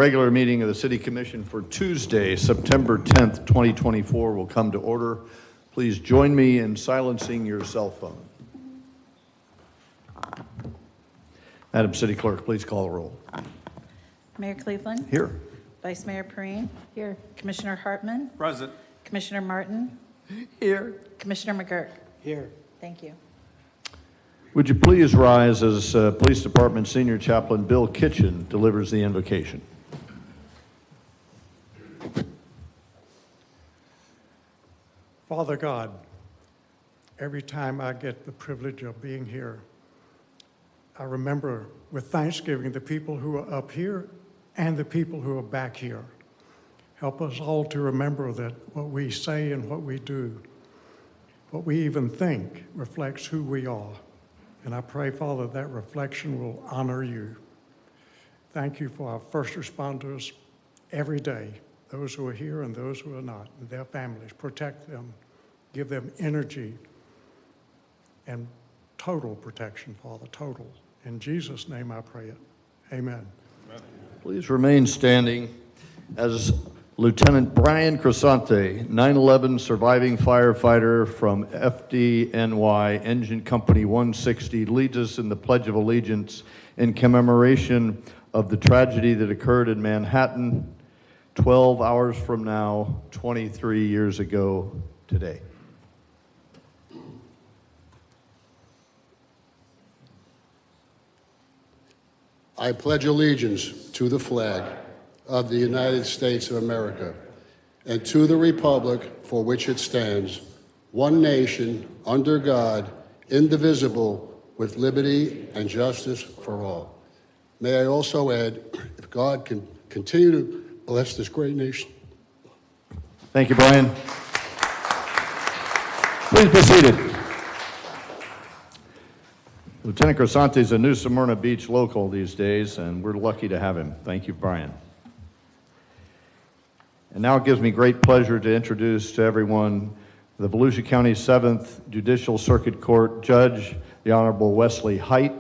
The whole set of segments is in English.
Regular meeting of the City Commission for Tuesday, September 10th, 2024 will come to order. Please join me in silencing your cell phone. Madam City Clerk, please call the roll. Mayor Cleveland. Here. Vice Mayor Perrine. Here. Commissioner Hartman. Present. Commissioner Martin. Here. Commissioner McGurk. Here. Thank you. Would you please rise as Police Department Senior Chaplain Bill Kitchen delivers the invocation. Father God, every time I get the privilege of being here, I remember with thanksgiving the people who are up here and the people who are back here. Help us all to remember that what we say and what we do, what we even think, reflects who we are. And I pray, Father, that reflection will honor you. Thank you for our first responders every day, those who are here and those who are not, and their families. Protect them, give them energy and total protection, Father, total. In Jesus' name I pray it. Amen. Please remain standing as Lieutenant Brian Crescente, 9/11 surviving firefighter from FDNY Engine Company 160, leads us in the Pledge of Allegiance in commemoration of the tragedy that occurred in Manhattan 12 hours from now, 23 years ago today. I pledge allegiance to the flag of the United States of America and to the republic for which it stands, one nation, under God, indivisible, with liberty and justice for all. May I also add, if God can continue to bless this great nation. Thank you, Brian. Please be seated. Lieutenant Crescente is a New Smyrna Beach local these days, and we're lucky to have him. Thank you, Brian. And now it gives me great pleasure to introduce to everyone the Volusia County 7th Judicial Circuit Court Judge, the Honorable Wesley Height,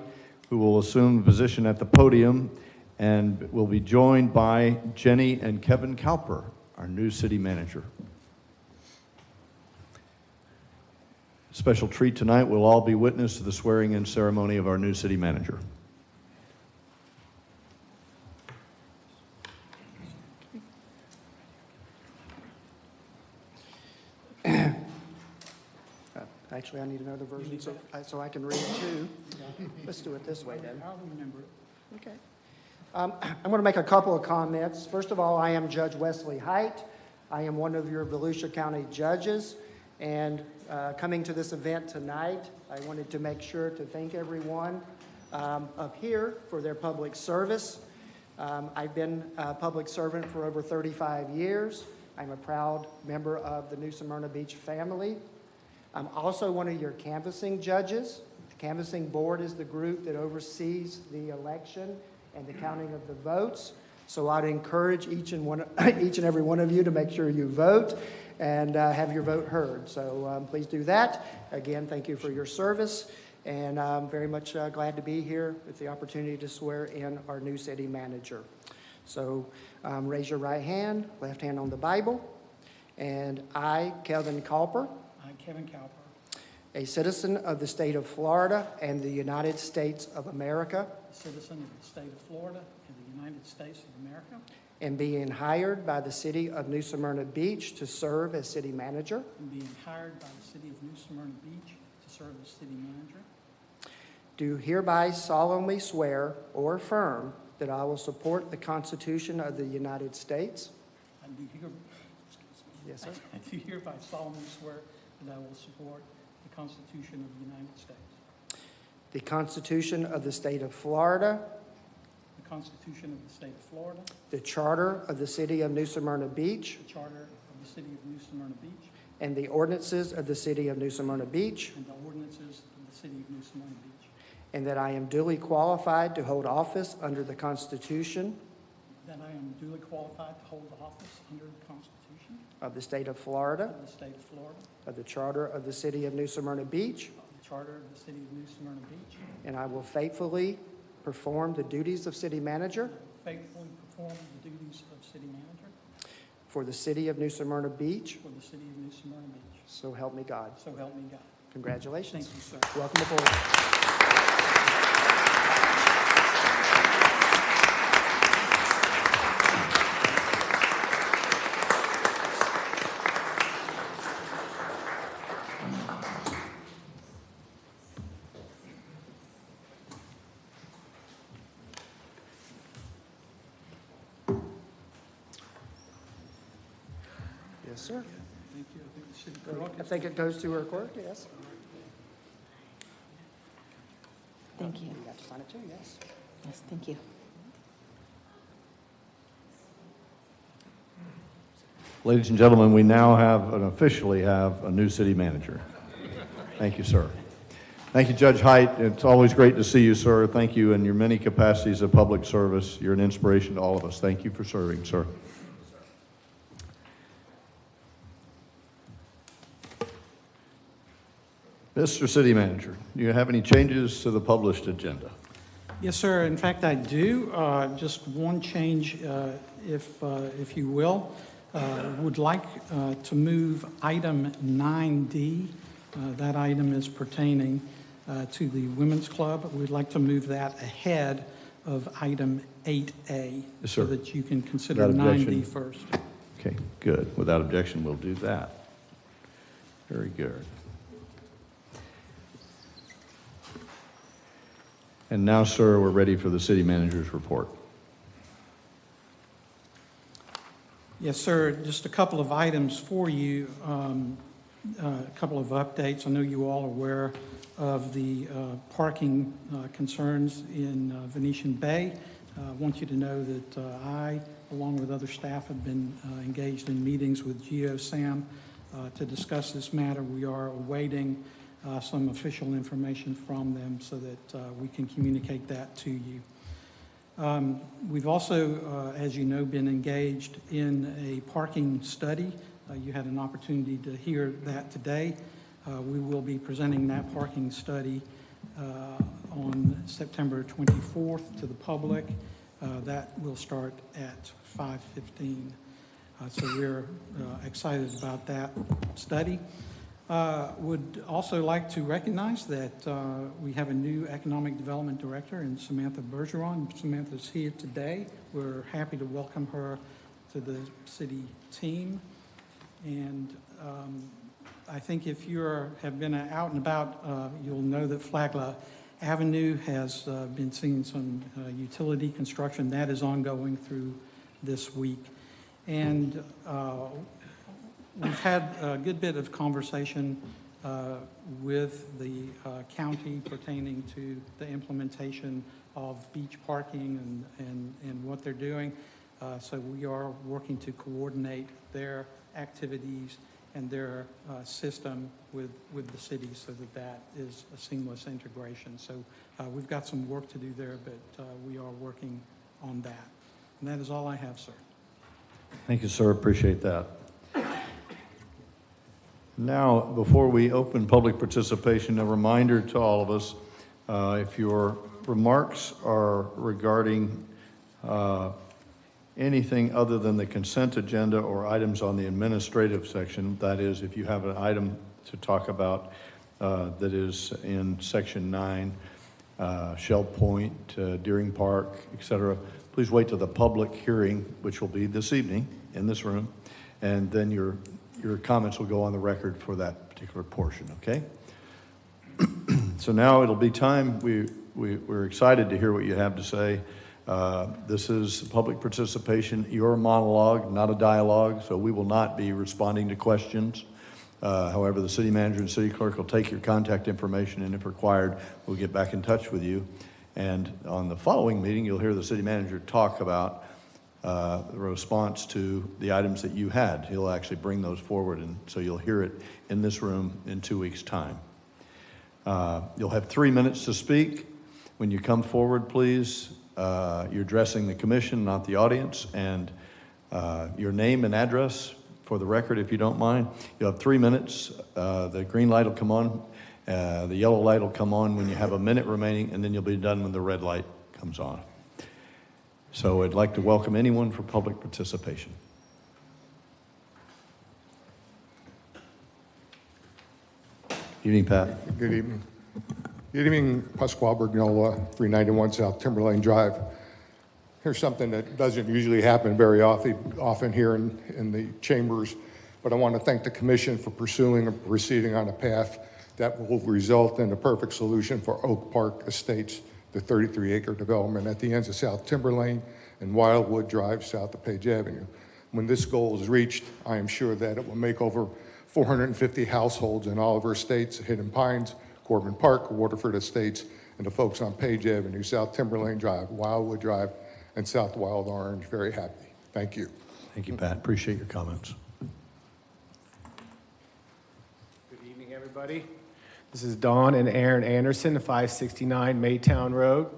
who will assume the position at the podium and will be joined by Jenny and Kevin Cowper, our new city manager. Special treat tonight, we'll all be witness to the swearing-in ceremony of our new city manager. Actually, I need another version so I can read too. Let's do it this way then. I'll remember it. Okay. I'm going to make a couple of comments. First of all, I am Judge Wesley Height. I am one of your Volusia County judges. And coming to this event tonight, I wanted to make sure to thank everyone up here for their public service. I've been a public servant for over 35 years. I'm a proud member of the New Smyrna Beach family. I'm also one of your canvassing judges. The canvassing board is the group that oversees the election and the counting of the votes. So I'd encourage each and every one of you to make sure you vote and have your vote heard. So please do that. Again, thank you for your service. And I'm very much glad to be here with the opportunity to swear in our new city manager. So raise your right hand, left hand on the Bible. And I, Kevin Cowper, Kevin Cowper, a citizen of the state of Florida and the United States of America, a citizen of the state of Florida and the United States of America, and being hired by the city of New Smyrna Beach to serve as city manager, and being hired by the city of New Smyrna Beach to serve as city manager, do hereby solemnly swear or affirm that I will support the Constitution of the United States. and do Yes, sir. hereby solemnly swear that I will support the Constitution of the United States, The Constitution of the state of Florida, the Constitution of the state of Florida, the Charter of the city of New Smyrna Beach, the Charter of the city of New Smyrna Beach, and the ordinances of the city of New Smyrna Beach, and the ordinances of the city of New Smyrna Beach, and that I am duly qualified to hold office under the Constitution that I am duly qualified to hold the office under the Constitution of the state of Florida, of the state of Florida, of the Charter of the city of New Smyrna Beach, of the Charter of the city of New Smyrna Beach, and I will faithfully perform the duties of city manager faithfully perform the duties of city manager for the city of New Smyrna Beach. for the city of New Smyrna Beach. So help me God. So help me God. Congratulations. Thank you, sir. Welcome aboard. Yes, sir. Thank you. I think the city clerk I is- think it goes to her clerk, yes. Thank you. You have to sign it too, yes. Yes, thank you. Ladies and gentlemen, we now officially have a new city manager. Thank you, sir. Thank you, Judge Height. It's always great to see you, sir. Thank you in your many capacities of public service. You're an inspiration to all of us. Thank you for serving, sir. Mr. City Manager, do you have any changes to the published agenda? Yes, sir. In fact, I do. Just one change, if you will. Would like to move item 9D. That item is pertaining to the Women's Club. We'd like to move that ahead of item 8A. Yes, So sir. that you can consider Without 9D objection. first. Okay, good. Without objection, we'll do that. Very good. And now, sir, we're ready for the city manager's report. Yes, sir. Just a couple of items for you, a couple of updates. I know you all are aware of the parking concerns in Venetian Bay. I want you to know that I, along with other staff, have been engaged in meetings with GeoSam to discuss this matter. We are awaiting some official information from them so that we can communicate that to you. We've also, as you know, been engaged in a parking study. You had an opportunity to hear that today. We will be presenting that parking study on September 24th to the public. That will start at 5:15. So we're excited about that study. Would also like to recognize that we have a new Economic Development Director in Samantha Bergeron. Samantha's here today. We're happy to welcome her to the city team. And I think if you have been out and about, you'll know that Flagler Avenue has been seeing some utility construction. That is ongoing through this week. And we've had a good bit of conversation with the county pertaining to the implementation of beach parking and what they're doing. So we are working to coordinate their activities and their system with the city so that that is a seamless integration. So we've got some work to do there, but we are working on that. And that is all I have, sir. Thank you, sir. Appreciate that. Now, before we open public participation, a reminder to all of us, if your remarks are regarding anything other than the consent agenda or items on the administrative section, that is, if you have an item to talk about that is in section 9, Shell Point, Deering Park, etc., please wait till the public hearing, which will be this evening in this room, and then your comments will go on the record for that particular portion, okay? So now it'll be time. We're excited to hear what you have to say. This is public participation, your monologue, not a dialogue, so we will not be responding to questions. However, the city manager and city clerk will take your contact information, and if required, we'll get back in touch with you. And on the following meeting, you'll hear the city manager talk about the response to the items that you had. He'll actually bring those forward, and so you'll hear it in this room in 2 weeks' time. You'll have 3 minutes to speak. When you come forward, please, you're addressing the commission, not the audience, and your name and address for the record, if you don't mind. You'll have 3 minutes. The green light will come on. The yellow light will come on when you have a minute remaining, and then you'll be done when the red light comes on. So I'd like to welcome anyone for public participation. Evening, Pat. Good evening. Good evening, Pasquale Bergnola, 391 South Timberlane Drive. Here's something that doesn't usually happen very often here in the chambers, but I want to thank the commission for pursuing and proceeding on a path that will result in a perfect solution for Oak Park Estates, the 33-acre development at the ends of South Timberlane and Wildwood Drive south of Page Avenue. When this goal is reached, I am sure that it will make over 450 households in Oliver Estates, Hidden Pines, Corbin Park, Waterford Estates, and the folks on Page Avenue, South Timberlane Drive, Wildwood Drive, and South Wild Orange very happy. Thank you. Thank you, Pat. Appreciate your comments. Good evening, everybody. This is Don and Aaron Anderson, 569 Maytown Road,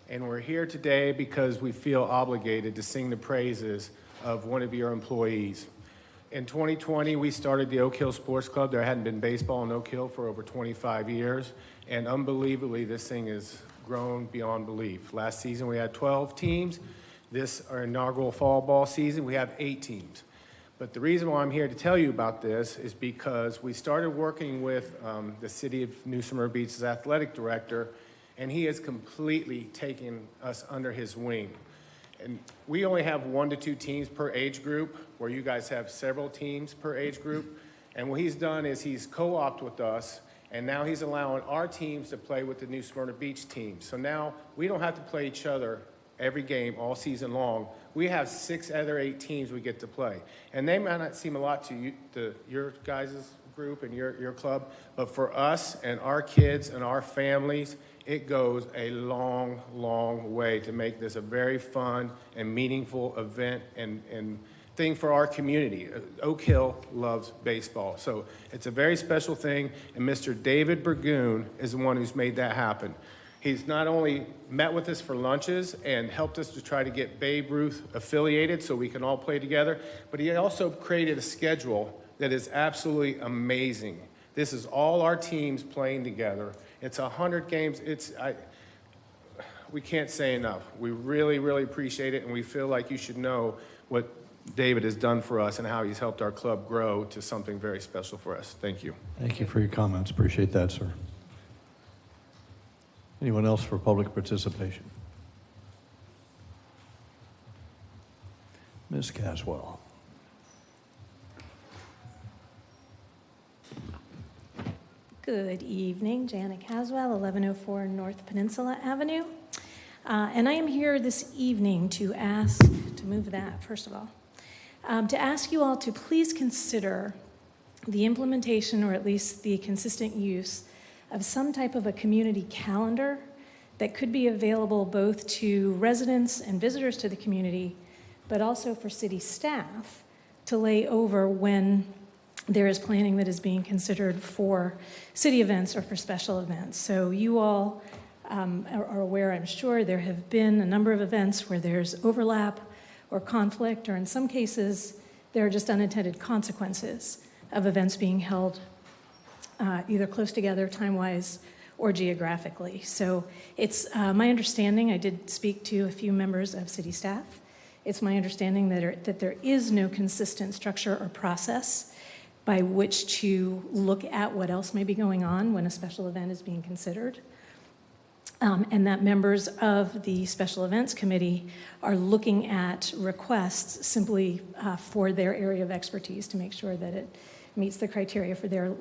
and we're here today because we feel obligated to sing the praises of one of your employees. In 2020, we started the Oak Hill Sports Club. There hadn't been baseball in Oak Hill for over 25 years, and unbelievably, this thing has grown beyond belief. Last season, we had 12 teams. This, our inaugural fall ball season, we have 8 teams. But the reason why I'm here to tell you about this is because we started working with the City of New Smyrna Beach's athletic director, and he has completely taken us under his wing. And we only have 1 to 2 teams per age group, where you guys have several teams per age group. And what he's done is he's co-opted with us, and now he's allowing our teams to play with the New Smyrna Beach team. So now we don't have to play each other every game all season long. We have 6 other 8 teams we get to play. And they might not seem a lot to you, your guys' group and your club, but for us and our kids and our families, it goes a long, long way to make this a very fun and meaningful event and thing for our community. Oak Hill loves baseball, so it's a very special thing, and Mr. David Burgoon is the one who's made that happen. He's not only met with us for lunches and helped us to try to get Babe Ruth affiliated so we can all play together, but he also created a schedule that is absolutely amazing. This is all our teams playing together. It's 100 games. We can't say enough. We really, really appreciate it, and we feel like you should know what David has done for us and how he's helped our club grow to something very special for us. Thank you. Thank you for your comments. Appreciate that, sir. Anyone else for public participation? Ms. Caswell. Good evening, Janet Caswell, 1104 North Peninsula Avenue. And I am here this evening to ask, to move that first of all, to ask you all to please consider the implementation, or at least the consistent use, of some type of a community calendar that could be available both to residents and visitors to the community, but also for city staff to lay over when there is planning that is being considered for city events or for special events. So you all are aware, I'm sure, there have been a number of events where there's overlap or conflict, or in some cases, there are just unintended consequences of events being held either close together time-wise or geographically. So it's my understanding, I did speak to a few members of city staff, it's my understanding that there is no consistent structure or process by which to look at what else may be going on when a special event is being considered. And that members of the Special Events Committee are looking at requests simply for their area of expertise to make sure that it meets the criteria for their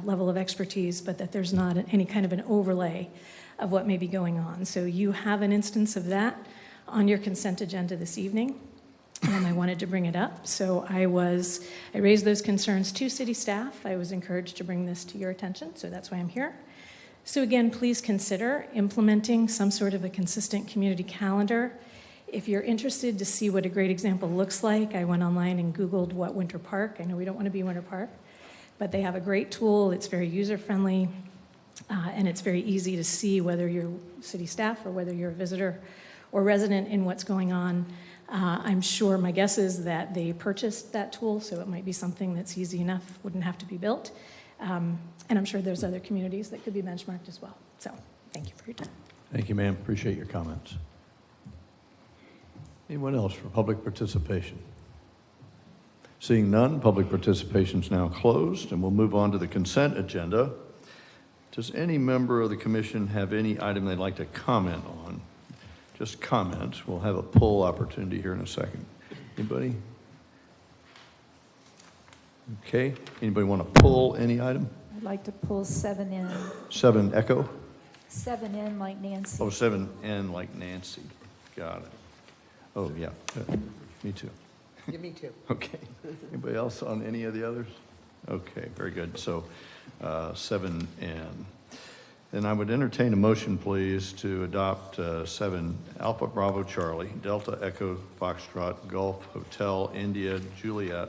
level of expertise, but that there's not any kind of an overlay of what may be going on. So you have an instance of that on your consent agenda this evening. I wanted to bring it up. So I raised those concerns to city staff. I was encouraged to bring this to your attention, so that's why I'm here. So again, please consider implementing some sort of a consistent community calendar. If you're interested to see what a great example looks like, I went online and Googled what Winter Park. I know we don't want to be Winter Park, but they have a great tool. It's very user-friendly, and it's very easy to see whether you're city staff or whether you're a visitor or resident in what's going on. I'm sure, my guess is that they purchased that tool, so it might be something that's easy enough, wouldn't have to be built. And I'm sure there's other communities that could be benchmarked as well. So thank you for your time. Thank you, ma'am. Appreciate your comments. Anyone else for public participation? Seeing none, public participation is now closed, and we'll move on to the consent agenda. Does any member of the commission have any item they'd like to comment on? Just comment. We'll have a poll opportunity here in a second. Anybody? Okay. Anybody want to pull any item? I'd like to pull 7N. 7 Echo? 7N like Nancy. Oh, 7N like Nancy. Got it. Oh, yeah. Me too. Yeah, me too. Okay. Anybody else on any of the others? Okay, very good. So 7N. Then I would entertain a motion, please, to adopt 7 Alpha Bravo Charlie, Delta Echo Foxtrot, Gulf Hotel India Juliet,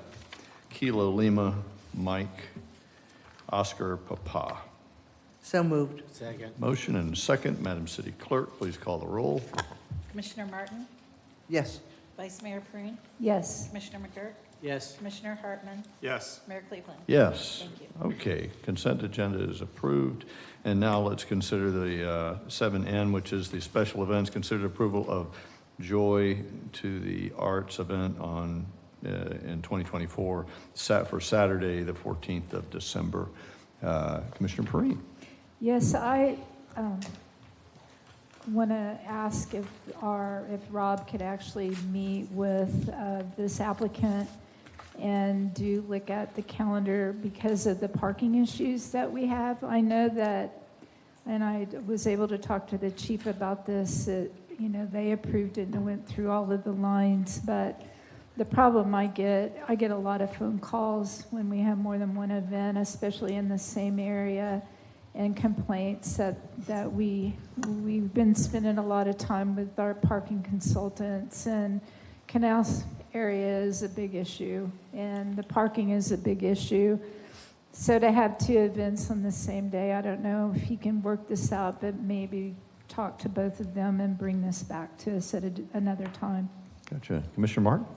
Kilo Lima Mike, Oscar Papa. So moved. Second. Motion and second. Madam City Clerk, please call the roll. Commissioner Martin? Yes. Vice Mayor Perine? Yes. Commissioner McGurk? Yes. Commissioner Hartman? Yes. Mayor Cleveland? Yes. Thank you. Okay, consent agenda is approved. And now let's consider the 7N, which is the special events. Consider approval of Joy to the Arts event on in 2024 for Saturday, the 14th of December. Commissioner Perine. Yes, I want to ask if Rob could actually meet with this applicant and look at the calendar because of the parking issues that we have. I know that, and I was able to talk to the chief about this, that, they approved it and went through all of the lines, but the problem I get a lot of phone calls when we have more than one event, especially in the same area, and complaints that we've been spending a lot of time with our parking consultants, and canals area is a big issue, and the parking is a big issue. So to have 2 events on the same day, I don't know if he can work this out, but maybe talk to both of them and bring this back to us at another time. Gotcha. Commissioner Martin?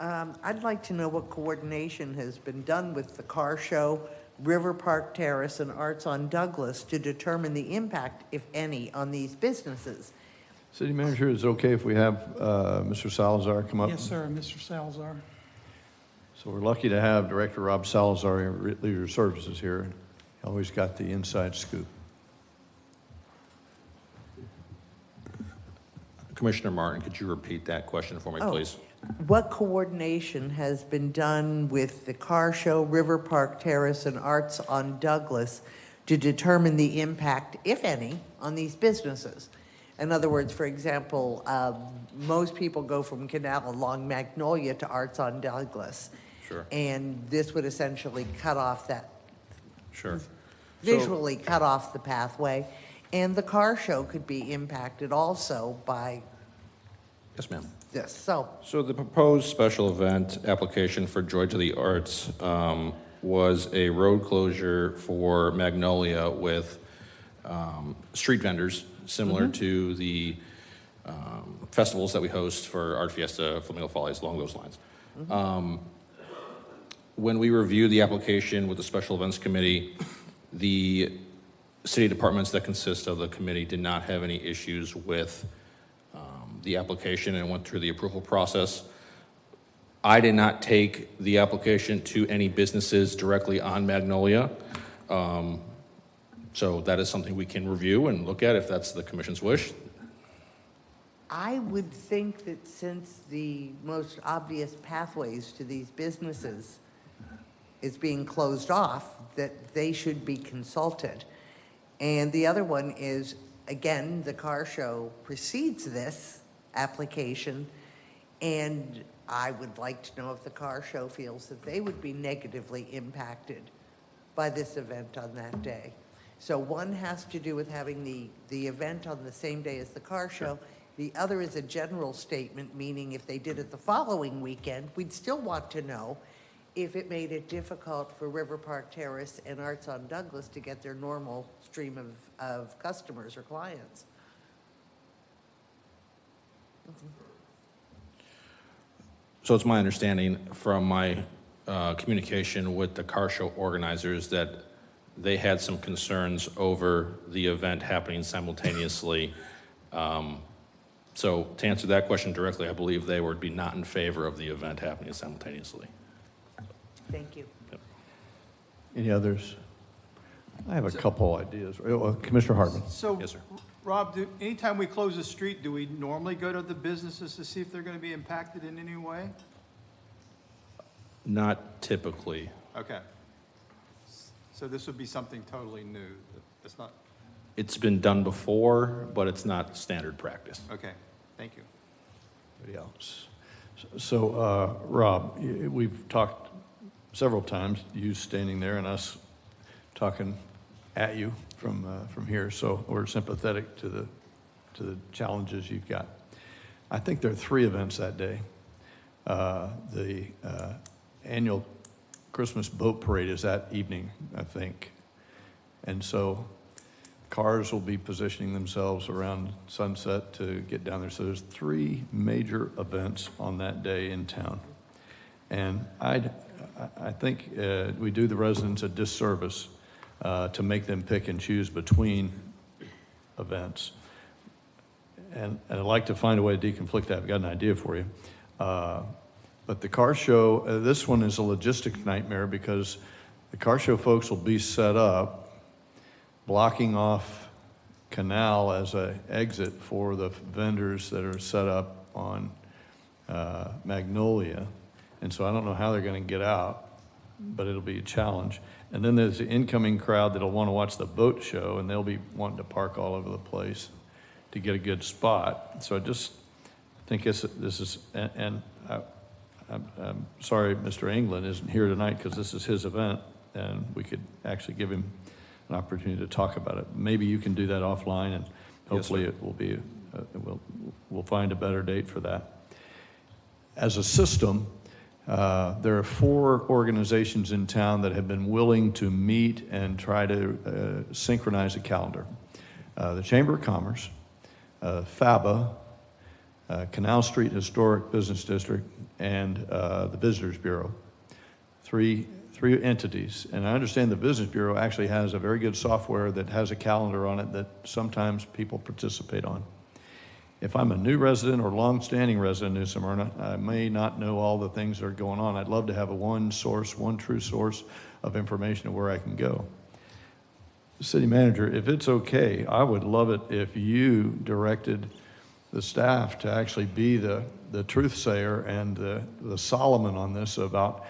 I'd like to know what coordination has been done with the car show, River Park Terrace, and Arts on Douglas to determine the impact, if any, on these businesses. City Manager, is it okay if we have Mr. Salazar come up? Yes, sir, Mr. Salazar. So we're lucky to have Director Rob Salazar, Leader of Services here. He always got the inside scoop. Commissioner Martin, could you repeat that question for me, please? What coordination has been done with the car show, River Park Terrace, and Arts on Douglas to determine the impact, if any, on these businesses? In other words, for example, most people go from Canal along Magnolia to Arts on Douglas. Sure. And this would essentially cut off that, Sure. visually cut off the pathway. And the car show could be impacted also by Yes, ma'am. this. So the proposed special event application for Joy to the Arts was a road closure for Magnolia with street vendors, similar to the festivals that we host for Art Fiesta, Flamingo Follies, along those lines. When we reviewed the application with the Special Events Committee, the city departments that consist of the committee did not have any issues with the application and went through the approval process. I did not take the application to any businesses directly on Magnolia. So that is something we can review and look at if that's the commission's wish. I would think that since the most obvious pathways to these businesses is being closed off, that they should be consulted. And the other one is, again, the car show precedes this application, and I would like to know if the car show feels that they would be negatively impacted by this event on that day. So one has to do with having the event on the same day as the car show. The other is a general statement, meaning if they did it the following weekend, we'd still want to know if it made it difficult for River Park Terrace and Arts on Douglas to get their normal stream of customers or clients. So it's my understanding from my communication with the car show organizers that they had some concerns over the event happening simultaneously So to answer that question directly, I believe they would be not in favor of the event happening simultaneously. Thank you. Any others? I have a couple ideas. Commissioner Hartman. So, Yes, sir. Rob, anytime we close a street, do we normally go to the businesses to see if they're going to be impacted in any way? Not typically. Okay. So this would be something totally new. It's not, It's been done before, but it's not standard practice. okay, thank you. Anybody else? So, Rob, we've talked several times, you standing there and us talking at you from here, so we're sympathetic to the challenges you've got. I think there are 3 events that day. The annual Christmas boat parade is that evening, I think. And so cars will be positioning themselves around sunset to get down there. So there's 3 major events on that day in town. And I think we do the residents a disservice to make them pick and choose between events. And I'd like to find a way to deconflict that. I've got an idea for you. But the car show, this one is a logistic nightmare because the car show folks will be set up blocking off Canal as an exit for the vendors that are set up on Magnolia. And so I don't know how they're going to get out, but it'll be a challenge. And then there's the incoming crowd that'll want to watch the boat show, and they'll be wanting to park all over the place to get a good spot. So I just think this is, and I'm sorry Mr. England isn't here tonight because this is his event, and we could actually give him an opportunity to talk about it. Maybe you can do that offline, and hopefully it will be, we'll find a better date for that. As a system, there are 4 organizations in town that have been willing to meet and try to synchronize a calendar. The Chamber of Commerce, FABA, Canal Street Historic Business District, and the Visitors Bureau. Three entities. And I understand the Business Bureau actually has a very good software that has a calendar on it that sometimes people participate on. If I'm a new resident or long-standing resident of New Smyrna, I may not know all the things that are going on. I'd love to have one true source of information of where I can go. City Manager, if it's okay, I would love it if you directed the staff to actually be the truth sayer and the Solomon on this about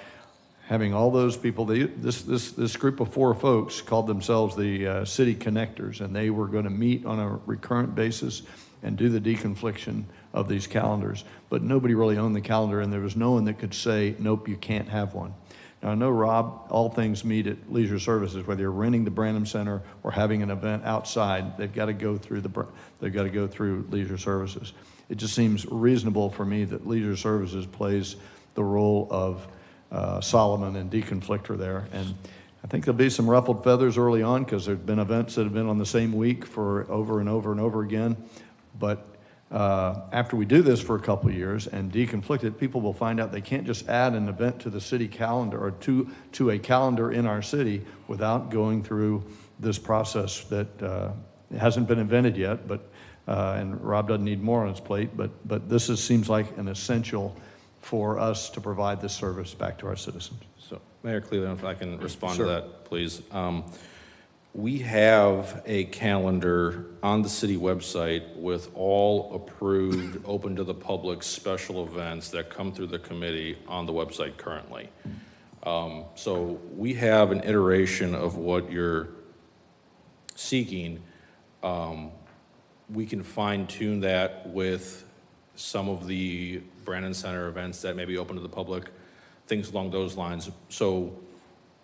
having all those people. This group of 4 folks called themselves the City Connectors, and they were going to meet on a recurrent basis and do the deconfliction of these calendars. But nobody really owned the calendar, and there was no one that could say, nope, you can't have one. Now, I know, Rob, all things meet at Leisure Services, whether you're renting the Branham Center or having an event outside, they've got to go through Leisure Services. It just seems reasonable for me that Leisure Services plays the role of Solomon and deconflictor there. And I think there'll be some ruffled feathers early on because there's been events that have been on the same week for over and over and over again. But after we do this for a couple of years and deconflict it, people will find out they can't just add an event to the city calendar or to a calendar in our city without going through this process that hasn't been invented yet, but and Rob doesn't need more on his plate, but this seems like an essential for us to provide this service back to our citizens. So, Mayor Cleveland, if I can respond Sure. to that, please. We have a calendar on the city website with all approved, open to the public special events that come through the committee on the website currently. So we have an iteration of what you're seeking. We can fine tune that with some of the Brandon Center events that may be open to the public, things along those lines. So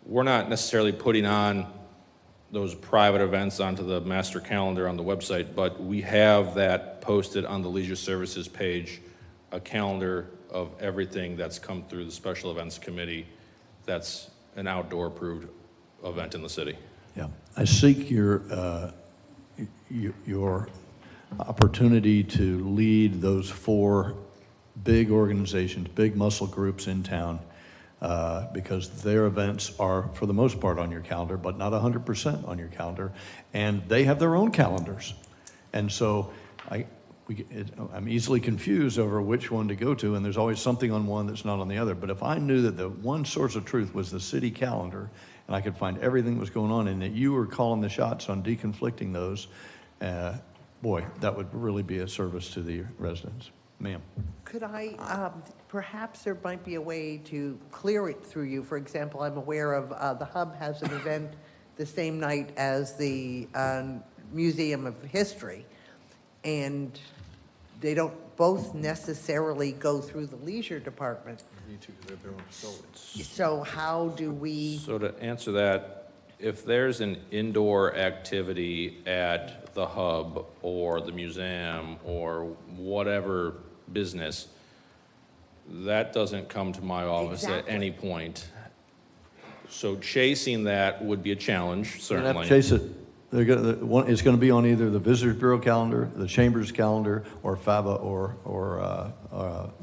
we're not necessarily putting on those private events onto the master calendar on the website, but we have that posted on the Leisure Services page, a calendar of everything that's come through the Special Events Committee that's an outdoor approved event in the city. Yeah, I seek your opportunity to lead those 4 big organizations, big muscle groups in town, because their events are, for the most part, on your calendar, but not 100% on your calendar, and they have their own calendars. And so I'm easily confused over which one to go to, and there's always something on one that's not on the other. But if I knew that the one source of truth was the city calendar, and I could find everything that was going on, and that you were calling the shots on deconflicting those, boy, that would really be a service to the residents. Ma'am. Could I, perhaps there might be a way to clear it through you. For example, I'm aware of, the Hub has an event the same night as the Museum of History, and they don't both necessarily go through the leisure department. So how do we? So to answer that, if there's an indoor activity at the Hub or the museum or whatever business, that doesn't come to my office at any point. So chasing that would be a challenge, You're gonna have certainly. to chase it. It's going to be on either the Visitors Bureau calendar, the Chamber's calendar, or FABA or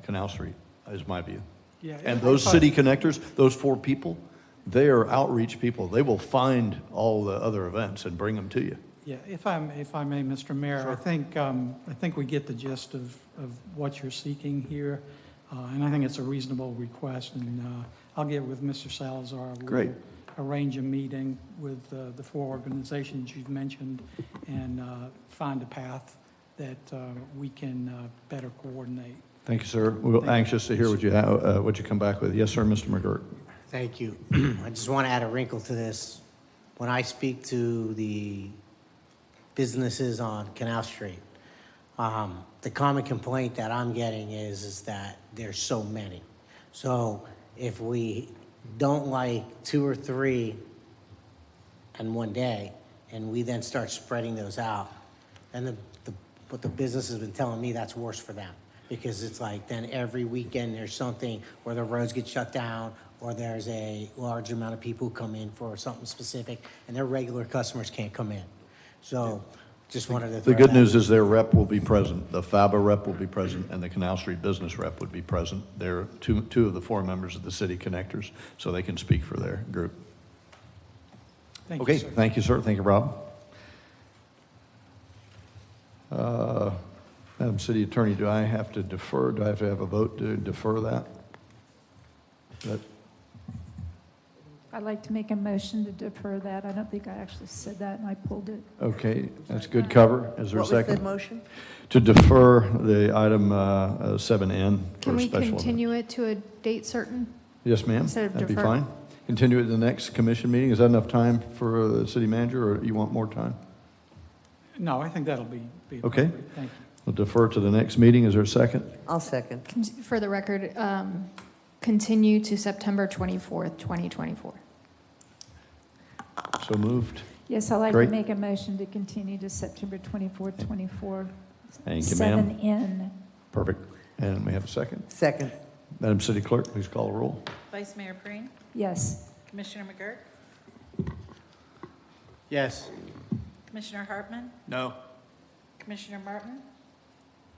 Canal Street, is my view. Yeah, And those city connectors, those 4 people, they are outreach people. They will find all the other events and bring them to you. Yeah, if I may, Mr. Mayor, I think we get the gist of what you're seeking here, and I think it's a reasonable request, and I'll get with Mr. Salazar. Great. We'll arrange a meeting with the 4 organizations you've mentioned and find a path that we can better coordinate. Thank you, sir. We're anxious to hear what you come back with. Yes, sir, Mr. McGirt. Thank you. I just want to add a wrinkle to this. When I speak to the businesses on Canal Street, the common complaint that I'm getting is that there's so many. So if we don't like 2 or 3 in one day, and we then start spreading those out, then what the business has been telling me, that's worse for them. Because it's like then every weekend there's something where the roads get shut down, or there's a large amount of people who come in for something specific, and their regular customers can't come in. So just wanted to throw The good that news is their rep will be present. The FABA rep will be present, and the Canal Street business rep would be present. They're two of the 4 members of the city connectors, so they can speak for their group. Thank Okay, you, sir. thank you, sir. Thank you, Rob. Madam City Attorney, do I have to defer? Do I have to have a vote to defer that? I'd like to make a motion to defer that. I don't think I actually said that, and I pulled it. Okay, that's good cover. Is there a What was second? the motion? To defer the item 7N for Can a we special event. continue it to a date certain? Yes, ma'am. Instead of That'd be defer? fine. Continue it to the next commission meeting. Is that enough time for the city manager, or you want more time? No, I think that'll be Okay. appropriate. Thank you. We'll defer to the next meeting. Is there a second? I'll second. For the record, continue to September 24th, 2024. So moved. Yes, I'd like Great. to make a motion to continue to September 24th, 24. Thank you, ma'am. 7N. Perfect. And we have a second. Second. Madam City Clerk, please call the roll. Vice Mayor Perine, Yes. Commissioner McGurk, Yes. Commissioner Hartman, No. Commissioner Martin,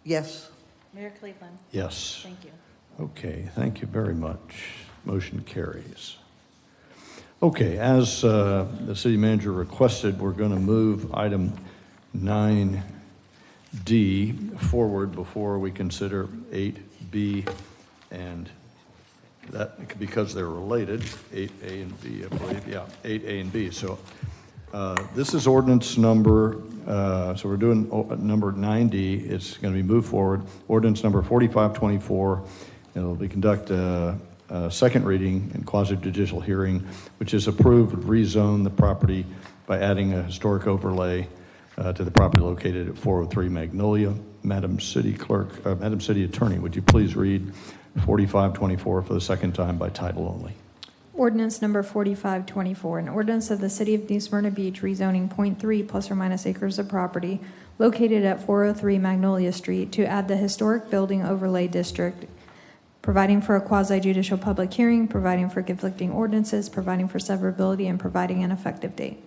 Yes. Mayor Cleveland. Yes. Thank you. Okay, thank you very much. Motion carries. Okay, as the city manager requested, we're going to move item 9D forward before we consider 8B, and that, because they're related, 8A and B, I believe, yeah, 8A and B. So this is ordinance number, so we're doing number 9D. It's going to be moved forward. Ordinance number 4524. It'll be conduct a second reading and quasi-judicial hearing, which is approved to rezone the property by adding a historic overlay to the property located at 403 Magnolia. Madam City Clerk, Madam City Attorney, would you please read 4524 for the second time by title only? Ordinance number 4524, an ordinance of the City of New Smyrna Beach rezoning .3 plus or minus acres of property located at 403 Magnolia Street to add the historic building overlay district, providing for a quasi-judicial public hearing, providing for conflicting ordinances, providing for severability, and providing an effective date.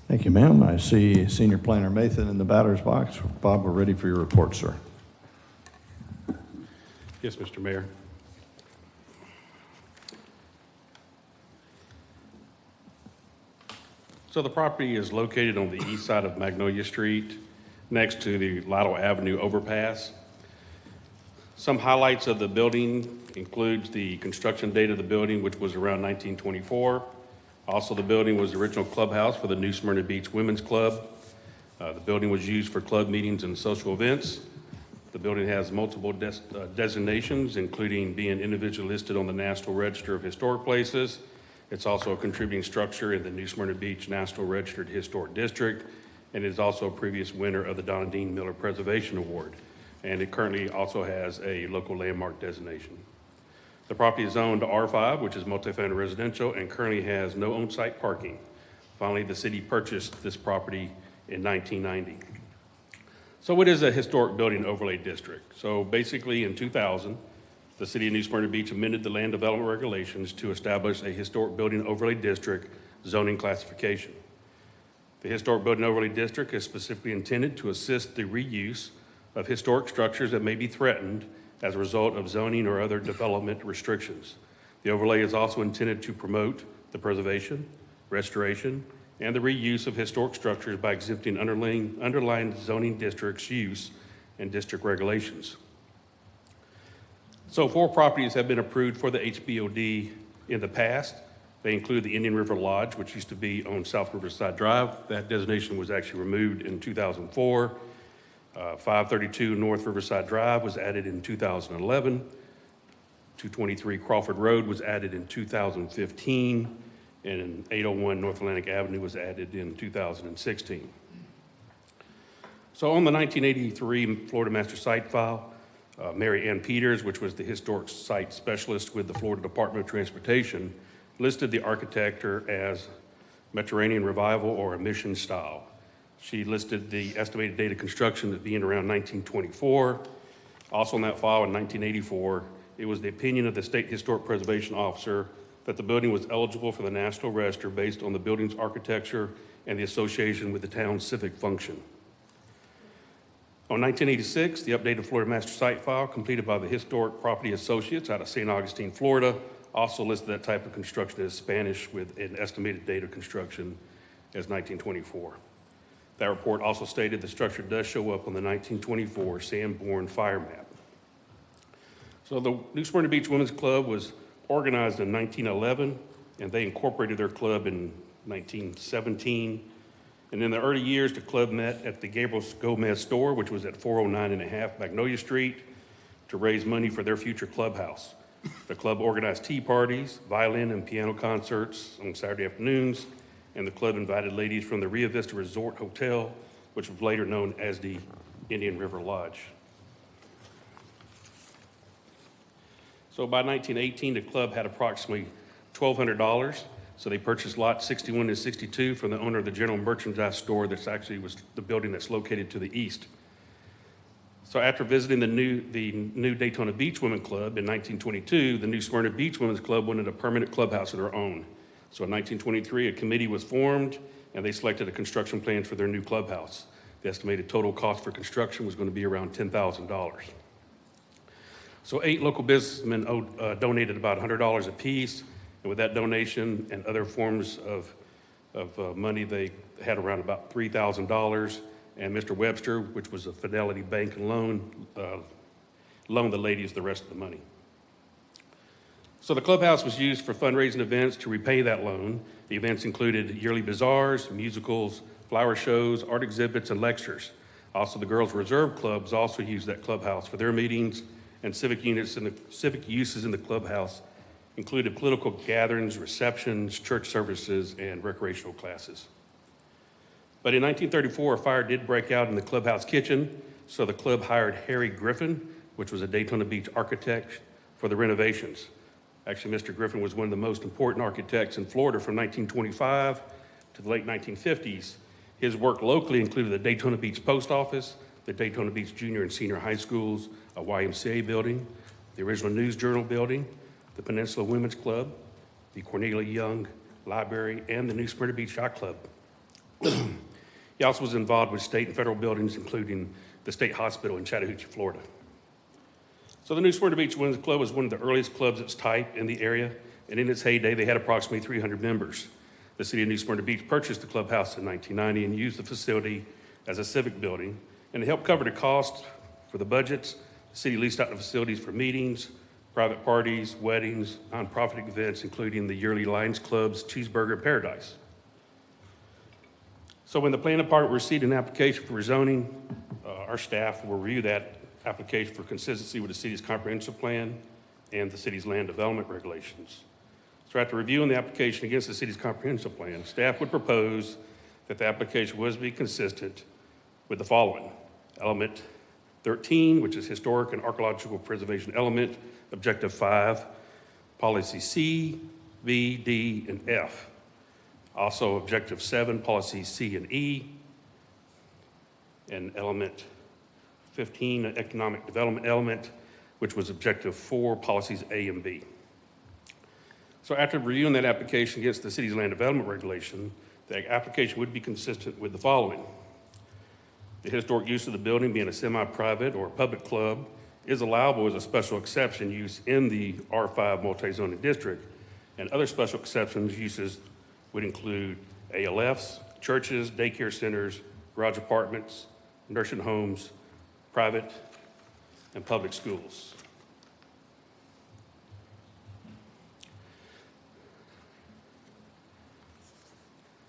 Thank you, ma'am. I see Senior Planner Mathan in the batter's box. Bob, we're ready for your report, sir. Yes, Mr. Mayor. So the property is located on the east side of Magnolia Street. next to the Lytle Avenue overpass. Some highlights of the building includes the construction date of the building, which was around 1924. Also, the building was the original clubhouse for the New Smyrna Beach Women's Club. The building was used for club meetings and social events. The building has multiple designations, including being individually listed on the National Register of Historic Places. It's also a contributing structure in the New Smyrna Beach National Registered Historic District, and is also a previous winner of the Donna Dean Miller Preservation Award. And it currently also has a local landmark designation. The property is zoned R5, which is multifamily residential, and currently has no on-site parking. Finally, the city purchased this property in 1990. So what is a historic building overlay district? So basically in 2000, the city of New Smyrna Beach amended the land development regulations to establish a historic building overlay district zoning classification. The historic building overlay district is specifically intended to assist the reuse of historic structures that may be threatened as a result of zoning or other development restrictions. The overlay is also intended to promote the preservation, restoration, and the reuse of historic structures by exempting underlying zoning districts' use and district regulations. So 4 properties have been approved for the HBOD in the past. They include the Indian River Lodge, which used to be on South Riverside Drive. That designation was actually removed in 2004. 532 North Riverside Drive was added in 2011. 223 Crawford Road was added in 2015. And 801 North Atlantic Avenue was added in 2016. So on the 1983 Florida Master Site file, Mary Ann Peters, which was the historic site specialist with the Florida Department of Transportation, listed the architecture as Mediterranean Revival or a mission style. She listed the estimated date of construction as being around 1924. Also on that file in 1984, it was the opinion of the State Historic Preservation Officer that the building was eligible for the National Register based on the building's architecture and the association with the town's civic function. On 1986, the updated Florida Master Site file completed by the Historic Property Associates out of St. Augustine, Florida, also listed that type of construction as Spanish with an estimated date of construction as 1924. That report also stated the structure does show up on the 1924 Sanborn fire map. So the New Smyrna Beach Women's Club was organized in 1911, and they incorporated their club in 1917. And in the early years, the club met at the Gabriel Gomez store, which was at 409.5 Magnolia Street, to raise money for their future clubhouse. The club organized tea parties, violin and piano concerts on Saturday afternoons, and the club invited ladies from the Rio Vista Resort Hotel, which was later known as the Indian River Lodge. So by 1918, the club had approximately $1,200. So they purchased lots 61 and 62 from the owner of the general merchandise store that's actually was the building that's located to the east. So after visiting the new Daytona Beach Women's Club in 1922, the New Smyrna Beach Women's Club wanted a permanent clubhouse of their own. So in 1923, a committee was formed, and they selected a construction plan for their new clubhouse. The estimated total cost for construction was going to be around $10,000. So 8 local businessmen donated about $100 apiece, and with that donation and other forms of money, they had around about $3,000. And Mr. Webster, which was a Fidelity Bank and Loan, loaned the ladies the rest of the money. So the clubhouse was used for fundraising events to repay that loan. The events included yearly bazaars, musicals, flower shows, art exhibits, and lectures. Also, the Girls Reserve Clubs also used that clubhouse for their meetings, and civic uses in the clubhouse included political gatherings, receptions, church services, and recreational classes. But in 1934, a fire did break out in the clubhouse kitchen, so the club hired Harry Griffin, which was a Daytona Beach architect, for the renovations. Actually, Mr. Griffin was one of the most important architects in Florida from 1925 to the late 1950s. His work locally included the Daytona Beach Post Office, the Daytona Beach Junior and Senior High Schools, a YMCA building, the original News Journal building, the Peninsula Women's Club, the Cornelia Young Library, and the New Smyrna Beach Yacht Club. He also was involved with state and federal buildings, including the State Hospital in Chattahoochee, Florida. So the New Smyrna Beach Women's Club was one of the earliest clubs of its type in the area, and in its heyday, they had approximately 300 members. The city of New Smyrna Beach purchased the clubhouse in 1990 and used the facility as a civic building. And to help cover the cost for the budgets, the city leased out the facilities for meetings, private parties, weddings, nonprofit events, including the yearly Lions Club's Cheeseburger Paradise. So when the planning department received an application for zoning, our staff will review that application for consistency with the city's comprehensive plan and the city's land development regulations. So after reviewing the application against the city's comprehensive plan, staff would propose that the application was be consistent with the following. Element 13, which is historic and archaeological preservation element, objective 5, policy C, B, D, and F. Also objective 7, policy C and E, and element 15, an economic development element, which was objective 4, policies A and B. So after reviewing that application against the city's land development regulation, the application would be consistent with the following. The historic use of the building, being a semi-private or public club, is allowable as a special exception use in the R5 multi-zoning district, and other special exceptions uses would include ALFs, churches, daycare centers, garage apartments, nursing homes, private and public schools.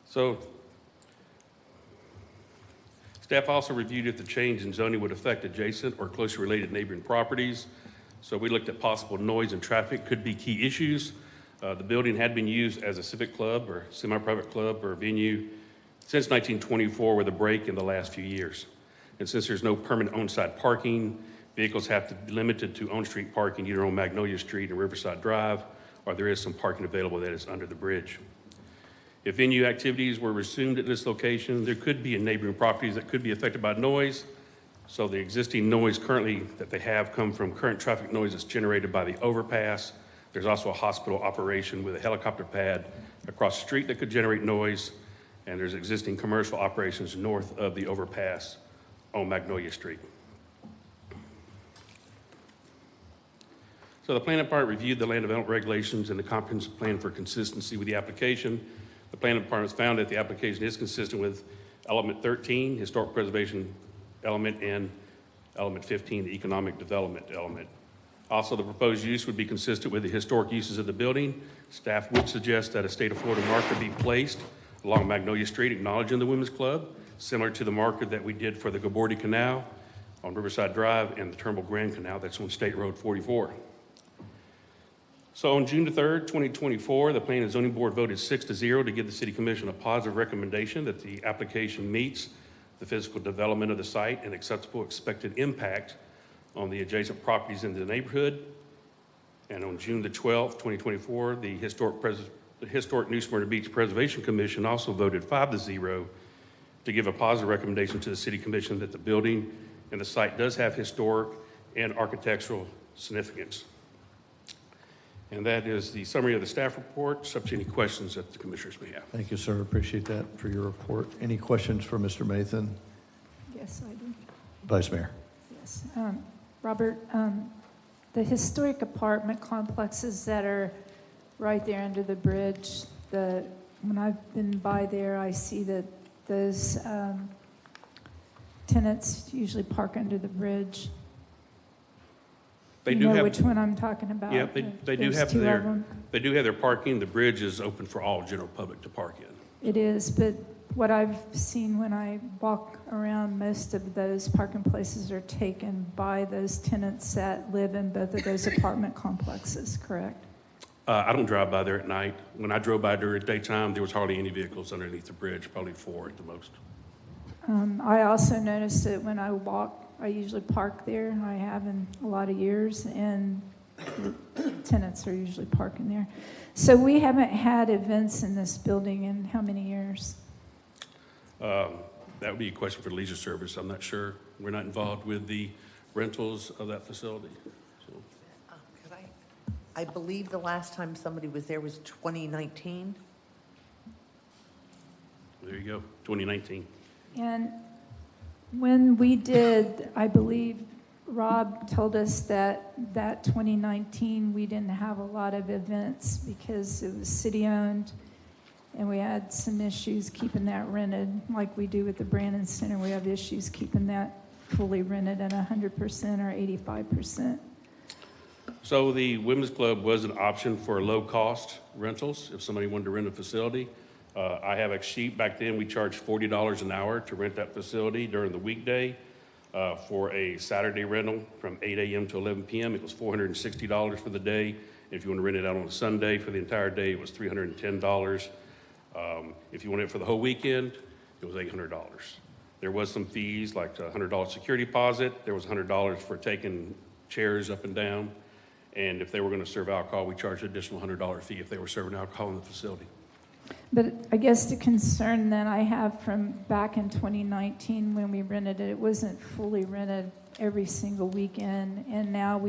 So, staff also reviewed if the change in zoning would affect adjacent or closely related neighboring properties. So we looked at possible noise and traffic could be key issues. The building had been used as a civic club or semi-private club or venue since 1924 with a break in the last few years. And since there's no permanent on-site parking, vehicles have to be limited to on-street parking either on Magnolia Street and Riverside Drive, or there is some parking available that is under the bridge. If venue activities were resumed at this location, there could be neighboring properties that could be affected by noise. So the existing noise currently that they have come from current traffic noise that's generated by the overpass. There's also a hospital operation with a helicopter pad across the street that could generate noise. And there's existing commercial operations north of the overpass on Magnolia Street. So the planning department reviewed the land development regulations and the comprehensive plan for consistency with the application. The planning department found that the application is consistent with element 13, historic preservation element, and element 15, the economic development element. Also, the proposed use would be consistent with the historic uses of the building. Staff would suggest that a state of Florida marker be placed along Magnolia Street, acknowledging the Women's Club, similar to the marker that we did for the Gabordi Canal on Riverside Drive and the Turnbull Grand Canal that's on State Road 44. So on June the 3rd, 2024, the Planning and Zoning Board voted 6-0 to give the City Commission a positive recommendation that the application meets the physical development of the site and acceptable expected impact on the adjacent properties in the neighborhood. And on June the 12th, 2024, the Historic New Smyrna Beach Preservation Commission also voted 5-0 to give a positive recommendation to the City Commission that the building and the site does have historic and architectural significance. And that is the summary of the staff report, subject to any questions that the commissioners may have. Thank you, sir. Appreciate that for your report. Any questions for Mr. Mathan? Yes, I do. Vice Mayor. Yes. Robert, the historic apartment complexes that are right there under the bridge, when I've been by there, I see that those tenants usually park under the bridge. They you do know have, which one I'm talking about? Yeah, they do have they do have their parking. The bridge is open for all general public to park in. It is, but what I've seen when I walk around, most of those parking places are taken by those tenants that live in both of those apartment complexes, correct? I don't drive by there at night. When I drove by during daytime, there was hardly any vehicles underneath the bridge, probably 4 at the most. I also noticed that when I walk, I usually park there. I have in a lot of years, and the tenants are usually parking there. So we haven't had events in this building in how many years? That would be a question for the leisure service. I'm not sure. We're not involved with the rentals of that facility. So. I believe the last time somebody was there was 2019. There you go, 2019. And when we did, I believe Rob told us that 2019 we didn't have a lot of events because it was city-owned, and we had some issues keeping that rented, like we do with the Brandon Center. We have issues keeping that fully rented at 100% or 85%? So the Women's Club was an option for low-cost rentals if somebody wanted to rent a facility. I have a sheet. Back then, we charged $40 an hour to rent that facility during the weekday. For a Saturday rental from 8 a.m. to 11 p.m., it was $460 for the day. If you want to rent it out on a Sunday for the entire day, it was $310. If you want it for the whole weekend, it was $800. There was some fees, like a $100 security deposit. There was $100 for taking chairs up and down. And if they were going to serve alcohol, we charged an additional $100 fee if they were serving alcohol in the facility. But I guess the concern that I have from back in 2019 when we rented it, it wasn't fully rented every single weekend. And now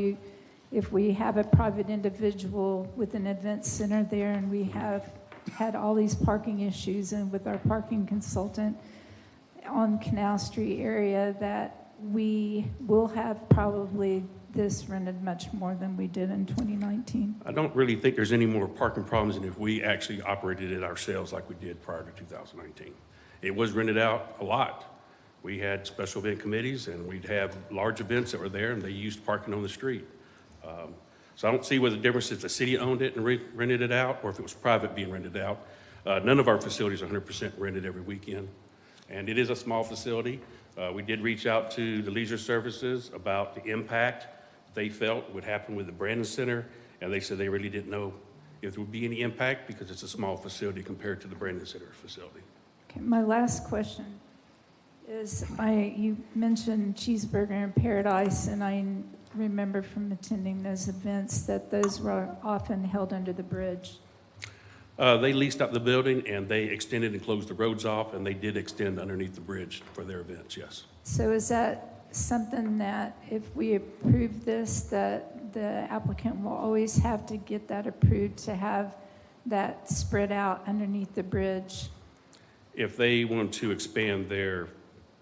if we have a private individual with an event center there and we have had all these parking issues and with our parking consultant on Canal Street area, that we will have probably this rented much more than we did in 2019. I don't really think there's any more parking problems than if we actually operated it ourselves like we did prior to 2019. It was rented out a lot. We had special event committees and we'd have large events that were there and they used parking on the street. So I don't see what the difference is if the city owned it and rented it out or if it was private being rented out. None of our facilities are 100% rented every weekend. And it is a small facility. We did reach out to the Leisure Services about the impact they felt would happen with the Brandon Center, and they said they really didn't know if there would be any impact because it's a small facility compared to the Brandon Center facility. Okay, my last question is, you mentioned Cheeseburger in Paradise, and I remember from attending those events that those were often held under the bridge. They leased out the building, and they extended and closed the roads off, and they did extend underneath the bridge for their events, yes. So is that something that if we approve this, that the applicant will always have to get that approved to have that spread out underneath the bridge? If they want to expand their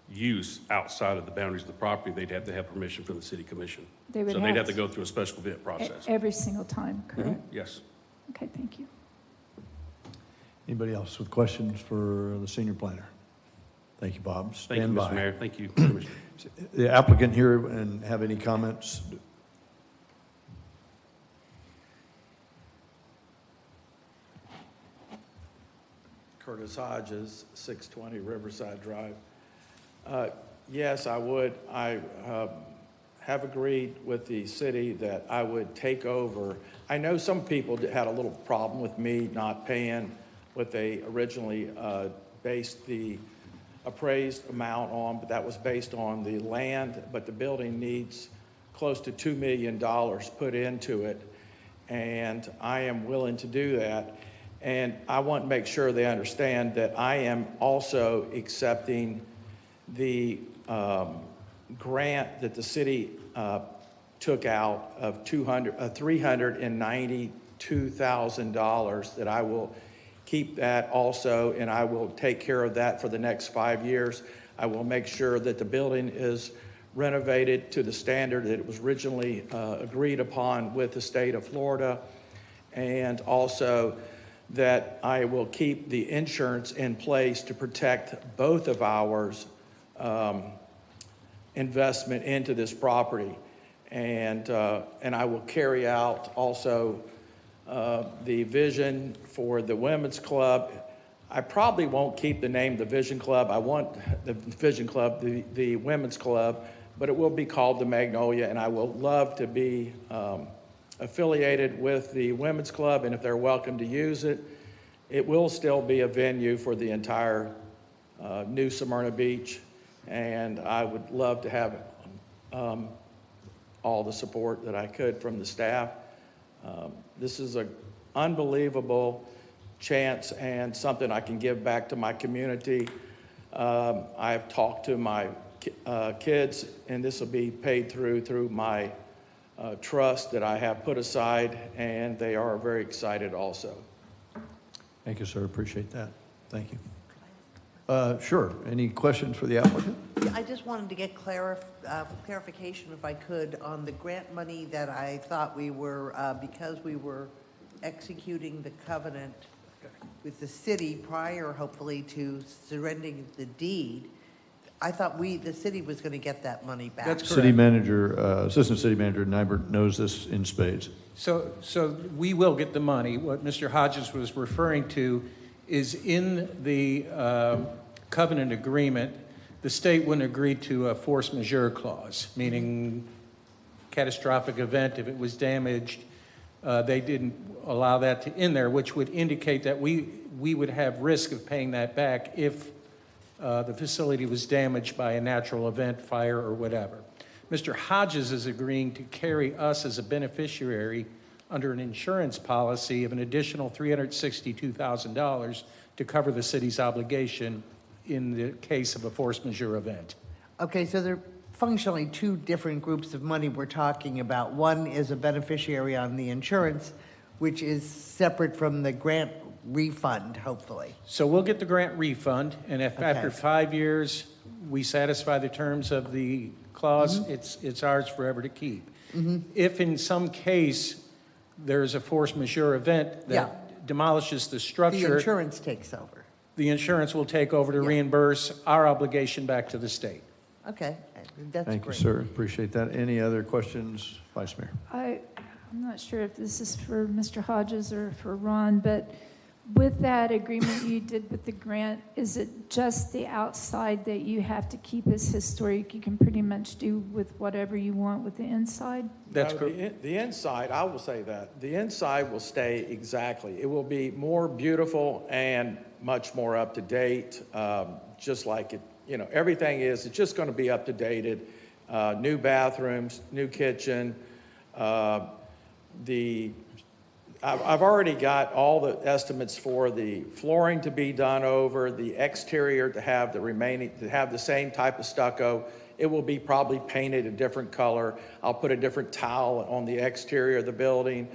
use outside of the boundaries of the property, they'd have to have permission from the city commission. They would so they'd have to go through a special event process. Every single time, correct? Mm-hmm. Yes. Okay, thank you. Anybody else with questions for the senior planner? Thank you, Bob. Thank you, Stand Mr. by. Mayor. Thank you, Commissioner. The applicant here and have any comments? Curtis Hodges, 620 Riverside Drive. Yes, I would. I have agreed with the city that I would take over. I know some people had a little problem with me not paying what they originally based the appraised amount on, but that was based on the land, but the building needs close to $2 million put into it, and I am willing to do that. And I want to make sure they understand that I am also accepting the grant that the city took out of $392,000, that I will keep that also, and I will take care of that for the next 5 years. I will make sure that the building is renovated to the standard that it was originally agreed upon with the state of Florida, and also that I will keep the insurance in place to protect both of ours investment into this property. And I will carry out also the vision for the Women's Club. I probably won't keep the name the Vision Club. I want the Vision Club, the Women's Club, but it will be called the Magnolia, and I will love to be affiliated with the Women's Club, and if they're welcome to use it, it will still be a venue for the entire New Smyrna Beach, and I would love to have all the support that I could from the staff. This is an unbelievable chance and something I can give back to my community. I've talked to my kids, and this will be paid through my trust that I have put aside, and they are very excited also. Thank you, sir. Appreciate that. Thank you. Sure. Any questions for the applicant? Yeah, I just wanted to get clarification, if I could, on the grant money that I thought we were, because we were executing the covenant with the city prior, hopefully, to surrendering the deed. I thought the city was going to get that money back. That's City manager, Assistant City Manager Nybert knows this in spades. So we will get the money. What Mr. Hodges was referring to is in the covenant agreement, the state wouldn't agree to a force majeure clause, meaning catastrophic event, if it was damaged, they didn't allow that in there, which would indicate that we would have risk of paying that back if the facility was damaged by a natural event, fire, or whatever. Mr. Hodges is agreeing to carry us as a beneficiary under an insurance policy of an additional $362,000 to cover the city's obligation in the case of a force majeure event. Okay, so there are functionally two different groups of money we're talking about. One is a beneficiary on the insurance, which is separate from the grant refund, hopefully. So we'll get the grant refund, and if Okay. after 5 years we satisfy the terms of the clause, it's ours forever to keep. If in some case there's a force majeure event that demolishes the structure, The insurance takes over. the insurance will take over to reimburse our obligation back to the state. Okay, that's Thank you, great. sir. Appreciate that. Any other questions, Vice Mayor? I'm not sure if this is for Mr. Hodges or for Ron, but with that agreement you did with the grant, is it just the outside that you have to keep as historic? You can pretty much do with whatever you want with the inside? That's No, correct. The inside, I will say that, the inside will stay exactly. It will be more beautiful and much more up to date, just like it, everything is. It's just going to be up to dated. New bathrooms, new kitchen. I've already got all the estimates for the flooring to be done over, the exterior to have the same type of stucco. It will be probably painted a different color. I'll put a different tile on the exterior of the building.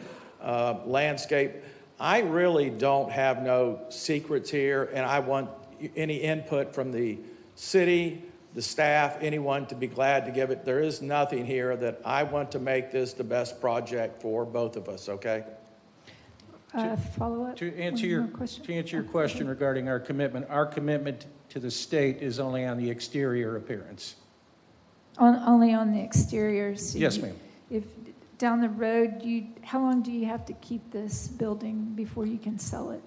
Landscape. I really don't have no secrets here, and I want any input from the city, the staff, anyone to be glad to give it. There is nothing here that I want to make this the best project for both of us, okay? Follow up? To answer your question regarding our commitment to the state is only on the exterior appearance. Only on the exterior? So Yes, ma'am. If down the road, how long do you have to keep this building before you can sell it?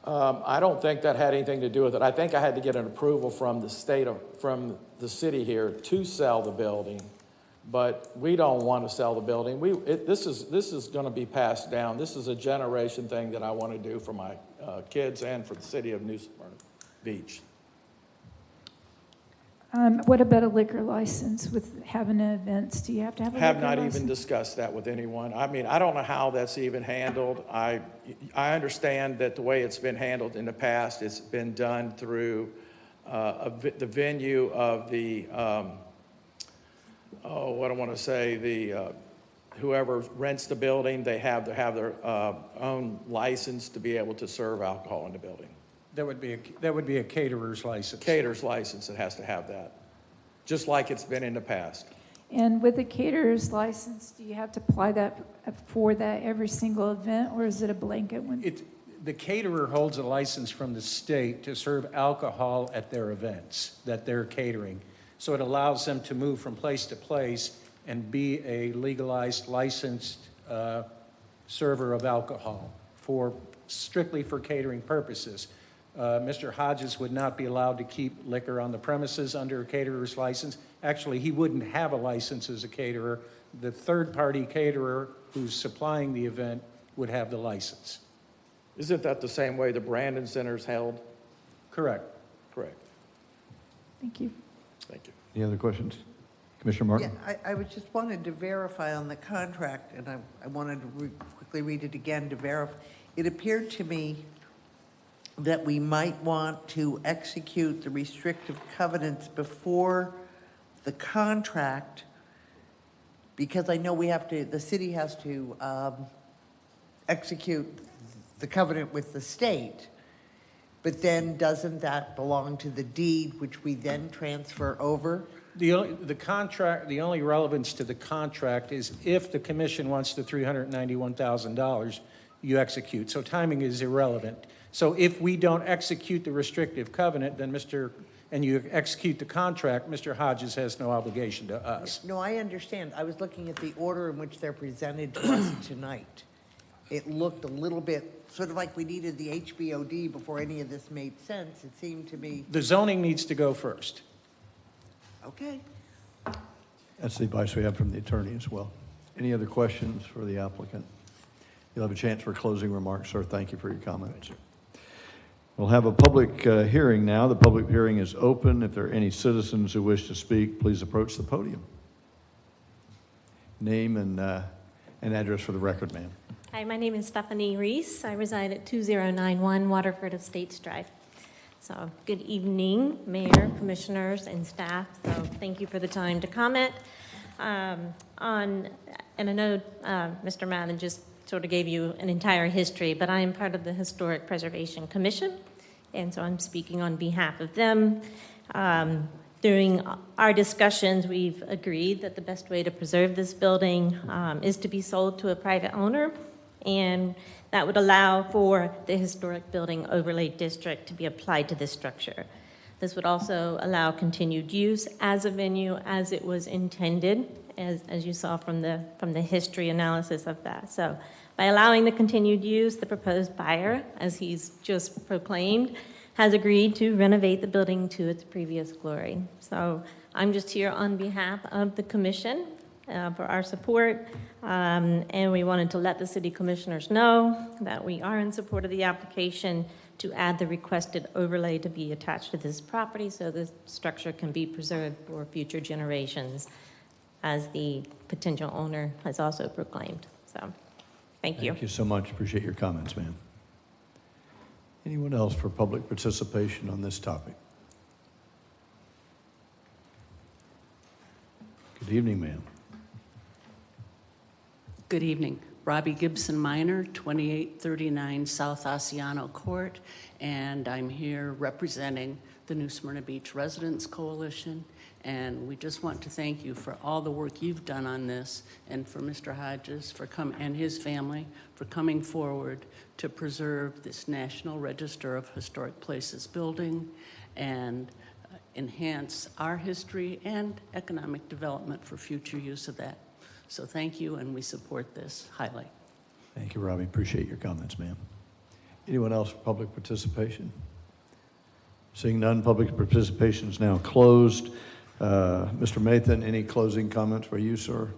I don't think that had anything to do with it. I think I had to get an approval from the from the city here to sell the building, but we don't want to sell the building. This is going to be passed down. This is a generation thing that I want to do for my kids and for the city of New Smyrna Beach. What about a liquor license with having events? Do you have to have a Have liquor not license? even discussed that with anyone. I mean, I don't know how that's even handled. I understand that the way it's been handled in the past, it's been done through the venue of the, whoever rents the building, they have to have their own license to be able to serve alcohol in the building. That would be a caterer's license. Caterer's license, it has to have that, just like it's been in the past. And with a caterer's license, do you have to apply that for that every single event, or is it a blanket one? The caterer holds a license from the state to serve alcohol at their events that they're catering. So it allows them to move from place to place and be a legalized, licensed server of alcohol strictly for catering purposes. Mr. Hodges would not be allowed to keep liquor on the premises under a caterer's license. Actually, he wouldn't have a license as a caterer. The third-party caterer who's supplying the event would have the license. Isn't that the same way the Brandon Center's held? Correct. Correct. Thank you. Thank you. Any other questions? Commissioner Martin? Yeah, I was just wanted to verify on the contract, and I wanted to quickly read it again to verify. It appeared to me that we might want to execute the restrictive covenants before the contract, because I know the city has to execute the covenant with the state, but then doesn't that belong to the deed, which we then transfer over? The only relevance to the contract is if the commission wants the $391,000, you execute. So timing is irrelevant. So if we don't execute the restrictive covenant, then and you execute the contract, Mr. Hodges has no obligation to us. No, I understand. I was looking at the order in which they're presented to us tonight. It looked a little bit, sort of like we needed the HBOD before any of this made sense. It seemed to me, The zoning needs to go first. okay. That's the advice we have from the attorney as well. Any other questions for the applicant? You'll have a chance for closing remarks, sir. Thank you for your comments. We'll have a public hearing now. The public hearing is open. If there are any citizens who wish to speak, please approach the podium. Name and address for the record, ma'am. Hi, my name is Stephanie Reese. I reside at 2091 Waterford Estates Drive. So, good evening, Mayor, Commissioners, and staff. So, thank you for the time to comment. And I know Mr. Madden just sort of gave you an entire history, but I am part of the Historic Preservation Commission, and so I'm speaking on behalf of them. During our discussions, we've agreed that the best way to preserve this building is to be sold to a private owner, and that would allow for the Historic Building Overlay District to be applied to this structure. This would also allow continued use as a venue as it was intended, as you saw from the history analysis of that. So by allowing the continued use, the proposed buyer, as he's just proclaimed, has agreed to renovate the building to its previous glory. So I'm just here on behalf of the commission for our support, and we wanted to let the city commissioners know that we are in support of the application to add the requested overlay to be attached to this property so the structure can be preserved for future generations, as the potential owner has also proclaimed. So, thank you. Thank you so much. Appreciate your comments, ma'am. Anyone else for public participation on this topic? Good evening, ma'am. Good evening. Robbie Gibson Minor, 2839 South Oceano Court, and I'm here representing the New Smyrna Beach Residents Coalition, and we just want to thank you for all the work you've done on this, and for Mr. Hodges and his family for coming forward to preserve this National Register of Historic Places building and enhance our history and economic development for future use of that. So thank you, and we support this highly. Thank you, Robbie. Appreciate your comments, ma'am. Anyone else for public participation? Seeing none, public participation is now closed. Mr. Mathan, any closing comments by you, sir?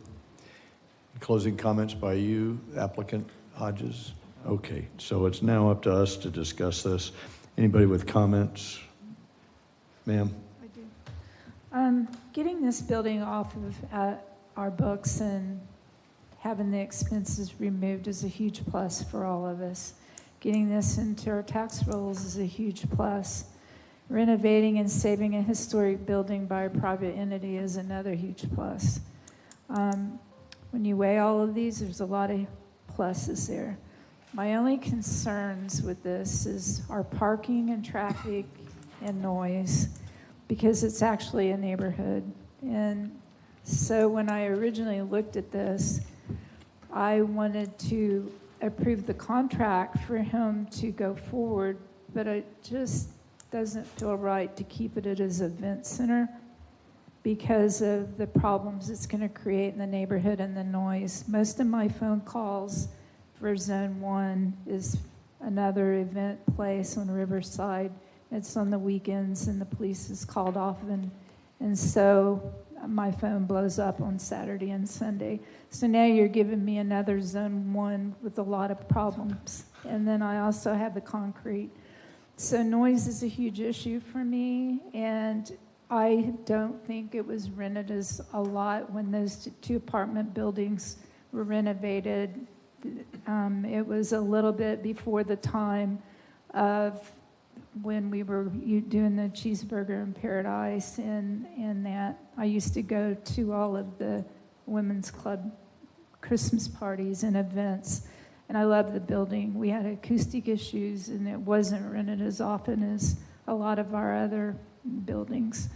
Closing comments by you, applicant Hodges? Okay, so it's now up to us to discuss this. Anybody with comments? Ma'am? I do. Getting this building off of our books and having the expenses removed is a huge plus for all of us. Getting this into our tax rolls is a huge plus. Renovating and saving a historic building by a private entity is another huge plus. When you weigh all of these, there's a lot of pluses there. My only concerns with this is our parking and traffic and noise, because it's actually a neighborhood. And so when I originally looked at this, I wanted to approve the contract for him to go forward, but it just doesn't feel right to keep it as an event center because of the problems it's going to create in the neighborhood and the noise. Most of my phone calls for Zone 1 is another event place on Riverside. It's on the weekends, and the police is called often, and so my phone blows up on Saturday and Sunday. So now you're giving me another Zone 1 with a lot of problems. And then I also have the concrete. So noise is a huge issue for me, and I don't think it was rented as a lot when those two apartment buildings were renovated. It was a little bit before the time of when we were doing the Cheeseburger in Paradise and that. I used to go to all of the women's club Christmas parties and events, and I loved the building. We had acoustic issues, and it wasn't rented as often as a lot of our other buildings.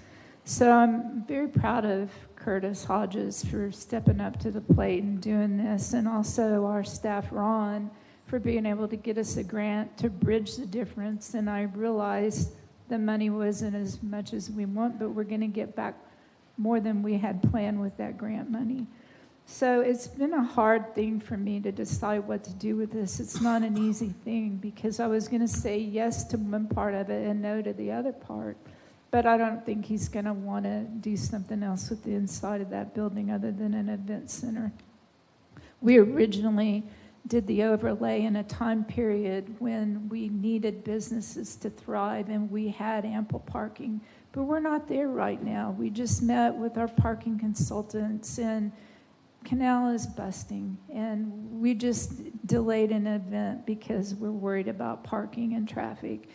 So I'm very proud of Curtis Hodges for stepping up to the plate and doing this, and also our staff, Ron, for being able to get us a grant to bridge the difference. And I realized the money wasn't as much as we want, but we're going to get back more than we had planned with that grant money. So it's been a hard thing for me to decide what to do with this. It's not an easy thing because I was going to say yes to one part of it and no to the other part. But I don't think he's going to want to do something else with the inside of that building other than an event center. We originally did the overlay in a time period when we needed businesses to thrive and we had ample parking. But we're not there right now. We just met with our parking consultants and Canal is busting, and we just delayed an event because we're worried about parking and traffic.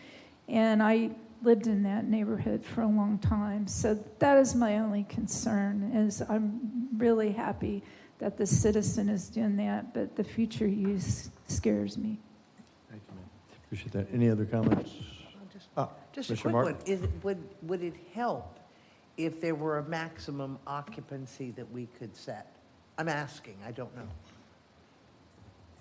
And I lived in that neighborhood for a long time, so that is my only concern. Is I'm really happy that the citizen is doing that, but the future use scares me. Thank you, ma'am. Appreciate that. Any other comments? Just a Mr. quick Martin? one. Is it, would it help if there were a maximum occupancy that we could set? I'm asking, I don't know.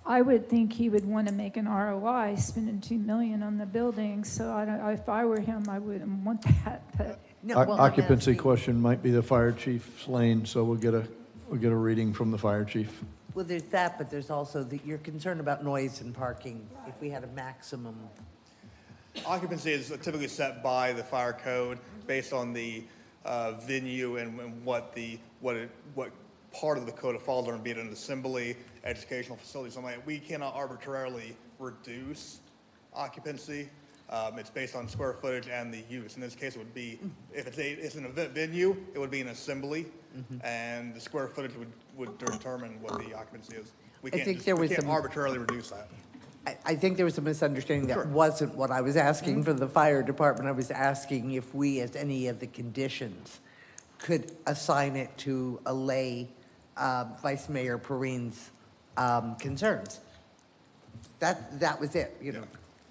I would think he would want to make an ROI, spending $2 million on the building. So if I were him, I wouldn't want that. But No, well, I'm Occupancy asking- question might be the fire chief's lane, so we'll get a reading from the fire chief. Well, there's that, but there's also you're concerned about noise and parking. If we had a maximum, Occupancy is typically set by the fire code based on the venue and what part of the code it falls under, be it an assembly, educational facility, something like that. We cannot arbitrarily reduce occupancy. It's based on square footage and the use. In this case, it would be, if it's an event venue, it would be an assembly, and the square footage would determine what the occupancy is. We I can't, think just, there we was can't some- arbitrarily reduce that. I think there was a misunderstanding. That wasn't what I was asking for the fire department. I was asking if we, as any of the conditions, could assign it to allay Vice Mayor Perrine's concerns. That was it, you know,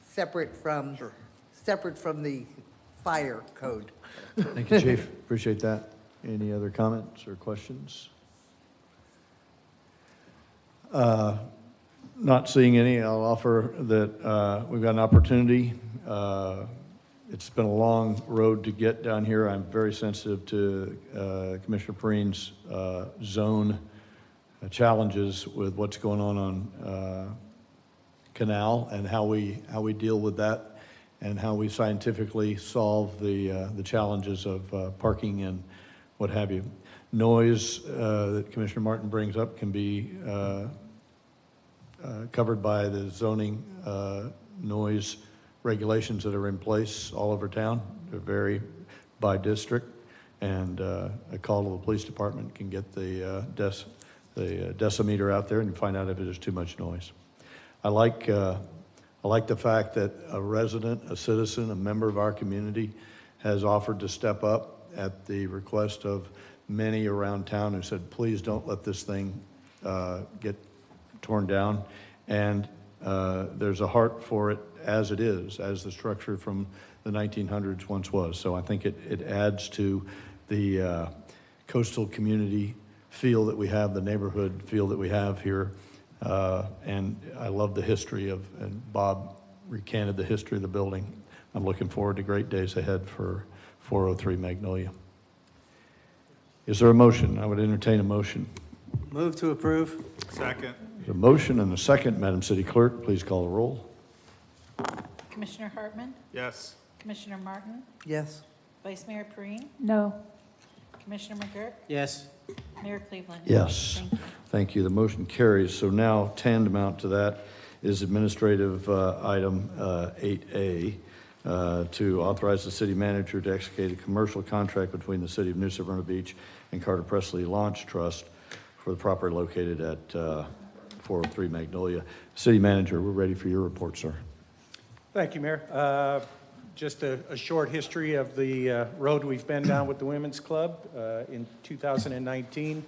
separate from the fire code. Thank you, Chief. Appreciate that. Any other comments or questions? Not seeing any, I'll offer that we've got an opportunity. It's been a long road to get down here. I'm very sensitive to Commissioner Perrine's zone challenges with what's going on Canal and how we deal with that and how we scientifically solve the challenges of parking and what have you. Noise that Commissioner Martin brings up can be covered by the zoning noise regulations that are in place all over town. They vary by district, and a call to the police department can get the decimeter out there and find out if there's too much noise. I like the fact that a resident, a citizen, a member of our community has offered to step up at the request of many around town who said, please don't let this thing get torn down. And there's a heart for it as it is, as the structure from the 1900s once was. So I think it adds to the coastal community feel that we have, the neighborhood feel that we have here. And I love the history of, and Bob recanted the history of the building. I'm looking forward to great days ahead for 403 Magnolia. Is there a motion? I would entertain a motion. Move to approve. Second. There's a motion and a second. Madam City Clerk, please call the roll. Commissioner Hartman? Yes. Commissioner Martin? Yes. Vice Mayor Perrine? No. Commissioner McGurk? Yes. Mayor Cleveland? Yes. Thank you. Thank you. The motion carries. So now tantamount to that is administrative item 8A to authorize the city manager to execute a commercial contract between the city of New Smyrna Beach and Carter Presley Launch Trust for the property located at 403 Magnolia. City manager, we're ready for your report, sir. Thank you, Mayor. Just a short history of the road we've been down with the Women's Club. In 2019,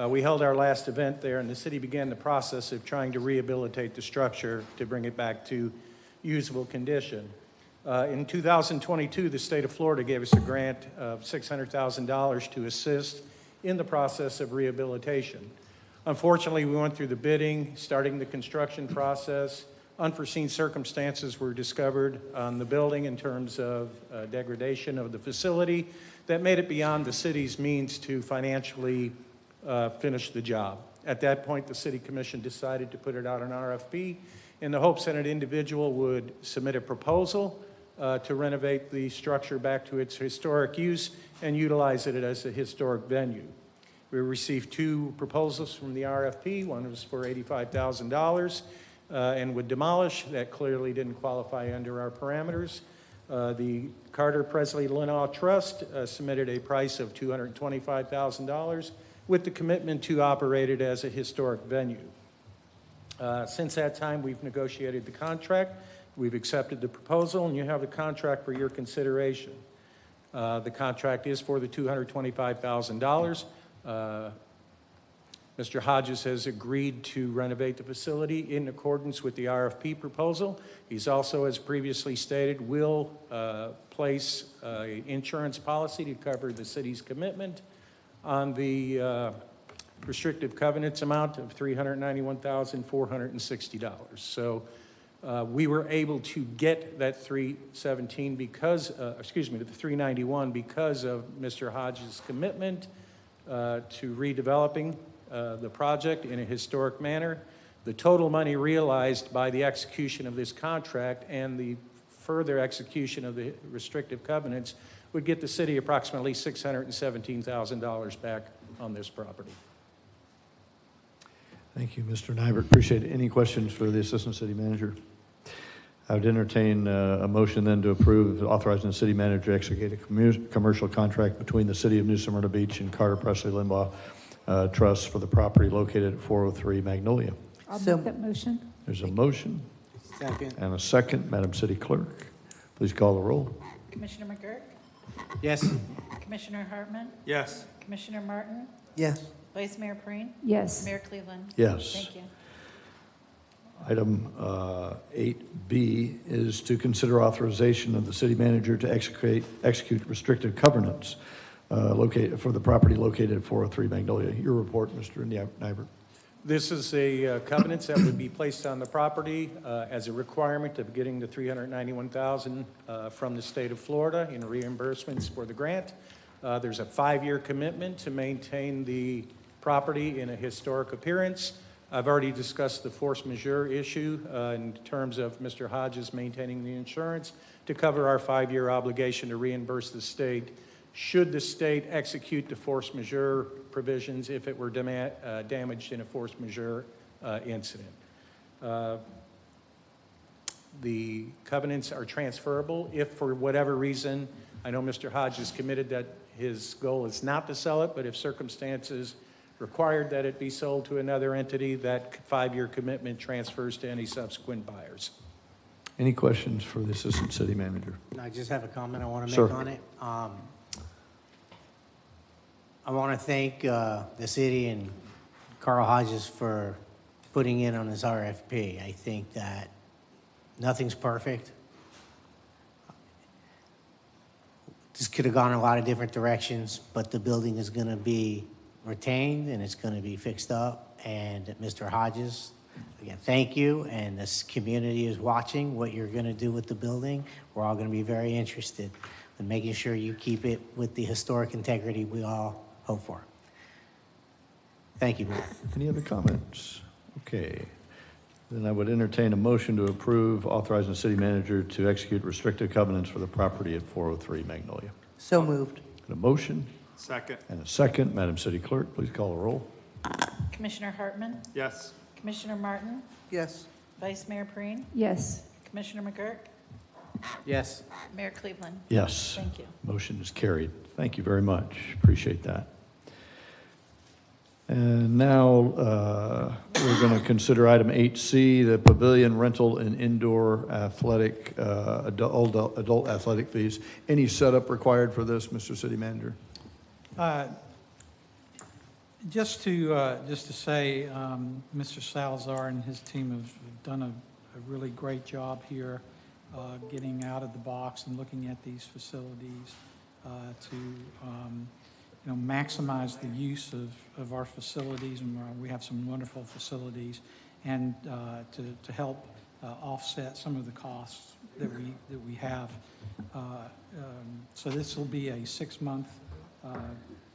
we held our last event there, and the city began the process of trying to rehabilitate the structure to bring it back to usable condition. In 2022, the state of Florida gave us a grant of $600,000 to assist in the process of rehabilitation. Unfortunately, we went through the bidding, starting the construction process. Unforeseen circumstances were discovered on the building in terms of degradation of the facility that made it beyond the city's means to financially finish the job. At that point, the City Commission decided to put it out on RFP in the hopes that an individual would submit a proposal to renovate the structure back to its historic use and utilize it as a historic venue. We received 2 proposals from the RFP. One was for $85,000 and would demolish. That clearly didn't qualify under our parameters. The Carter Presley Linaw Trust submitted a price of $225,000 with the commitment to operate it as a historic venue. Since that time, we've negotiated the contract. We've accepted the proposal, and you have the contract for your consideration. The contract is for the $225,000. Mr. Hodges has agreed to renovate the facility in accordance with the RFP proposal. He's also, as previously stated, will place an insurance policy to cover the city's commitment on the restrictive covenants amount of $391,460. So we were able to get that $317 because, the $391 because of Mr. Hodges' commitment to redeveloping the project in a historic manner. The total money realized by the execution of this contract and the further execution of the restrictive covenants would get the city approximately $617,000 back on this property. Thank you, Mr. Nybert. Appreciate it. Any questions for the Assistant City Manager? I would entertain a motion then to approve authorizing the city manager to execute a commercial contract between the City of New Smyrna Beach and Carter Presley Limbaugh Trust for the property located at 403 Magnolia. I'll make that motion. There's a motion. Second. And a second. Madam City Clerk, please call the roll. Commissioner McGurk? Yes. Commissioner Hartman? Yes. Commissioner Martin? Yes. Vice Mayor Perine? Yes. Mayor Cleveland? Yes. Thank you. Item 8B is to consider authorization of the city manager to execute restrictive covenants located for the property located at 403 Magnolia. Your report, Mr. Nybert. This is a covenant that would be placed on the property as a requirement of getting the $391,000 from the state of Florida in reimbursements for the grant. There's a 5-year commitment to maintain the property in a historic appearance. I've already discussed the force majeure issue in terms of Mr. Hodges maintaining the insurance to cover our 5-year obligation to reimburse the state should the state execute the force majeure provisions if it were damaged in a force majeure incident. The covenants are transferable if for whatever reason, I know Mr. Hodges committed that his goal is not to sell it, but if circumstances required that it be sold to another entity, that 5-year commitment transfers to any subsequent buyers. Any questions for the Assistant City Manager? I just have a comment I want to Sir. make on it. I want to thank the city and Carl Hodges for putting in on his RFP. I think that nothing's perfect. This could have gone a lot of different directions, but the building is going to be retained and it's going to be fixed up. And Mr. Hodges, again, thank you. And this community is watching what you're going to do with the building. We're all going to be very interested in making sure you keep it with the historic integrity we all hope for. Thank you. Any other comments? Okay. Then I would entertain a motion to approve authorizing the city manager to execute restrictive covenants for the property at 403 Magnolia. So moved. And a motion Second. and a second. Madam City Clerk, please call the roll. Commissioner Hartman? Yes. Commissioner Martin? Yes. Vice Mayor Perine? Yes. Commissioner McGurk? Yes. Mayor Cleveland? Yes. Thank you. Motion is carried. Thank you very much. Appreciate that. And now we're going to consider item 8C, the pavilion rental and indoor athletic, adult athletic fees. Any setup required for this, Mr. City Manager? Just to say, Mr. Salazar and his team have done a really great job here getting out of the box and looking at these facilities to maximize the use of our facilities, and we have some wonderful facilities, and to help offset some of the costs that we have. So this will be a 6-month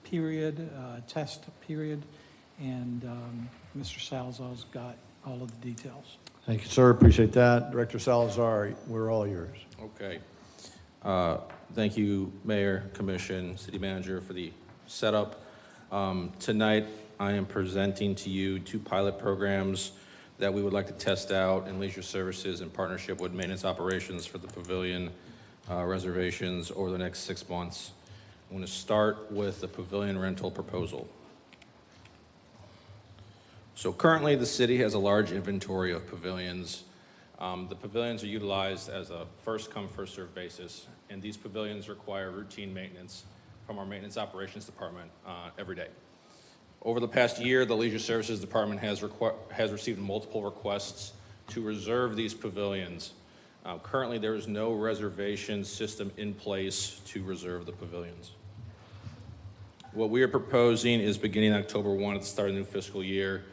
period, test period, and Mr. Salazar's got all of the details. Thank you, sir. Appreciate that. Director Salazar, we're all yours. Okay. Thank you, Mayor, Commission, City Manager, for the setup. Tonight, I am presenting to you 2 pilot programs that we would like to test out in leisure services in partnership with maintenance operations for the pavilion reservations over the next 6 months. I'm going to start with the pavilion rental proposal. So currently, the city has a large inventory of pavilions. The pavilions are utilized as a first-come, first-served basis, and these pavilions require routine maintenance from our maintenance operations department every day. Over the past year, the Leisure Services Department has received multiple requests to reserve these pavilions. Currently, there is no reservation system in place to reserve the pavilions. What we are proposing is beginning October 1 at the start of the new fiscal year,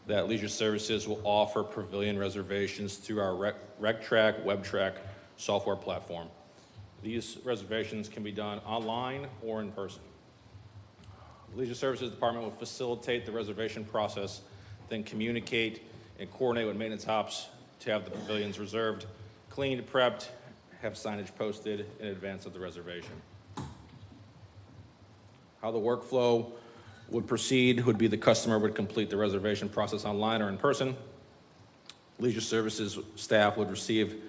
that Leisure Services will offer pavilion reservations through our RecTrack, WebTrack software platform. These reservations can be done online or in person. The Leisure Services Department will facilitate the reservation process, then communicate and coordinate with maintenance ops to have the pavilions reserved, cleaned, prepped, have signage posted in advance of the reservation. How the workflow would proceed would be the customer would complete the reservation process online or in person. Leisure Services staff would receive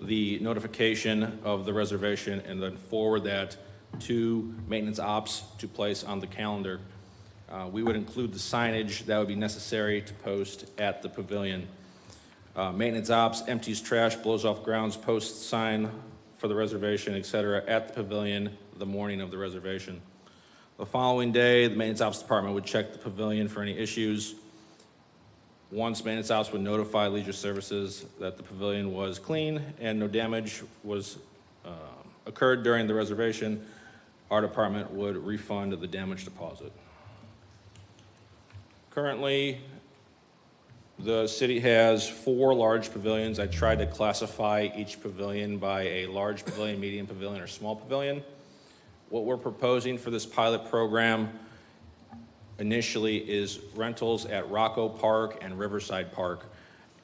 the notification of the reservation and then forward that to maintenance ops to place on the calendar. We would include the signage that would be necessary to post at the pavilion. Maintenance ops empties trash, blows off grounds, posts sign for the reservation, etc. at the pavilion the morning of the reservation. The following day, the maintenance ops department would check the pavilion for any issues. Once maintenance ops would notify Leisure Services that the pavilion was clean and no damage was occurred during the reservation, our department would refund the damage deposit. Currently, the city has 4 large pavilions. I tried to classify each pavilion by a large pavilion, medium pavilion, or small pavilion. What we're proposing for this pilot program initially is rentals at Rocco Park and Riverside Park.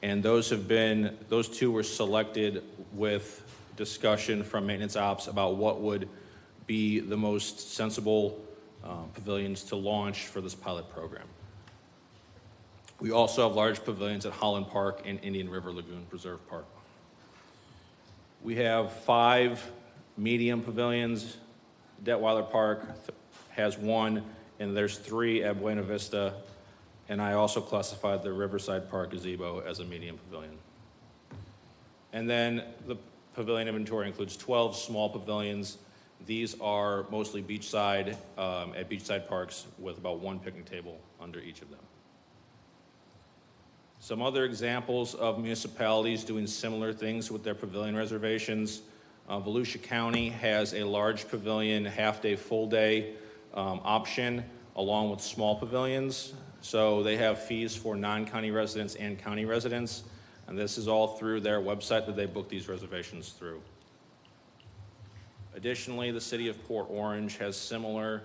And those 2 were selected with discussion from maintenance ops about what would be the most sensible pavilions to launch for this pilot program. We also have large pavilions at Holland Park and Indian River Lagoon Preserve Park. We have 5 medium pavilions. Detweiler Park has 1, and there's 3 at Buena Vista, and I also classified the Riverside Park gazebo as a medium pavilion. And then the pavilion inventory includes 12 small pavilions. These are mostly beachside, at beachside parks with about 1 picnic table under each of them. Some other examples of municipalities doing similar things with their pavilion reservations. Volusia County has a large pavilion, half-day, full-day option, along with small pavilions. So they have fees for non-county residents and county residents, and this is all through their website that they book these reservations through. Additionally, the city of Port Orange has a similar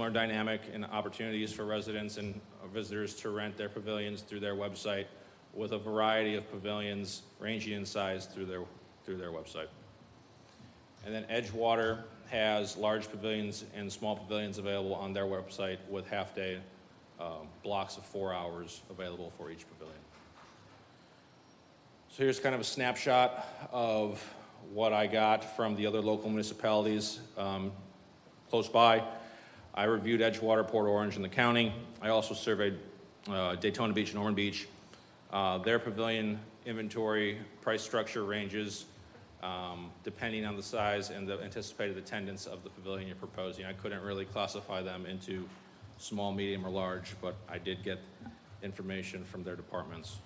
dynamic and opportunities for residents and visitors to rent their pavilions through their website, with a variety of pavilions ranging in size through their website. And then Edgewater has large pavilions and small pavilions available on their website with half-day blocks of 4 hours available for each pavilion. So here's kind of a snapshot of what I got from the other local municipalities close by. I reviewed Edgewater, Port Orange, and the county. I also surveyed Daytona Beach and Ormond Beach. Their pavilion inventory price structure ranges depending on the size and the anticipated attendance of the pavilion you're proposing. I couldn't really classify them into small, medium, or large, but I did get information from their departments.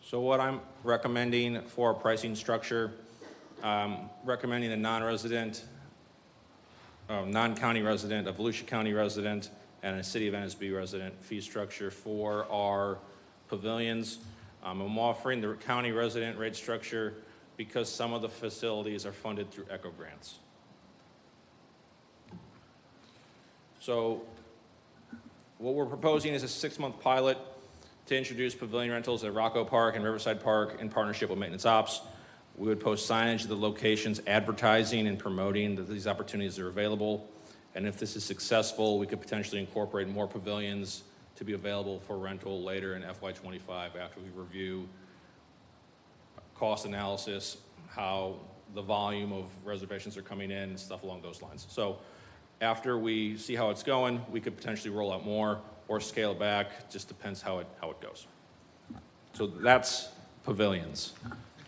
So what I'm recommending for a pricing structure, recommending a non-resident non-county resident, a Volusia County resident, and a City of Venice Beach resident fee structure for our pavilions. I'm offering the county resident rate structure because some of the facilities are funded through ECHO grants. So what we're proposing is a 6-month pilot to introduce pavilion rentals at Rocco Park and Riverside Park in partnership with Maintenance Ops. We would post signage at the locations advertising and promoting that these opportunities are available. And if this is successful, we could potentially incorporate more pavilions to be available for rental later in FY25 after we review cost analysis, how the volume of reservations are coming in, and stuff along those lines. So after we see how it's going, we could potentially roll out more or scale it back. Just depends how it goes. So that's pavilions.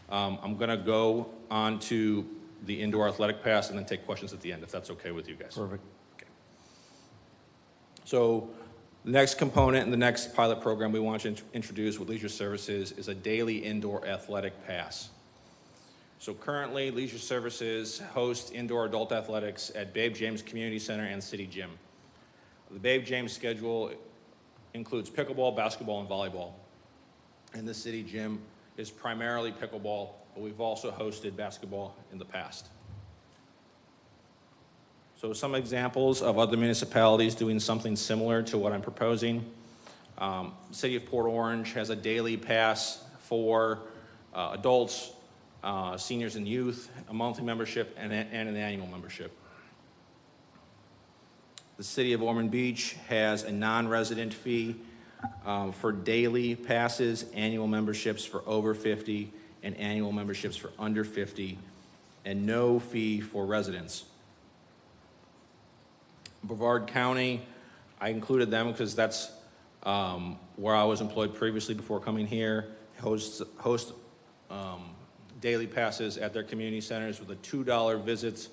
I'm going to go on to the indoor athletic pass and then take questions at the end, if that's okay with you guys. Perfect. Okay. So the next component in the next pilot program we want to introduce with Leisure Services is a daily indoor athletic pass. So currently, Leisure Services hosts indoor adult athletics at Babe James Community Center and City Gym. The Babe James schedule includes pickleball, basketball, and volleyball. And the City Gym is primarily pickleball, but we've also hosted basketball in the past. So some examples of other municipalities doing something similar to what I'm proposing. City of Port Orange has a daily pass for adults, seniors and youth, a monthly membership, and an annual membership. The City of Ormond Beach has a non-resident fee for daily passes, annual memberships for over 50, and annual memberships for under 50, and no fee for residents. Brevard County, I included them because that's where I was employed previously before coming here, host daily passes at their community centers with a $2 visits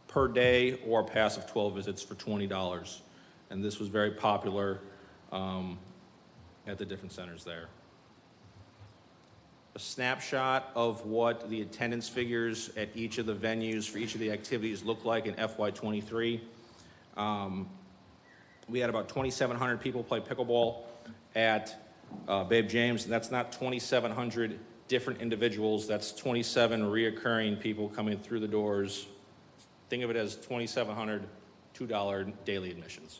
per day or a pass of 12 visits for $20. And this was very popular at the different centers there. A snapshot of what the attendance figures at each of the venues for each of the activities look like in FY23. We had about 2,700 people play pickleball at Babe James, and that's not 2,700 different individuals, that's 27 reoccurring people coming through the doors. Think of it as 2,700 $2 daily admissions.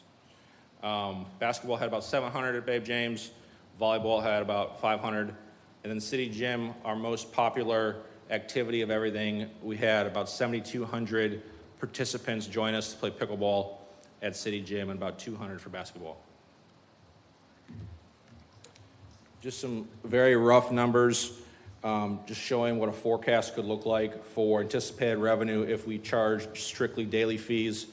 Basketball had about 700 at Babe James, volleyball had about 500, and then City Gym, our most popular activity of everything, we had about 7,200 participants join us to play pickleball at City Gym and about 200 for basketball. Just some very rough numbers, just showing what a forecast could look like for anticipated revenue if we charge strictly daily fees.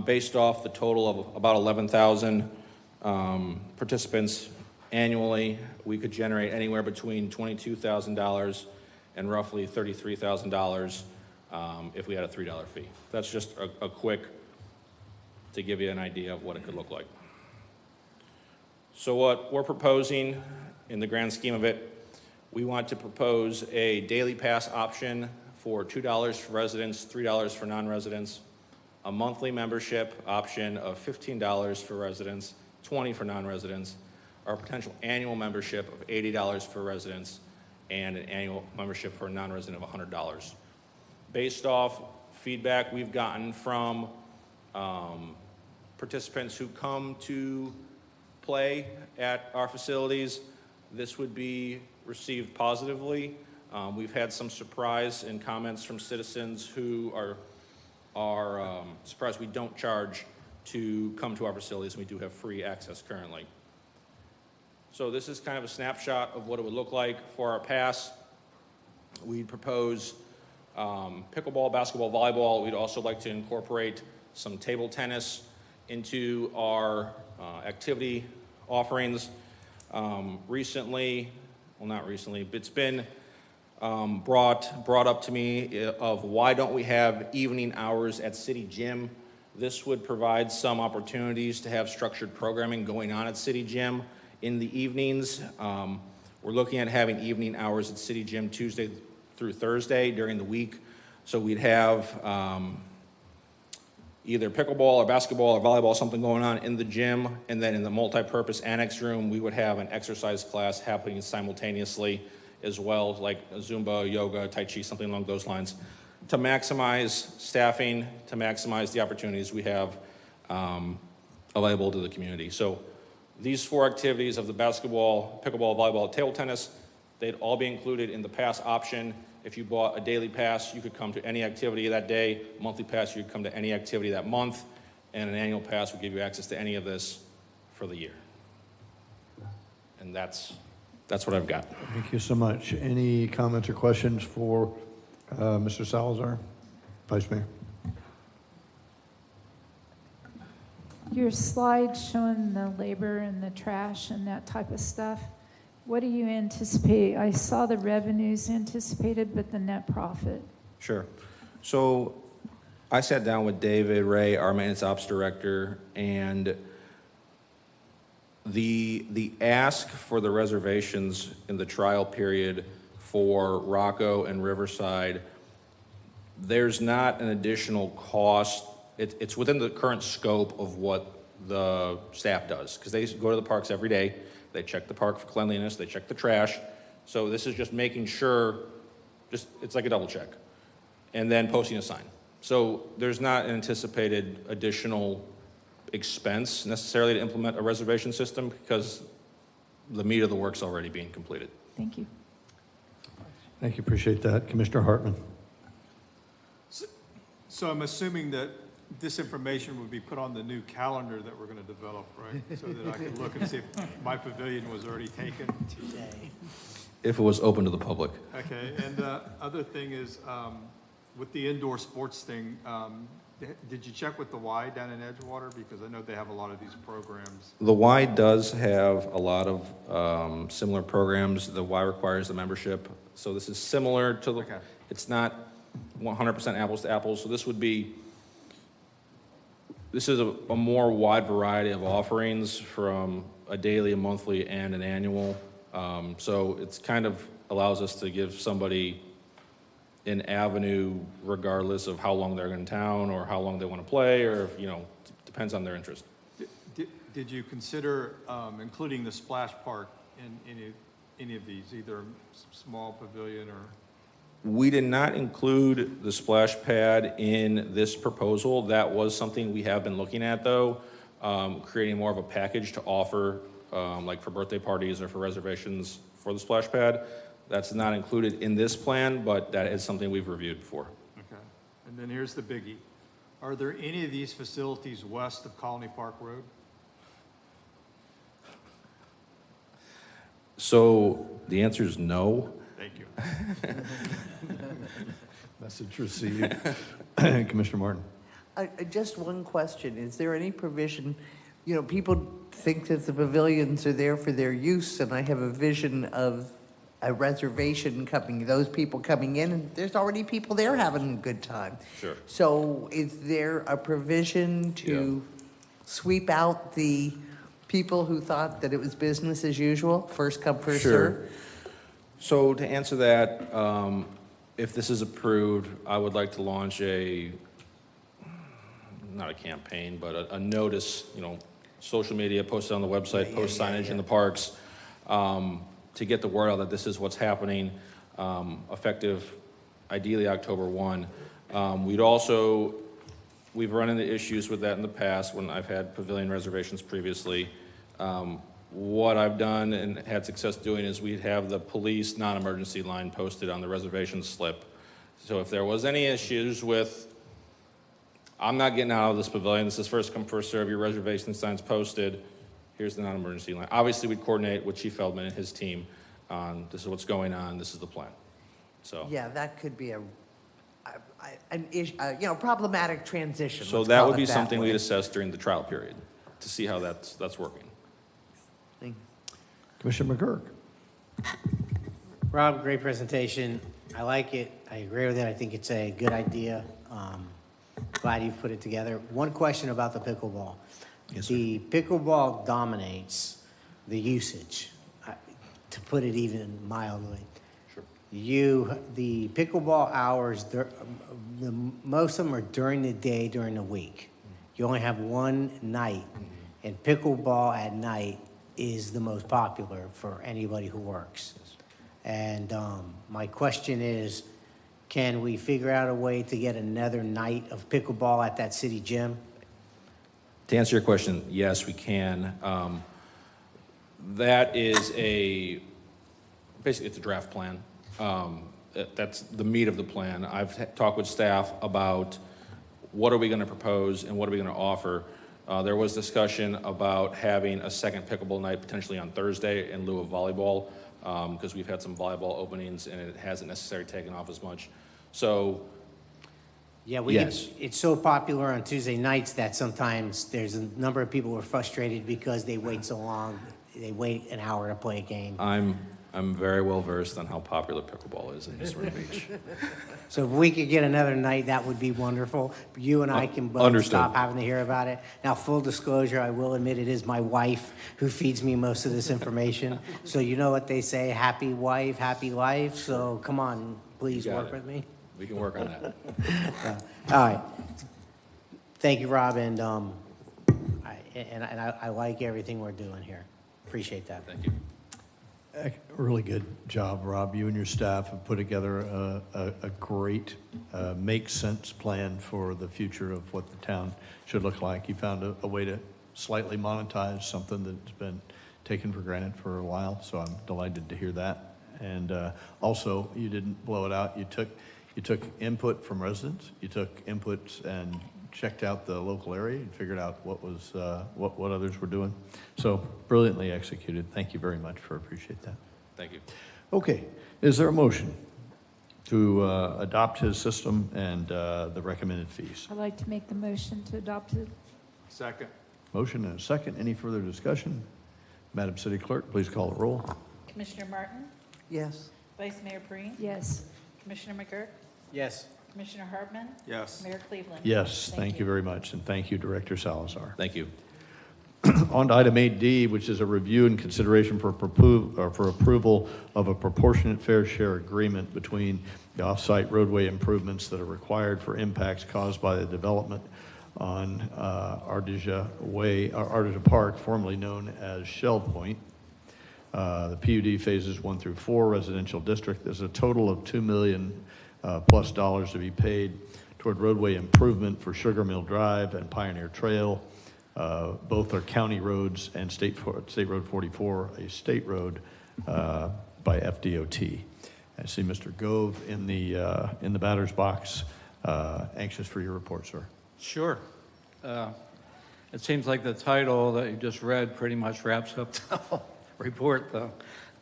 Based off the total of about 11,000 participants annually, we could generate anywhere between $22,000 and roughly $33,000 if we had a $3 fee. That's just a quick to give you an idea of what it could look like. So what we're proposing in the grand scheme of it, we want to propose a daily pass option for $2 for residents, $3 for non-residents, a monthly membership option of $15 for residents, $20 for non-residents, or a potential annual membership of $80 for residents, and an annual membership for a non-resident of $100. Based off feedback we've gotten from participants who come to play at our facilities, this would be received positively. We've had some surprise in comments from citizens who are surprised we don't charge to come to our facilities, and we do have free access currently. So this is kind of a snapshot of what it would look like for our pass. We'd propose pickleball, basketball, volleyball. We'd also like to incorporate some table tennis into our activity offerings. Recently, well, not recently, but it's been brought up to me of why don't we have evening hours at City Gym. This would provide some opportunities to have structured programming going on at City Gym in the evenings. We're looking at having evening hours at City Gym Tuesday through Thursday during the week. So we'd have either pickleball or basketball or volleyball, something going on in the gym, and then in the multi-purpose annex room, we would have an exercise class happening simultaneously as well, like Zumba, yoga, Tai Chi, something along those lines, to maximize staffing, to maximize the opportunities we have available to the community. So these 4 activities of the basketball, pickleball, volleyball, table tennis, they'd all be included in the pass option. If you bought a daily pass, you could come to any activity that day. Monthly pass, you could come to any activity that month. And an annual pass would give you access to any of this for the year. And that's what I've got. Thank you so much. Any comments or questions for Mr. Salazar, Vice Mayor? Your slide showing the labor and the trash and that type of stuff, what do you anticipate? I saw the revenues anticipated, but the net profit. Sure. So I sat down with David Ray, our maintenance ops director, and the ask for the reservations in the trial period for Rocco and Riverside, there's not an additional cost. It's within the current scope of what the staff does, because they go to the parks every day. They check the park for cleanliness, they check the trash. So this is just making sure, it's like a double check. And then posting a sign. So there's not an anticipated additional expense necessarily to implement a reservation system, because the meat of the work's already being completed. Thank you. Thank you, appreciate that. Commissioner Hartman. So I'm assuming that this information would be put on the new calendar that we're going to develop, right? So that I could look and see if my pavilion was already taken. If it was open to the public. Okay, and the other thing is, with the indoor sports thing, did you check with the Y down in Edgewater? Because I know they have a lot of these programs. The Y does have a lot of similar programs. The Y requires the membership. So this is similar to the, it's not 100% apples to apples. So this is a more wide variety of offerings from a daily, a monthly, and an annual. So it's kind of allows us to give somebody an avenue regardless of how long they're in town or how long they want to play, or, depends on their interest. Did you consider including the splash park in any of these, either small pavilion or? We did not include the splash pad in this proposal. That was something we have been looking at, though, creating more of a package to offer, like for birthday parties or for reservations for the splash pad. That's not included in this plan, but that is something we've reviewed before. Okay. And then here's the biggie. Are there any of these facilities west of Colony Park Road? So the answer is no. Thank you. Message received. Commissioner Martin. Just one question. Is there any provision, people think that the pavilions are there for their use, and I have a vision of a reservation coming, those people coming in, and there's already people there having a good time. Sure. So is there a provision to sweep out the people who thought that it was business as usual, first come, first serve? So to answer that, if this is approved, I would like to launch not a campaign, but a notice, social media, post it on the website, post signage in the parks, to get the word out that this is what's happening, effective ideally October 1. We've run into issues with that in the past when I've had pavilion reservations previously. What I've done and had success doing is we'd have the police non-emergency line posted on the reservation slip. So if there was any issues with, I'm not getting out of this pavilion, this is first come, first serve, your reservation sign's posted, here's the non-emergency line. Obviously, we'd coordinate with Chief Feldman and his team on this is what's going on, this is the plan. So Yeah, that could be an issue, problematic transition. So let's that call would be it that something way. we'd assess during the trial period to see how that's working. Commissioner McGurk. Rob, great presentation. I like it. I agree with it. I think it's a good idea. Glad you've put it together. One question about the pickleball. Yes, sir. The pickleball dominates the usage, to put it even mildly. Sure. The pickleball hours, most of them are during the day, during the week. You only have one night, and pickleball at night is the most popular for anybody who works. And my question is, can we figure out a way to get another night of pickleball at that city gym? To answer your question, yes, we can. That is basically it's a draft plan. That's the meat of the plan. I've talked with staff about what are we going to propose and what are we going to offer. There was discussion about having a second pickleball night potentially on Thursday in lieu of volleyball, because we've had some volleyball openings and it hasn't necessarily taken off as much. So, Yeah, yes. It's so popular on Tuesday nights that sometimes there's a number of people who are frustrated because they wait so long. They wait an hour to play a game. I'm very well versed on how popular pickleball is in New Smyrna Beach. So if we could get another night, that would be wonderful. You and I can both Understood. stop having to hear about it. Now, full disclosure, I will admit it is my wife who feeds me most of this information. So you know what they say, happy wife, happy life. So come on, please You got work it. with me. We can work on that. All right. Thank you, Rob, and I like everything we're doing here. Appreciate that. Thank you. Really good job, Rob. You and your staff have put together a great, make sense plan for the future of what the town should look like. You found a way to slightly monetize something that's been taken for granted for a while, so I'm delighted to hear that. And also, you didn't blow it out. You took input from residents. You took inputs and checked out the local area and figured out what was what others were doing. So brilliantly executed. Thank you very much. Appreciate that. Thank you. Okay, is there a motion to adopt his system and the recommended fees? I'd like to make the motion to adopt it. Second. Motion and a second. Any further discussion? Madam City Clerk, please call the roll. Commissioner Martin? Yes. Vice Mayor Breen? Yes. Commissioner McGurk? Yes. Commissioner Hartman? Yes. Mayor Cleveland? Yes, thank you very much, and thank you, Director Salazar. Thank you. On to item 8D, which is a review and consideration for approval of a proportionate fair share agreement between the off-site roadway improvements that are required for impacts caused by the development on Ardija Park, formerly known as Shell Point. The PUD phases 1 through 4 residential district. There's a total of $2 million plus to be paid toward roadway improvement for Sugar Mill Drive and Pioneer Trail. Both are county roads and State Road 44, a state road by FDOT. I see Mr. Gove in the batter's box. Anxious for your report, sir. Sure. It seems like the title that you just read pretty much wraps up the whole report, though.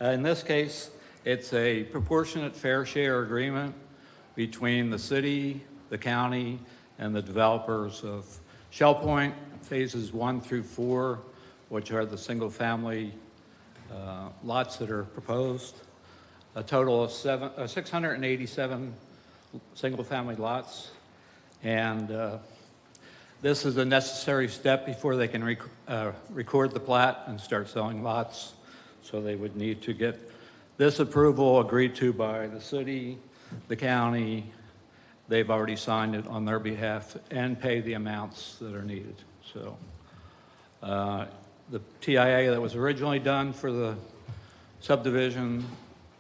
In this case, it's a proportionate fair share agreement between the city, the county, and the developers of Shell Point phases 1 through 4, which are the single-family lots that are proposed. A total of 687 single-family lots, and this is a necessary step before they can record the plat and start selling lots. So they would need to get this approval agreed to by the city, the county. They've already signed it on their behalf and pay the amounts that are needed. So the TIA that was originally done for the subdivision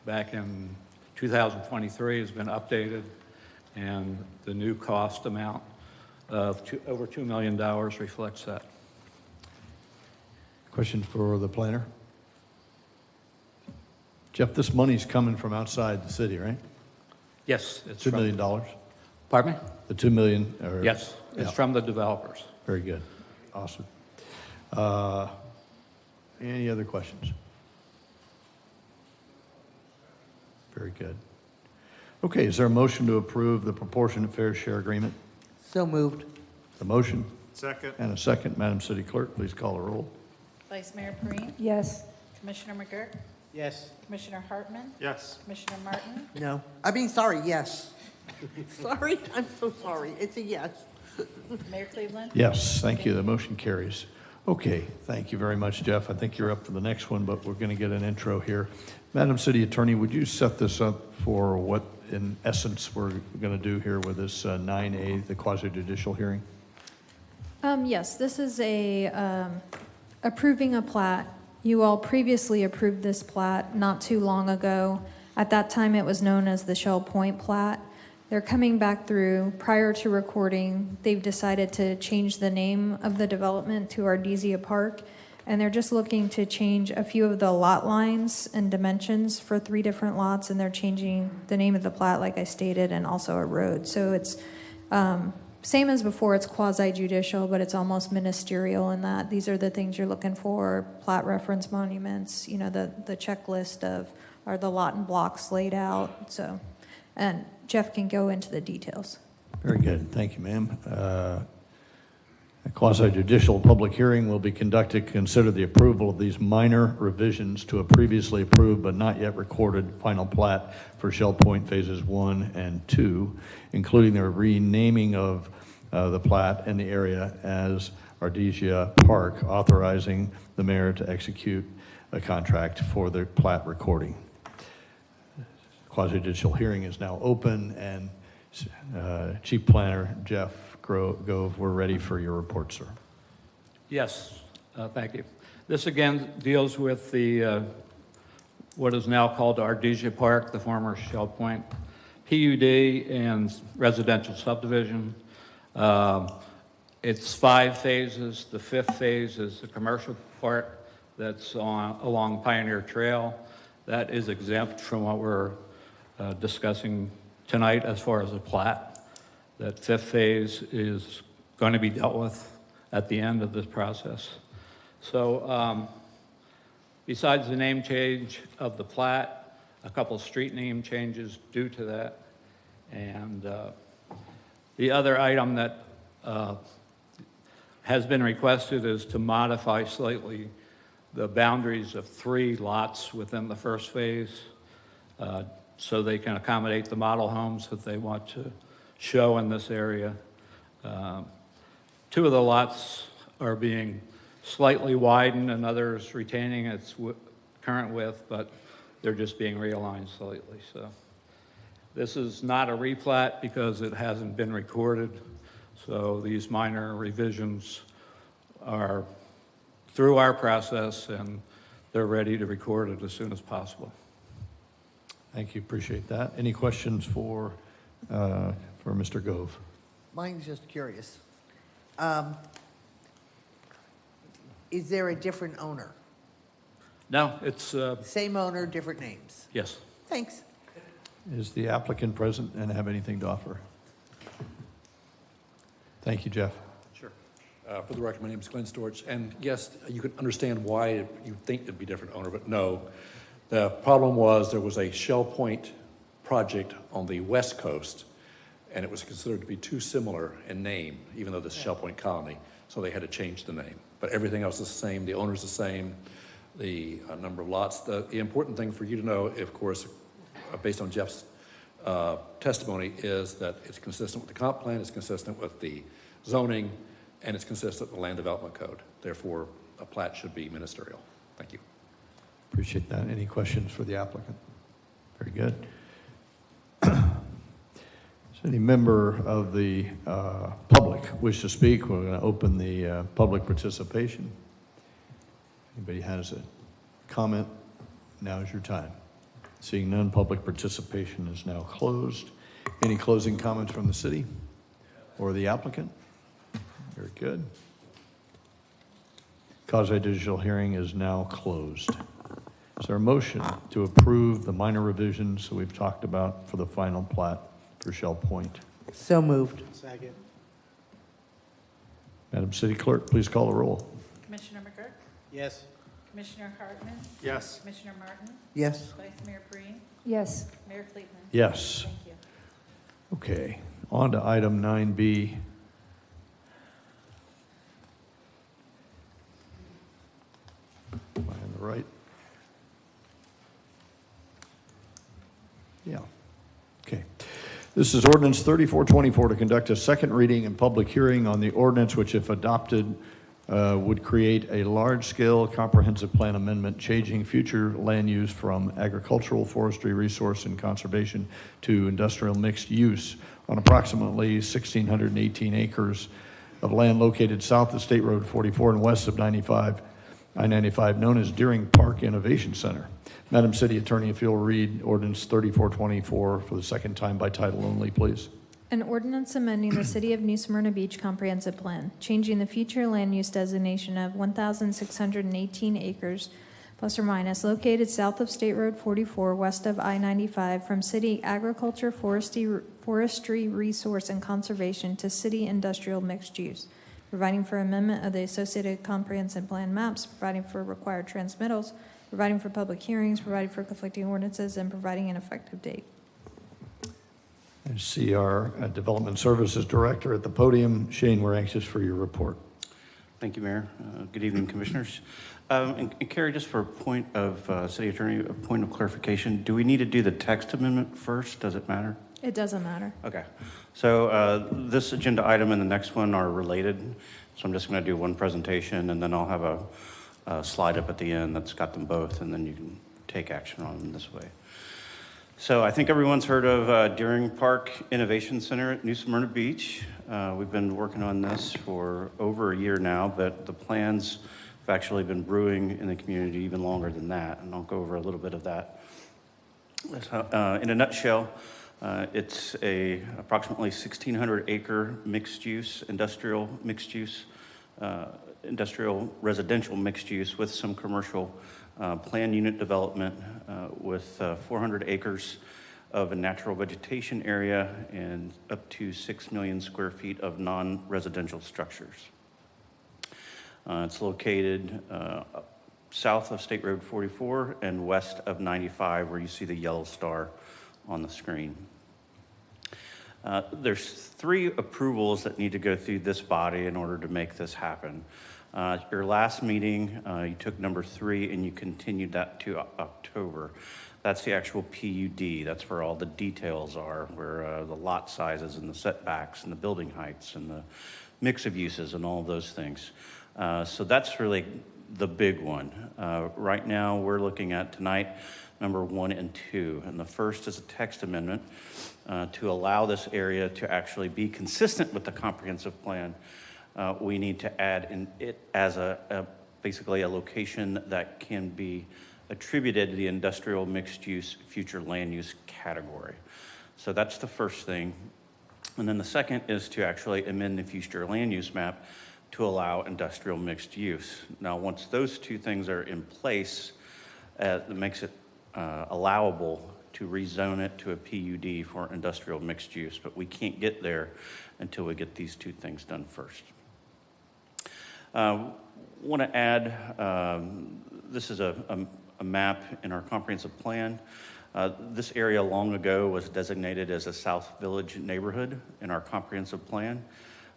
back in 2023 has been updated, and the new cost amount of over $2 million reflects that. Question for the planner? Jeff, this money's coming from outside the city, right? Yes. It's $2 million? Pardon me? The $2 million? Yes, it's from the developers. Very good. Awesome. Any other questions? Very good. Okay, is there a motion to approve the proportionate fair share agreement? So moved. The motion? Second. And a second. Madam City Clerk, please call the roll. Vice Mayor Breen? Yes. Commissioner McGurk? Yes. Commissioner Hartman? Yes. Commissioner Martin? No. I mean, sorry, yes. Sorry, I'm so sorry. It's a yes. Mayor Cleveland? Yes, thank you. The motion carries. Okay, thank you very much, Jeff. I think you're up for the next one, but we're going to get an intro here. Madam City Attorney, would you set this up for what, in essence, we're going to do here with this 9A, the quasi-judicial hearing? Yes, this is approving a plat. You all previously approved this plat not too long ago. At that time, it was known as the Shell Point plat. They're coming back through. Prior to recording, they've decided to change the name of the development to Ardisia Park, and they're just looking to change a few of the lot lines and dimensions for 3 different lots, and they're changing the name of the plat, like I stated, and also a road. So it's same as before, it's quasi-judicial, but it's almost ministerial in that these are the things you're looking for: plat reference monuments, you know, the checklist of are the lot and blocks laid out. So, and Jeff can go into the details. Very good. Thank you, ma'am. A quasi-judicial public hearing will be conducted to consider the approval of these minor revisions to a previously approved but not yet recorded final plat for Shell Point Phases 1 and 2, including the renaming of the plat and the area as Ardisia Park, authorizing the mayor to execute a contract for the plat recording. Quasi-judicial hearing is now open, and Chief Planner Jeff Gove, we're ready for your report, sir. Yes, thank you. This again deals with the what is now called Ardisia Park, the former Shell Point PUD and residential subdivision. It's 5 phases. The 5th phase is the commercial part that's along Pioneer Trail. That is exempt from what we're discussing tonight as far as a plat. That 5th phase is going to be dealt with at the end of this process. So besides the name change of the plat, a couple street name changes due to that. And the other item that has been requested is to modify slightly the boundaries of 3 lots within the 1st phase so they can accommodate the model homes that they want to show in this area. 2 of the lots are being slightly widened and others retaining its current width, but they're just being realigned slightly. So this is not a replat because it hasn't been recorded. So these minor revisions are through our process and they're ready to record it as soon as possible. Thank you, appreciate that. Any questions for Mr. Gove? Mine's just curious. Is there a different owner? No, it's... Same owner, different names? Yes. Thanks. Is the applicant present and have anything to offer? Thank you, Jeff. Sure. For the record, my name is Glenn Storch, and yes, you could understand why you think it'd be different owner, but no. The problem was there was a Shell Point project on the west coast, and it was considered to be too similar in name, even though this is Shell Point Colony, so they had to change the name. But everything else is the same, the owner's the same, the number of lots. The important thing for you to know, of course, based on Jeff's testimony, is that it's consistent with the comp plan, it's consistent with the zoning, and it's consistent with the land development code. Therefore, a plat should be ministerial. Thank you. Appreciate that. Any questions for the applicant? Very good. Does any member of the public wish to speak? We're going to open the public participation. Anybody has a comment? Now is your time. Seeing none, public participation is now closed. Any closing comments from the city or the applicant? Very good. Quasi-judicial hearing is now closed. Is there a motion to approve the minor revisions that we've talked about for the final plat for Shell Point? So moved. Second. Madam City Clerk, please call the roll. Commissioner McGurk? Yes. Commissioner Hartman? Yes. Commissioner Martin? Yes. Vice Mayor Breen? Yes. Mayor Cleveland? Yes. Thank you. Okay, on to item 9B. Am I on the right? Yeah. Okay. This is ordinance 3424 to conduct a second reading and public hearing on the ordinance which, if adopted, would create a large-scale comprehensive plan amendment changing future land use from agricultural, forestry, resource, and conservation to industrial mixed use on approximately 1,618 acres of land located south of State Road 44 and west of I-95, known as Deering Park Innovation Center. Madam City Attorney, if you'll read ordinance 3424 for the second time by title only, please. An ordinance amending the City of New Smyrna Beach Comprehensive Plan, changing the future land use designation of 1,618 acres plus or minus located south of State Road 44 west of I-95 from City Agriculture, Forestry, Resource, and Conservation to City Industrial Mixed Use, providing for amendment of the associated comprehensive plan maps, providing for required transmittals, providing for public hearings, providing for conflicting ordinances, and providing an effective date. I see our Development Services Director at the podium. Shane, we're anxious for your report. Thank you, Mayor. Good evening, Commissioners. And Carrie, just for a point of, City Attorney, a point of clarification, do we need to do the text amendment first? Does it matter? It doesn't matter. Okay. So this agenda item and the next one are related. So I'm just going to do one presentation, and then I'll have a slide up at the end that's got them both, and then you can take action on them this way. So I think everyone's heard of Deering Park Innovation Center at New Smyrna Beach. We've been working on this for over a year now, but the plans have actually been brewing in the community even longer than that, and I'll go over a little bit of that. In a nutshell, it's a approximately 1,600 acre mixed-use, industrial residential mixed use with some commercial planned unit development with 400 acres of a natural vegetation area and up to 6 million square feet of non-residential structures. It's located south of State Road 44 and west of 95, where you see the yellow star on the screen. There's 3 approvals that need to go through this body in order to make this happen. Your last meeting, you took number 3 and you continued that to October. That's the actual PUD. That's where all the details are, where the lot sizes and the setbacks and the building heights and the mix of uses and all of those things. So that's really the big one. Right now, we're looking at tonight number 1 and 2. And the first is a text amendment to allow this area to actually be consistent with the comprehensive plan. We need to add in it as basically a location that can be attributed to the industrial mixed use future land use category. So that's the first thing. And then the second is to actually amend the future land use map to allow industrial mixed use. Now, once those 2 things are in place, that makes it allowable to rezone it to a PUD for industrial mixed use, but we can't get there until we get these 2 things done first. Want to add, this is a map in our comprehensive plan. This area long ago was designated as a South Village neighborhood in our comprehensive plan.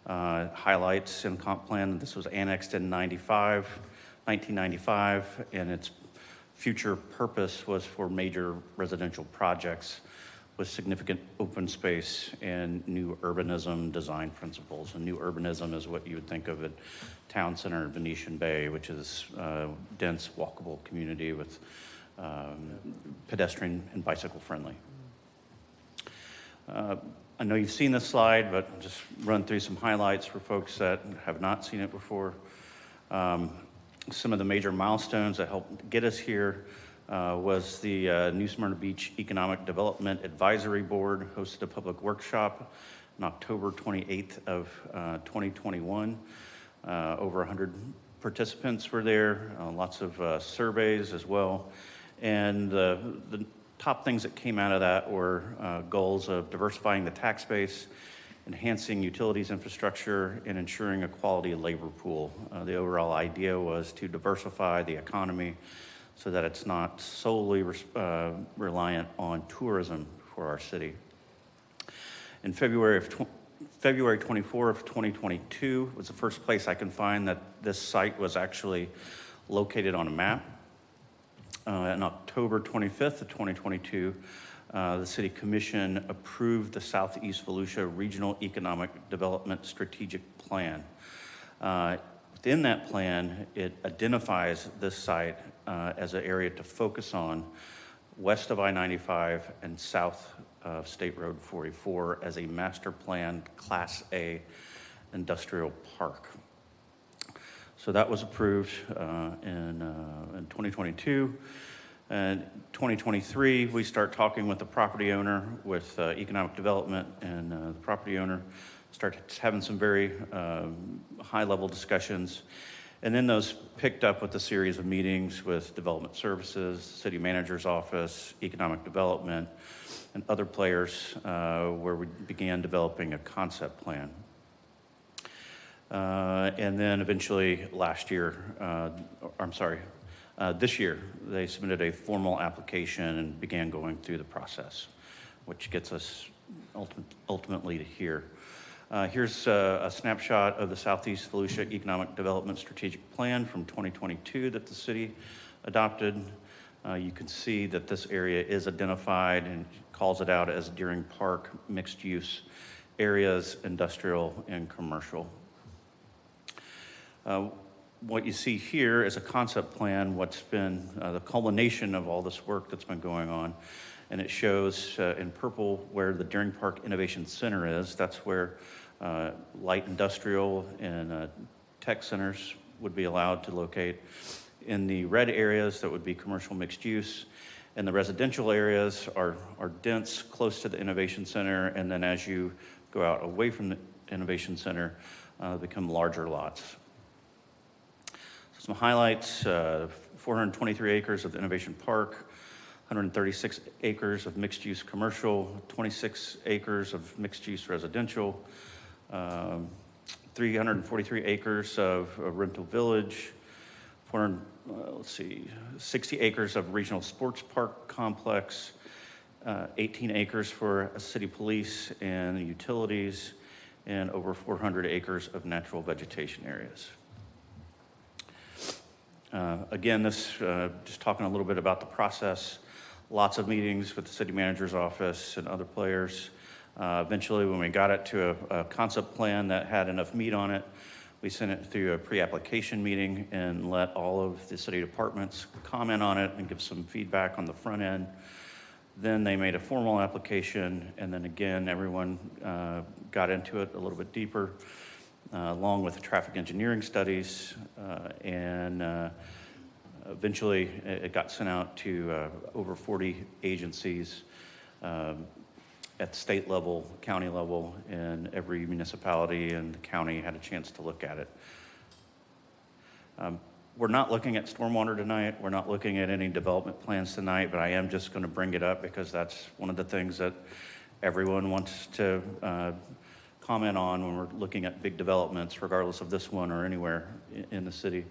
Highlights in comp plan, this was annexed in 1995, and its future purpose was for major residential projects with significant open space and new urbanism design principles. And new urbanism is what you would think of at Town Center in Venetian Bay, which is dense, walkable community with pedestrian and bicycle friendly. I know you've seen this slide, but I'll just run through some highlights for folks that have not seen it before. Some of the major milestones that helped get us here was the New Smyrna Beach Economic Development Advisory Board hosted a public workshop on October 28th of 2021. Over 100 participants were there, lots of surveys as well. And the top things that came out of that were goals of diversifying the tax base, enhancing utilities infrastructure, and ensuring a quality labor pool. The overall idea was to diversify the economy so that it's not solely reliant on tourism for our city. In February 24 of 2022 was the first place I can find that this site was actually located on a map. On October 25th of 2022, the City Commission approved the Southeast Volusia Regional Economic Development Strategic Plan. Within that plan, it identifies this site as an area to focus on west of I-95 and south of State Road 44 as a master plan Class A industrial park. So that was approved in 2022. And 2023, we start talking with the property owner, with economic development, and the property owner start having some very high-level discussions. And then those picked up with a series of meetings with development services, city manager's office, economic development, and other players where we began developing a concept plan. And then eventually this year, they submitted a formal application and began going through the process, which gets us ultimately to here. Here's a snapshot of the Southeast Volusia Economic Development Strategic Plan from 2022 that the city adopted. You can see that this area is identified and calls it out as Deering Park, mixed use areas, industrial and commercial. What you see here is a concept plan, what's been the culmination of all this work that's been going on. And it shows in purple where the Deering Park Innovation Center is. That's where light industrial and tech centers would be allowed to locate. In the red areas, that would be commercial mixed use. And the residential areas are dense, close to the Innovation Center. And then as you go out away from the Innovation Center, become larger lots. Some highlights, 423 acres of the Innovation Park, 136 acres of mixed-use commercial, 26 acres of mixed-use residential, 343 acres of rental village, 60 acres of regional sports park complex, 18 acres for city police and utilities, and over 400 acres of natural vegetation areas. Again, just talking a little bit about the process, lots of meetings with the city manager's office and other players. Eventually, when we got it to a concept plan that had enough meat on it, we sent it through a pre-application meeting and let all of the city departments comment on it and give some feedback on the front end. Then they made a formal application, and then again, everyone got into it a little bit deeper, along with the traffic engineering studies, and eventually it got sent out to over 40 agencies at the state level, county level, and every municipality and the county had a chance to look at it. We're not looking at stormwater tonight. We're not looking at any development plans tonight, but I am just going to bring it up because that's one of the things that everyone wants to comment on when we're looking at big developments, regardless of this one or anywhere in the city.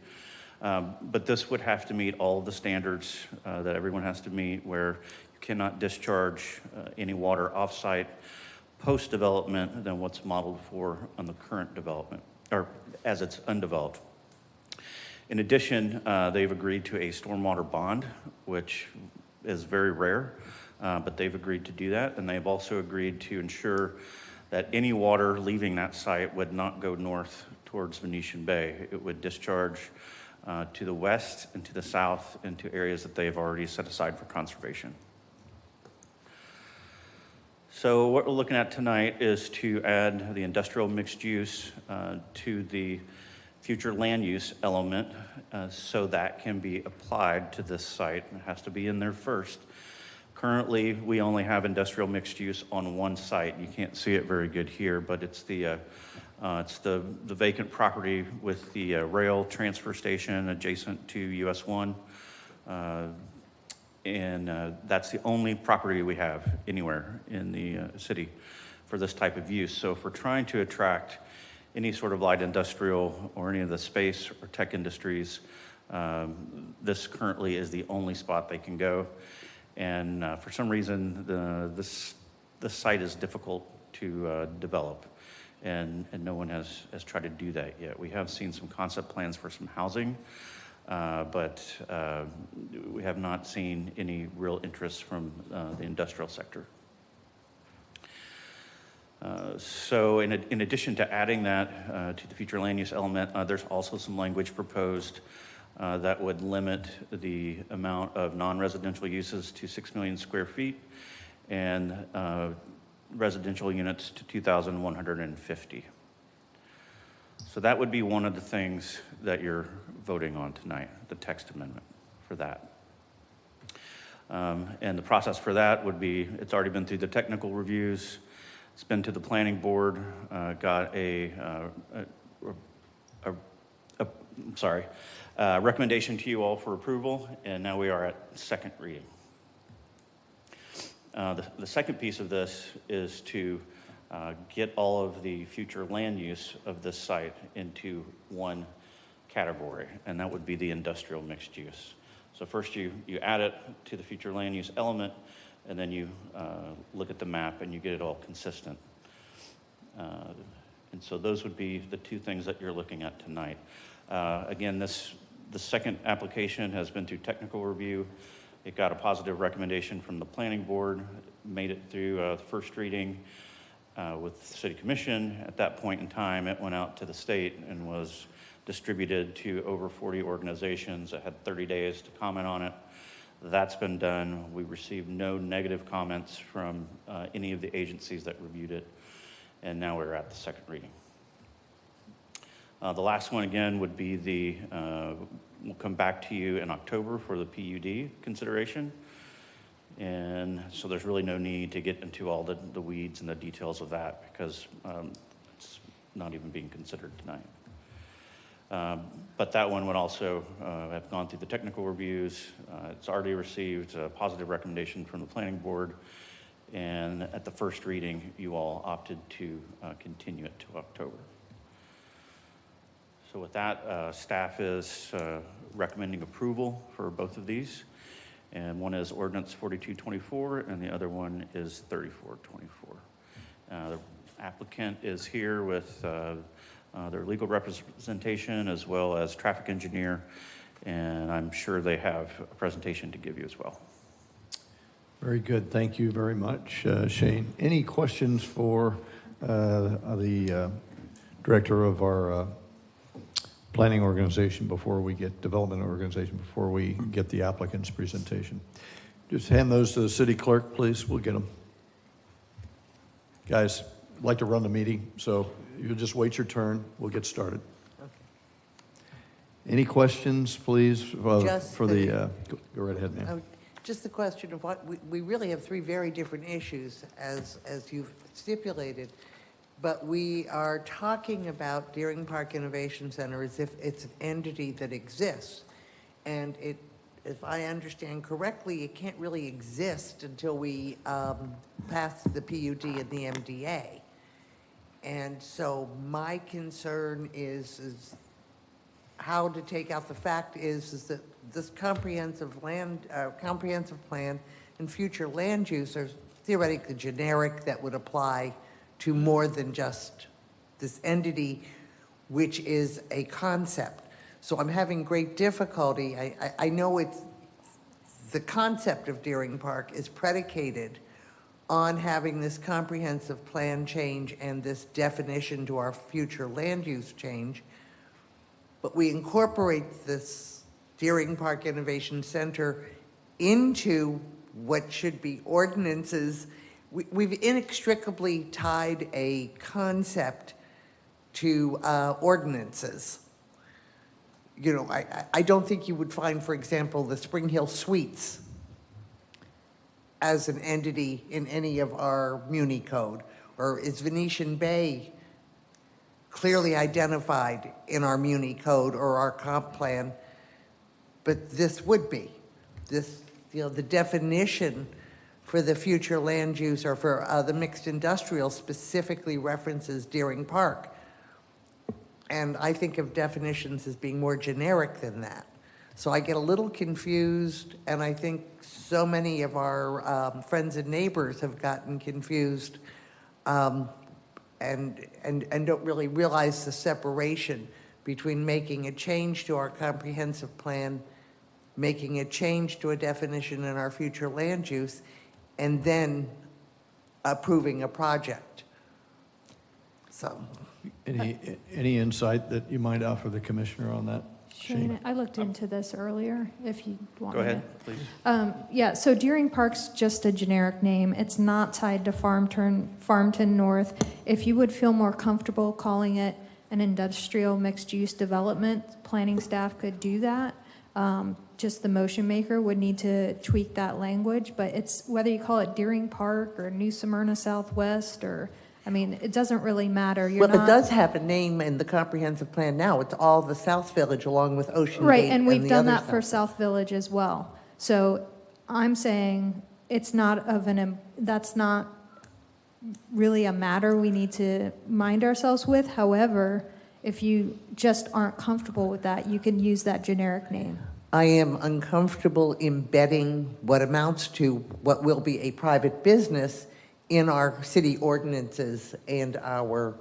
But this would have to meet all of the standards that everyone has to meet, where you cannot discharge any water offsite post-development than what's modeled for on the current development, or as it's undeveloped. In addition, they've agreed to a stormwater bond, which is very rare, but they've agreed to do that. And they've also agreed to ensure that any water leaving that site would not go north towards Venetian Bay. It would discharge to the west and to the south into areas that they've already set aside for conservation. So what we're looking at tonight is to add the industrial mixed use to the future land use element so that can be applied to this site. It has to be in there first. Currently, we only have industrial mixed use on one site. You can't see it very good here, but it's the vacant property with the rail transfer station adjacent to US 1. And that's the only property we have anywhere in the city for this type of use. So if we're trying to attract any sort of light industrial or any of the space or tech industries, this currently is the only spot they can go. And for some reason, this site is difficult to develop, and no one has tried to do that yet. We have seen some concept plans for some housing, but we have not seen any real interest from the industrial sector. So in addition to adding that to the future land use element, there's also some language proposed that would limit the amount of non-residential uses to 6 million square feet and residential units to 2,150. So that would be one of the things that you're voting on tonight, the text amendment for that. And the process for that would be, it's already been through the technical reviews, it's been to the planning board, got a recommendation to you all for approval, and now we are at second reading. The second piece of this is to get all of the future land use of this site into one category, and that would be the industrial mixed use. So first you add it to the future land use element, and then you look at the map and you get it all consistent. And so those would be the two things that you're looking at tonight. Again, the second application has been through technical review. It got a positive recommendation from the planning board, made it through the first reading with the city commission. At that point in time, it went out to the state and was distributed to over 40 organizations that had 30 days to comment on it. That's been done. We received no negative comments from any of the agencies that reviewed it, and now we're at the second reading. The last one again would be we'll come back to you in October for the PUD consideration. And so there's really no need to get into all the weeds and the details of that because it's not even being considered tonight. But that one would also have gone through the technical reviews. It's already received a positive recommendation from the planning board. And at the first reading, you all opted to continue it to October. So with that, staff is recommending approval for both of these. And one is ordinance 4224 and the other one is 3424. The applicant is here with their legal representation as well as traffic engineer, and I'm sure they have a presentation to give you as well. Very good. Thank you very much, Shane. Any questions for the director of our planning organization before we get development organization, before we get the applicant's presentation? Just hand those to the city clerk, please. We'll get them. Guys, I'd like to run the meeting, so you'll just wait your turn. We'll get started. Okay. Any questions, please, Just for the, go right ahead, ma'am. Just the question of what, we really have three very different issues as you've stipulated, but we are talking about Deering Park Innovation Center as if it's an entity that exists. And it, if I understand correctly, it can't really exist until we pass the PUD and the MDA. And so my concern is how to take out the fact is that this comprehensive plan and future land use are theoretically generic that would apply to more than just this entity, which is a concept. So I'm having great difficulty. I know it's the concept of Deering Park is predicated on having this comprehensive plan change and this definition to our future land use change, but we incorporate this Deering Park Innovation Center into what should be ordinances. We've inextricably tied a concept to ordinances. You know, I don't think you would find, for example, the Spring Hill Suites as an entity in any of our Muni code, or is Venetian Bay clearly identified in our Muni code or our comp plan? But this would be. This, you know, the definition for the future land use or for the mixed industrial specifically references Deering Park. And I think of definitions as being more generic than that. So I get a little confused, and I think so many of our friends and neighbors have gotten confused and don't really realize the separation between making a change to our comprehensive plan, making a change to a definition in our future land use, and then approving a project. So. Any insight that you might offer the commissioner on that? Shane, I looked into this earlier, if you want Go me ahead, to. please. Yeah, so Deering Park's just a generic name. It's not tied to Farmton North. If you would feel more comfortable calling it an industrial mixed-use development, planning staff could do that. Just the motion maker would need to tweak that language, but it's, whether you call it Deering Park or New Smyrna Southwest, or, I mean, it doesn't really matter. You're Well, it not- does have a name in the comprehensive plan now. It's all the South Village along with Ocean Right, Gate and we've the done other that for South. South Village as well. So I'm saying it's not that's not really a matter we need to mind ourselves with. However, if you just aren't comfortable with that, you can use that generic name. I am uncomfortable embedding what amounts to what will be a private business in our city ordinances and our,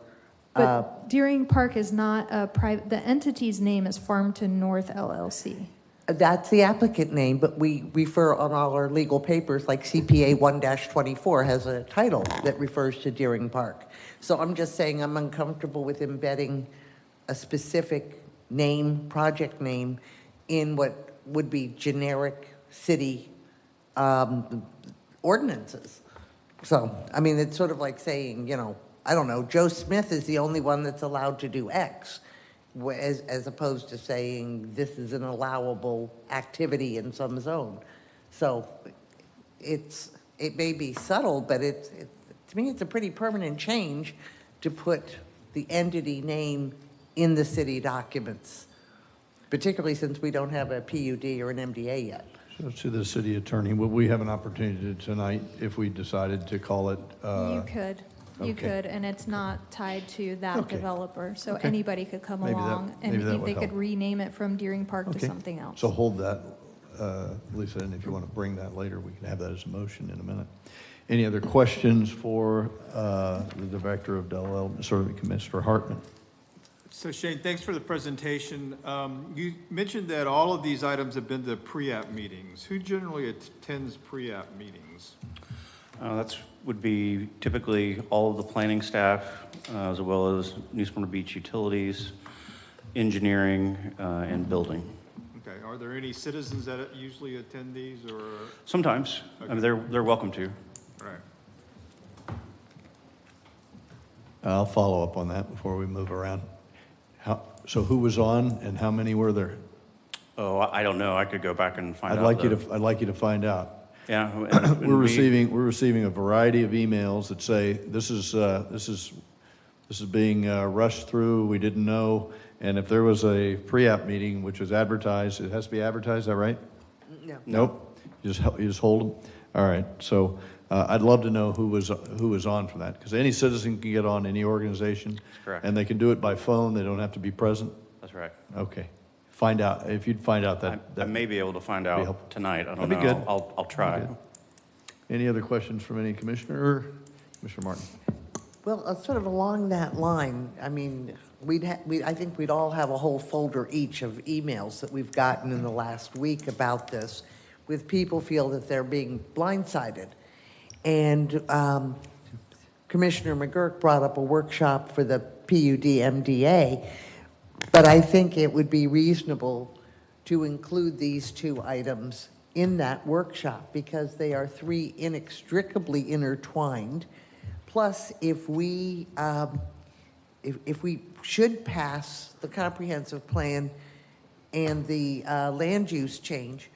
But Deering Park is not a private, the entity's name is Farmington North LLC. that's the applicant name, but we refer on all our legal papers, like CPA 1-24 has a title that refers to Deering Park. So I'm just saying I'm uncomfortable with embedding a specific name, project name, in what would be generic city ordinances. So, I mean, it's sort of like saying, I don't know, Joe Smith is the only one that's allowed to do X, as opposed to saying this is an allowable activity in some zone. So it may be subtle, but to me, it's a pretty permanent change to put the entity name in the city documents, particularly since we don't have a PUD or an MDA yet. So to the city attorney, will we have an opportunity tonight if we decided to call it? You could, okay. and it's not tied to that Okay. developer. So Okay. anybody could come Maybe that- along maybe and that would they could help. rename it from Deering Park to Okay. something else. So hold that, Lisa, and if you want to bring that later, we can have that as a motion in a minute. Any other questions for the Director of Development Service, Commissioner Hartman? So Shane, thanks for the presentation. You mentioned that all of these items have been to pre-app meetings. Who generally attends pre-app meetings? That's would be typically all of the planning staff, as well as New Smyrna Beach Utilities, engineering, and building. Okay, are there any citizens that usually attend these, or? Sometimes, I mean, they're welcome to. Right. I'll follow up on that before we move around. So who was on and how many were there? Oh, I don't know. I could go back and find out. I'd like you to find out. Yeah. We're receiving a variety of emails that say, this is being rushed through, we didn't know. And if there was a pre-app meeting, which was advertised, it has to be advertised, is that right? No. Nope, you just hold them? All right, so I'd love to know who was on for that, because any citizen can get on any organization. That's correct. And they can do it by phone, they don't have to be present? That's right. Okay, find out, if you'd find out that. I may be able to find helpful. out tonight. I don't That'd be know. good. I'll try. That'd be good. Any other questions from any commissioner? Commissioner Martin? Well, sort of along that line, I mean, I think we'd all have a whole folder each of emails that we've gotten in the last week about this, with people feel that they're being blindsided. And Commissioner McGurk brought up a workshop for the PUD MDA, but I think it would be reasonable to include these two items in that workshop because they are three inextricably intertwined. Plus, if we should pass the comprehensive plan and the land use change,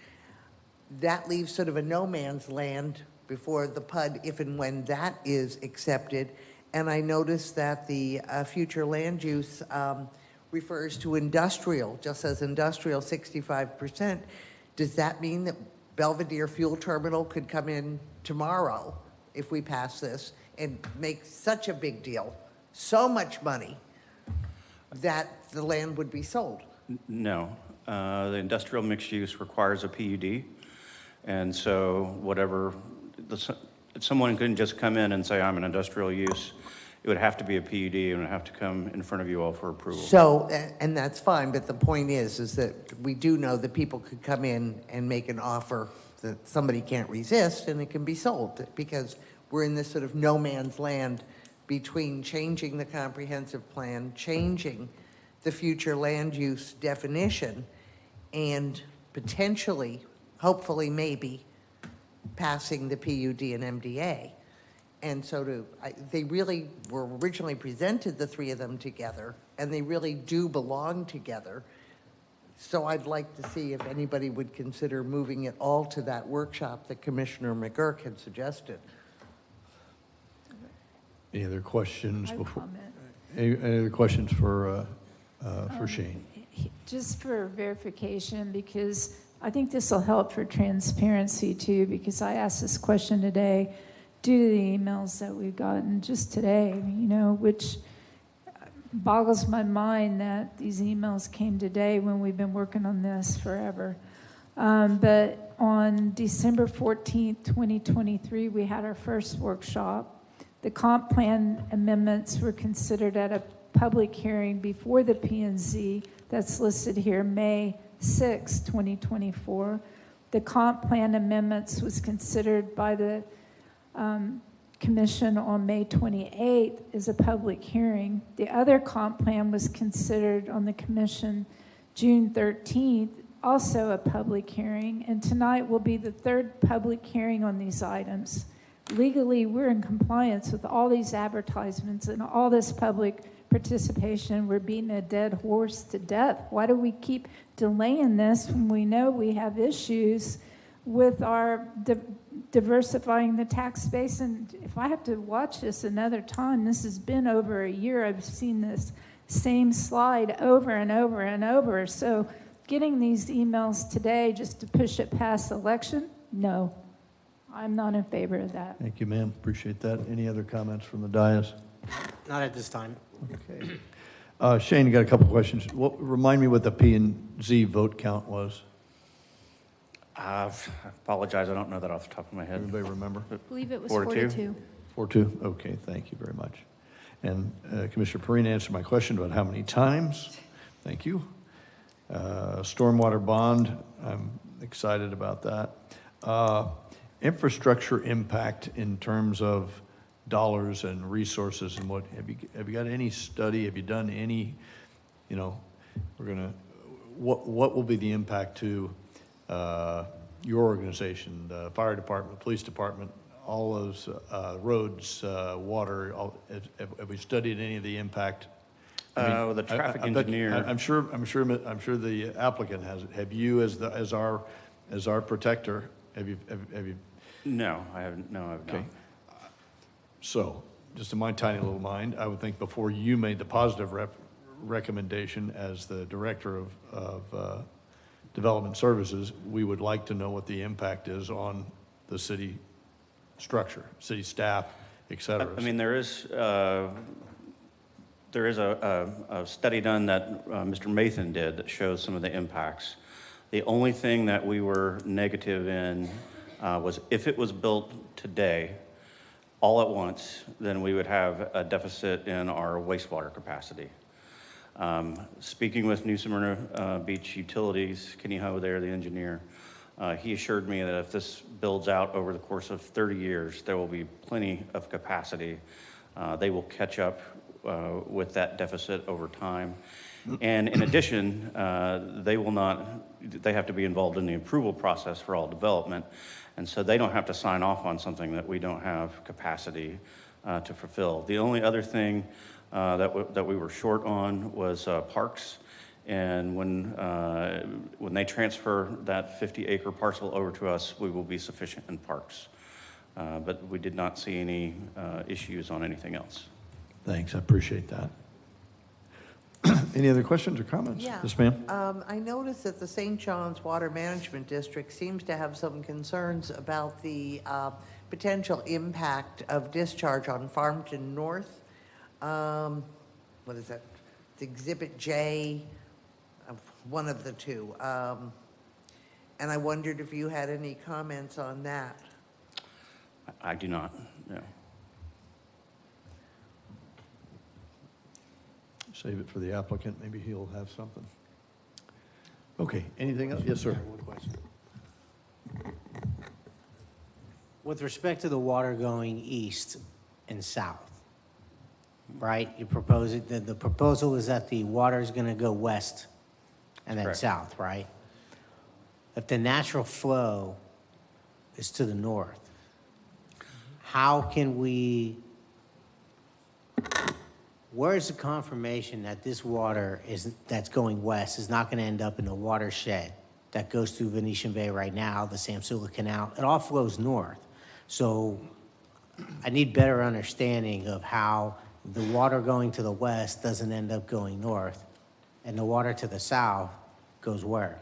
that leaves sort of a no man's land before the PUD, if and when that is accepted. And I noticed that the future land use refers to industrial, just says industrial 65%. Does that mean that Belvedere Fuel Terminal could come in tomorrow if we pass this and make such a big deal, so much money, that the land would be sold? No. The industrial mixed use requires a PUD. And so whatever, someone couldn't just come in and say, I'm an industrial use. It would have to be a PUD and it would have to come in front of you all for approval. So, and that's fine, but the point is that we do know that people could come in and make an offer that somebody can't resist and it can be sold, because we're in this sort of no man's land between changing the comprehensive plan, changing the future land use definition, and potentially, hopefully, maybe, passing the PUD and MDA. And so they really were originally presented, the three of them together, and they really do belong together. So I'd like to see if anybody would consider moving it all to that workshop that Commissioner McGurk had suggested. Any other questions I before? comment. Any other questions for Shane? Just for verification, because I think this will help for transparency too, because I asked this question today due to the emails that we've gotten just today, which boggles my mind that these emails came today when we've been working on this forever. But on December 14th, 2023, we had our first workshop. The comp plan amendments were considered at a public hearing before the P&Z that's listed here, May 6, 2024. The comp plan amendments was considered by the Commission on May 28th as a public hearing. The other comp plan was considered on the Commission June 13th, also a public hearing. And tonight will be the third public hearing on these items. Legally, we're in compliance with all these advertisements and all this public participation. We're beating a dead horse to death. Why do we keep delaying this when we know we have issues with our diversifying the tax base? And if I have to watch this another time, this has been over a year. I've seen this same slide over and over and over. So getting these emails today just to push it past election, no. I'm not in favor of that. Thank you, ma'am. Appreciate that. Any other comments from the dais? Not at this time. Okay. Shane, you got a couple questions. Remind me what the P&Z vote count was. I apologize, I don't know that off the top of my head. Everybody remember? I believe it was 4-2. 4-2? Okay, thank you very much. And Commissioner Perrine answered my question about how many times. Thank you. Stormwater bond, I'm excited about that. Infrastructure impact in terms of dollars and resources and what, have you got any study, have you done any, what will be the impact to your organization, the fire department, police department, all those roads, water, have we studied any of the impact? The traffic engineer. I'm sure the applicant has it. Have you, as our protector, have you? No, I haven't. No, I've not. So, just in my tiny little mind, I would think before you made the positive recommendation as the director of development services, we would like to know what the impact is on the city structure, city staff, et cetera. I mean, there is a study done that Mr. Mathan did that shows some of the impacts. The only thing that we were negative in was if it was built today, all at once, then we would have a deficit in our wastewater capacity. Speaking with New Smyrna Beach Utilities, Kenny Ho there, the engineer, he assured me that if this builds out over the course of 30 years, there will be plenty of capacity. They will catch up with that deficit over time. And in addition, they have to be involved in the approval process for all development. And so they don't have to sign off on something that we don't have capacity to fulfill. The only other thing that we were short on was parks. And when they transfer that 50-acre parcel over to us, we will be sufficient in parks. But we did not see any issues on anything else. Thanks, I appreciate that. Any other questions or comments? Yeah. Yes, ma'am. I noticed that the St. John's Water Management District seems to have some concerns about the potential impact of discharge on Farmington North. What is that? It's Exhibit J, one of the two. And I wondered if you had any comments on that. I do not, no. Save it for the applicant, maybe he'll have something. Okay, anything else? Yes, sir. One question. With respect to the water going east and south, right? You propose it, the proposal is that the water is going to go west and then Correct. south, right? If the natural flow is to the north, how can we where's the confirmation that this water that's going west is not going to end up in the watershed that goes through Venetian Bay right now, the Samsula Canal? It all flows north. So I need better understanding of how the water going to the west doesn't end up going north, and the water to the south goes where?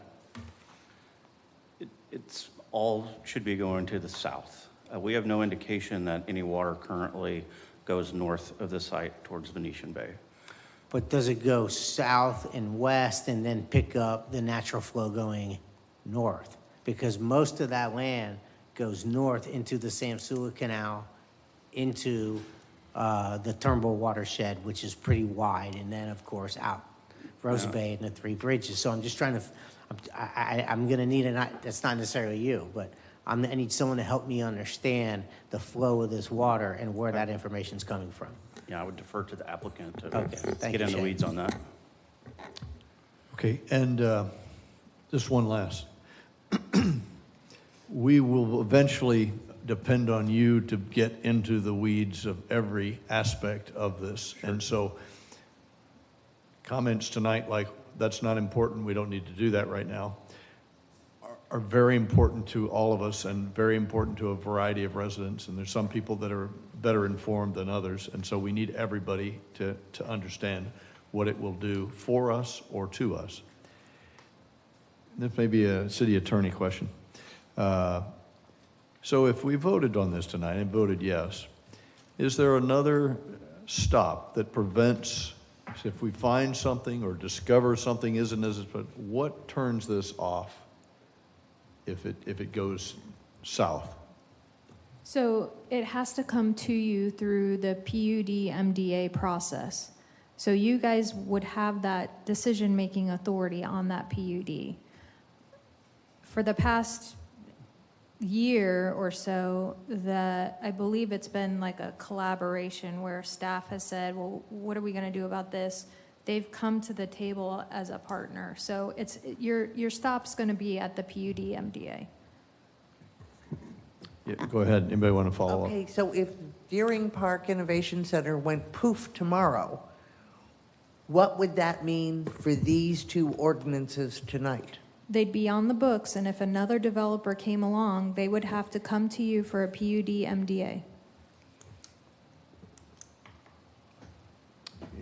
It's all should be going to the south. We have no indication that any water currently goes north of the site towards Venetian Bay. But does it go south and west and then pick up the natural flow going north? Because most of that land goes north into the Samsula Canal, into the Turnbull watershed, which is pretty wide, and then, of course, out Rosa Bay and the Three Bridges. So I'm just trying to, I'm going to need that's not necessarily you, but I need someone to help me understand the flow of this water and where that information is coming from. Yeah, I would defer to the applicant to Thank get you, in the Shane. weeds on that. Okay, and just one last. We will eventually depend on you to get into the weeds of every aspect of this. And so comments tonight like, that's not important, we don't need to do that right now, are very important to all of us and very important to a variety of residents. And there's some people that are better informed than others. And so we need everybody to understand what it will do for us or to us. This may be a city attorney question. So if we voted on this tonight and voted yes, is there another stop that prevents, if we find something or discover something isn't as, but what turns this off if it goes south? So it has to come to you through the PUD MDA process. So you guys would have that decision-making authority on that PUD. For the past year or so, I believe it's been like a collaboration where staff has said, well, what are we going to do about this? They've come to the table as a partner. So your stop's going to be at the PUD MDA. Yeah, go ahead. Anybody want to follow up? Okay, so if Deering Park Innovation Center went poof tomorrow, what would that mean for these two ordinances tonight? They'd be on the books, and if another developer came along, they would have to come to you for a PUD MDA.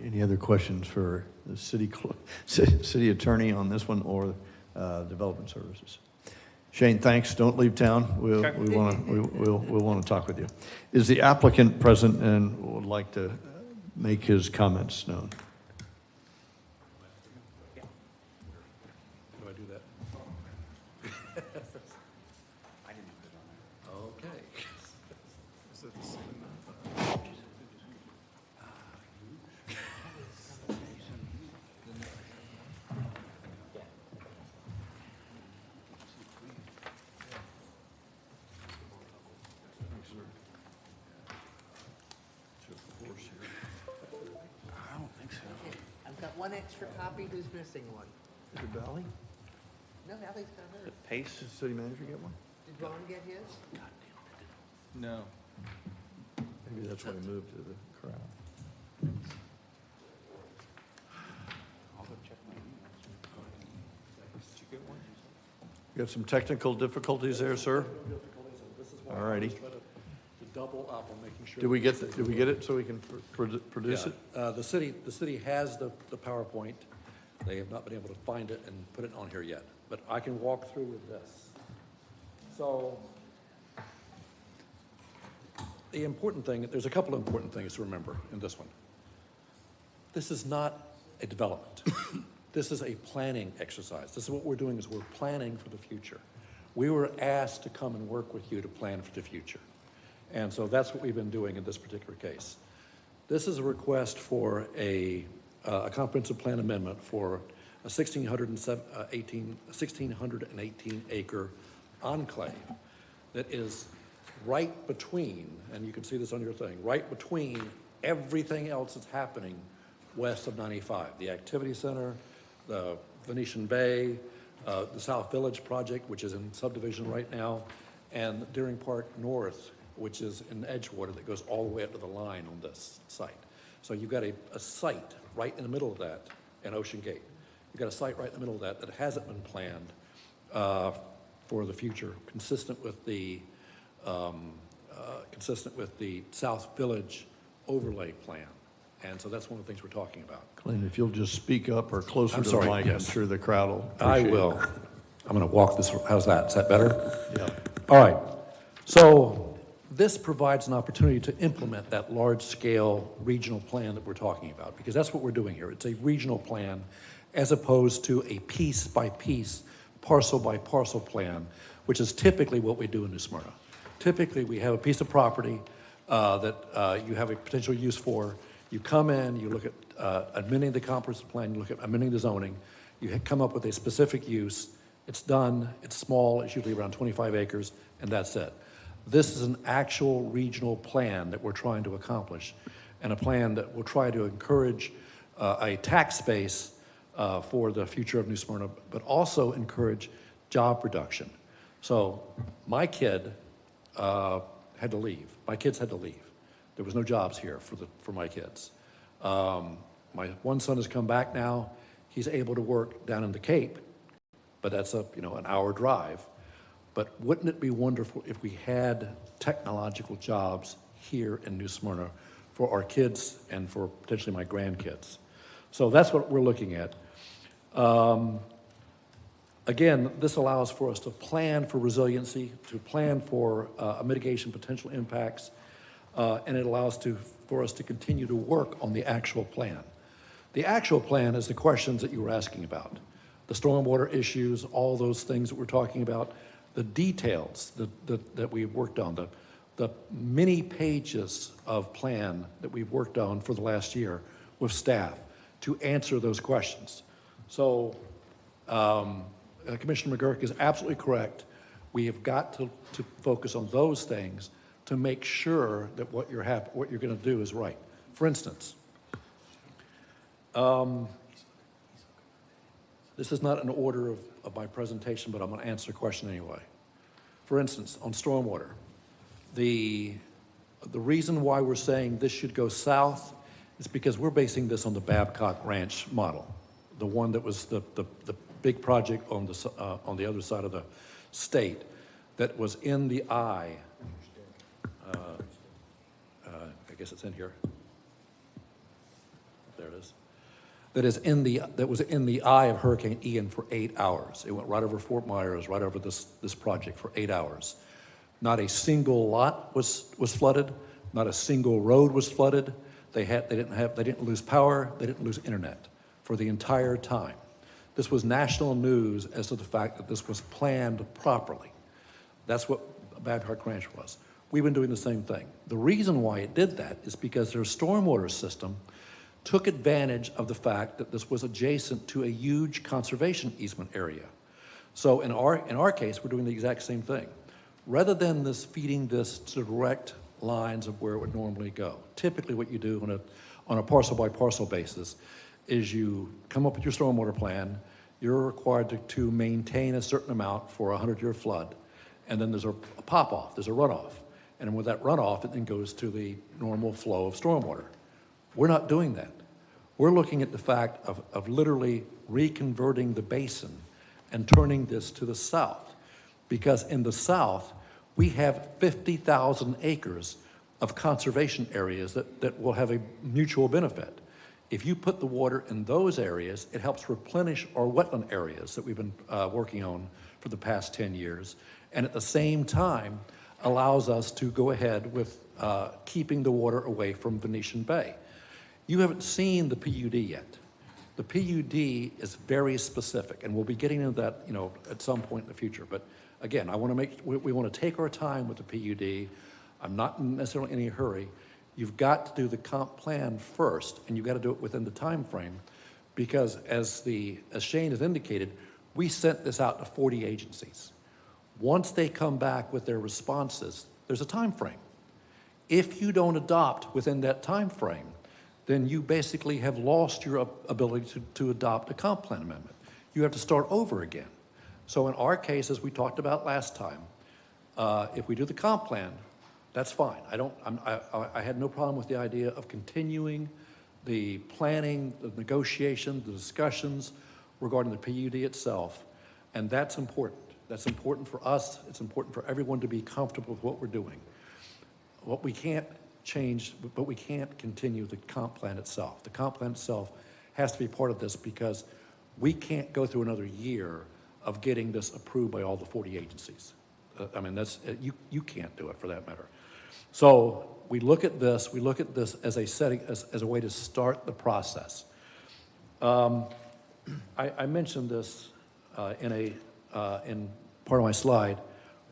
Any other questions for the city attorney on this one or Development Services? Shane, thanks. Don't leave town. We'll want to talk with you. Is the applicant present and would like to make his comments known? Do I do that? Okay. I don't think so. I've got one extra copy. Who's missing one? Is it Valley? No, Ally's got hers. Pace? Did the city manager get one? Did Ron get his? No. Maybe that's why he moved to the crowd. I'll go check my emails. Did you get one? You got some technical difficulties there, sir? All righty. To double up on making sure. Did we get it so we can produce it? The city has the PowerPoint. They have not been able to find it and put it on here yet, but I can walk through with this. So the important thing, there's a couple of important things to remember in this one. This is not a development. This is a planning exercise. This is what we're doing is we're planning for the future. We were asked to come and work with you to plan for the future. And so that's what we've been doing in this particular case. This is a request for a comprehensive plan amendment for a 1,618 acre enclave that is right between, and you can see this on your thing, right between everything else that's happening west of 95. The activity center, the Venetian Bay, the South Village project, which is in subdivision right now, and Deering Park North, which is in Edgewater that goes all the way up to the line on this site. So you've got a site right in the middle of that, in Ocean Gate. You've got a site right in the middle of that that hasn't been planned for the future, consistent with the South Village overlay plan. And so that's one of the things we're talking about. Clint, if you'll just speak up or closer I'm to sorry, the mic, yes. I'm sure the crowd will I appreciate it. will. I'm going to walk this. How's that? Is that better? Yeah. All right. So this provides an opportunity to implement that large-scale regional plan that we're talking about, because that's what we're doing here. It's a regional plan as opposed to a piece-by-piece, parcel-by-parcel plan, which is typically what we do in New Smyrna. Typically, we have a piece of property that you have a potential use for. You come in, you look at amending the comprehensive plan, you look at amending the zoning, you come up with a specific use, it's done, it's small, it's usually around 25 acres, and that's it. This is an actual regional plan that we're trying to accomplish, and a plan that will try to encourage a tax base for the future of New Smyrna, but also encourage job production. So my kid had to leave. My kids had to leave. There was no jobs here for my kids. My one son has come back now. He's able to work down in the Cape, but that's an hour drive. But wouldn't it be wonderful if we had technological jobs here in New Smyrna for our kids and for potentially my grandkids? So that's what we're looking at. Again, this allows for us to plan for resiliency, to plan for mitigation potential impacts, and it allows for us to continue to work on the actual plan. The actual plan is the questions that you were asking about. The stormwater issues, all those things that we're talking about, the details that we've worked on, the many pages of plan that we've worked on for the last year with staff to answer those questions. So Commissioner McGurk is absolutely correct. We have got to focus on those things to make sure that what you're going to do is right. For instance, this is not an order of my presentation, but I'm going to answer the question anyway. For instance, on stormwater, the reason why we're saying this should go south is because we're basing this on the Babcock Ranch model, the one that was the big project on the other side of the state that was in the eye. I guess it's in here. There it is. That was in the eye of Hurricane Ian for 8 hours. It went right over Fort Myers, right over this project for 8 hours. Not a single lot was flooded. Not a single road was flooded. They didn't lose power. They didn't lose internet for the entire time. This was national news as to the fact that this was planned properly. That's what Babcock Ranch was. We've been doing the same thing. The reason why it did that is because their stormwater system took advantage of the fact that this was adjacent to a huge conservation easement area. So in our case, we're doing the exact same thing. Rather than feeding this to direct lines of where it would normally go, typically what you do on a parcel-by-parcel basis is you come up with your stormwater plan. You're required to maintain a certain amount for a 100-year flood, and then there's a pop-off, there's a runoff. And with that runoff, it then goes to the normal flow of stormwater. We're not doing that. We're looking at the fact of literally reconverting the basin and turning this to the south. Because in the south, we have 50,000 acres of conservation areas that will have a mutual benefit. If you put the water in those areas, it helps replenish our wetland areas that we've been working on for the past 10 years. And at the same time, allows us to go ahead with keeping the water away from Venetian Bay. You haven't seen the PUD yet. The PUD is very specific, and we'll be getting into that, at some point in the future. But again, we want to take our time with the PUD. I'm not necessarily in any hurry. You've got to do the comp plan first, and you've got to do it within the time frame, because as Shane has indicated, we sent this out to 40 agencies. Once they come back with their responses, there's a time frame. If you don't adopt within that time frame, then you basically have lost your ability to adopt a comp plan amendment. You have to start over again. So in our case, as we talked about last time, if we do the comp plan, that's fine. I had no problem with the idea of continuing the planning, the negotiation, the discussions regarding the PUD itself, and that's important. That's important for us. It's important for everyone to be comfortable with what we're doing. What we can't change, but we can't continue the comp plan itself. The comp plan itself has to be part of this because we can't go through another year of getting this approved by all the 40 agencies. I mean, that's, you can't do it for that matter. So we look at this as a setting, as a way to start the process. I mentioned this in part of my slide.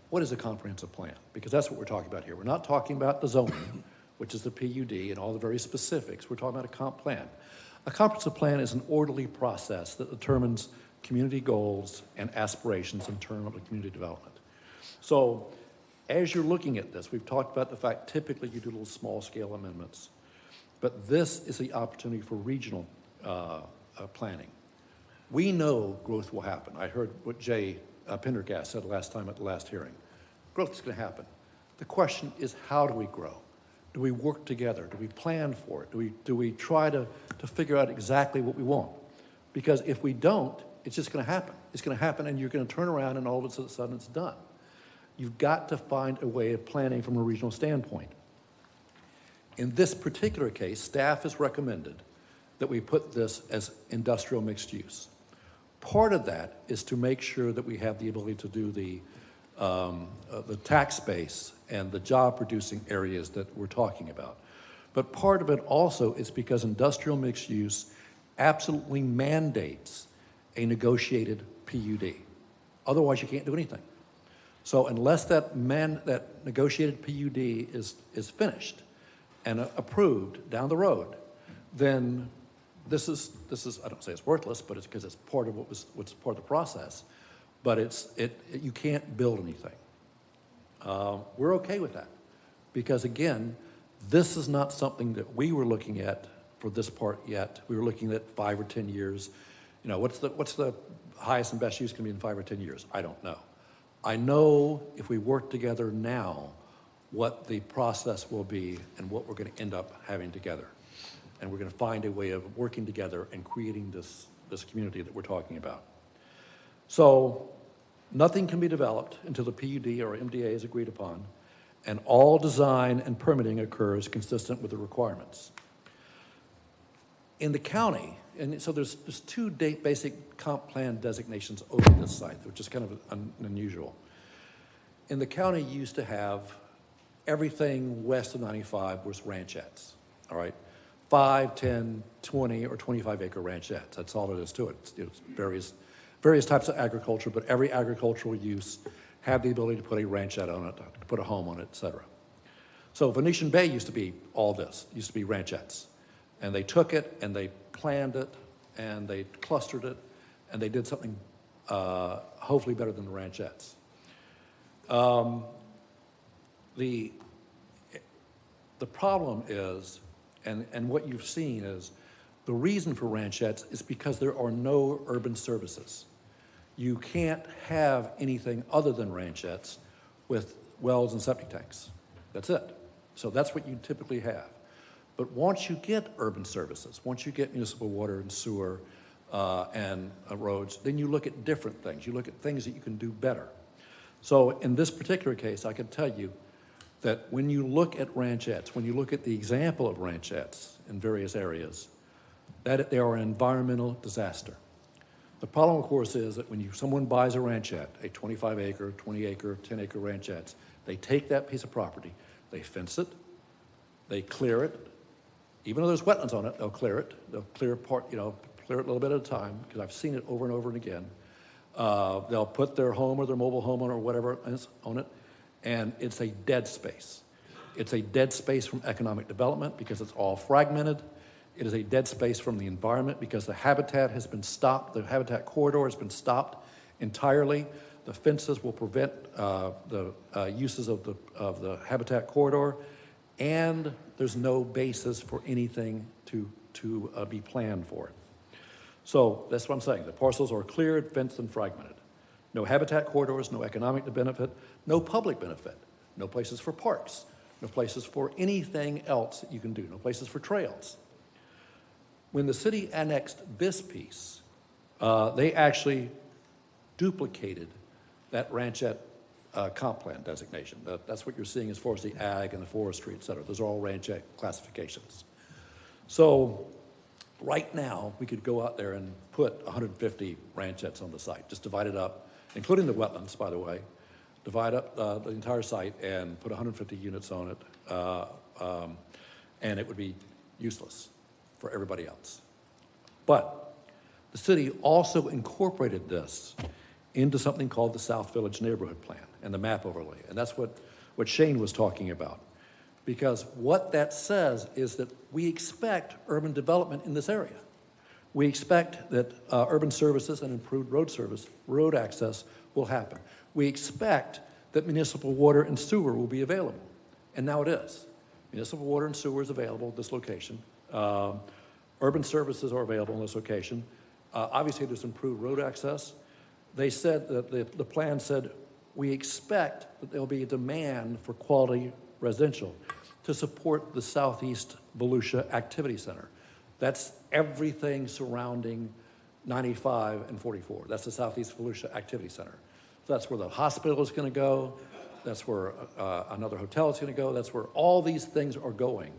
What is a comprehensive plan? Because that's what we're talking about here. We're not talking about the zoning, which is the PUD and all the very specifics. We're talking about a comp plan. A comprehensive plan is an orderly process that determines community goals and aspirations in terms of community development. So as you're looking at this, we've talked about the fact typically you do little small scale amendments, but this is the opportunity for regional planning. We know growth will happen. I heard what Jay Pendergast said last time at the last hearing. Growth is going to happen. The question is, how do we grow? Do we work together? Do we plan for it? Do we try to figure out exactly what we want? Because if we don't, it's just going to happen. It's going to happen, and you're going to turn around, and all of a sudden it's done. You've got to find a way of planning from a regional standpoint. In this particular case, staff has recommended that we put this as industrial mixed use. Part of that is to make sure that we have the ability to do the tax base and the job-producing areas that we're talking about. But part of it also is because industrial mixed use absolutely mandates a negotiated PUD. Otherwise, you can't do anything. So unless that negotiated PUD is finished and approved down the road, then this is I don't say it's worthless, but it's because it's part of what's part of the process. But you can't build anything. We're okay with that because again, this is not something that we were looking at for this part yet. We were looking at 5 or 10 years. You know, what's the highest and best use going to be in 5 or 10 years? I don't know. I know if we work together now, what the process will be and what we're going to end up having together. And we're going to find a way of working together and creating this community that we're talking about. So nothing can be developed until the PUD or MDA is agreed upon, and all design and permitting occurs consistent with the requirements. In the county, and so there's 2 basic comp plan designations over this site, which is kind of unusual. In the county, you used to have everything west of 95 was ranchettes, all right? 5, 10, 20, or 25 acre ranchettes. That's all it is to it. It's various types of agriculture, but every agricultural use had the ability to put a ranchette on it, to put a home on it, et cetera. So Venetian Bay used to be all this, used to be ranchettes. And they took it and they planned it and they clustered it and they did something hopefully better than the ranchettes. The problem is, and what you've seen is, the reason for ranchettes is because there are no urban services. You can't have anything other than ranchettes with wells and septic tanks. That's it. So that's what you typically have. But once you get urban services, once you get municipal water and sewer and roads, then you look at different things. You look at things that you can do better. So in this particular case, I can tell you that when you look at ranchettes, when you look at the example of ranchettes in various areas, that they are an environmental disaster. The problem, of course, is that when someone buys a ranchette, a 25 acre, 20 acre, 10 acre ranchettes, they take that piece of property, they fence it, they clear it. Even though there's wetlands on it, they'll clear it. They'll clear part, clear it a little bit at a time, because I've seen it over and over and again. They'll put their home or their mobile home on it or whatever is on it, and it's a dead space. It's a dead space from economic development because it's all fragmented. It is a dead space from the environment because the habitat has been stopped. The habitat corridor has been stopped entirely. The fences will prevent the uses of the habitat corridor, and there's no basis for anything to be planned for it. So that's what I'm saying. The parcels are cleared, fenced, and fragmented. No habitat corridors, no economic benefit, no public benefit, no places for parks, no places for anything else that you can do, no places for trails. when the city annexed this piece, they actually duplicated that ranchette comp plan designation. That's what you're seeing as far as the ag and the forestry, et cetera. Those are all ranchette classifications. So right now, we could go out there and put 150 ranchettes on the site, just divide it up, including the wetlands, by the way, divide up the entire site and put 150 units on it, and it would be useless for everybody else. But the city also incorporated this into something called the South Village Neighborhood Plan and the map overlay. And that's what Shane was talking about. Because what that says is that we expect urban development in this area. We expect that urban services and improved road service, road access will happen. We expect that municipal water and sewer will be available. And now it is. Municipal water and sewer is available at this location. Urban services are available in this location. Obviously, there's improved road access. They said that the plan said, we expect that there'll be a demand for quality residential to support the Southeast Volusia Activity Center. That's everything surrounding 95 and 44. That's the Southeast Volusia Activity Center. So that's where the hospital is going to go. That's where another hotel is going to go. That's where all these things are going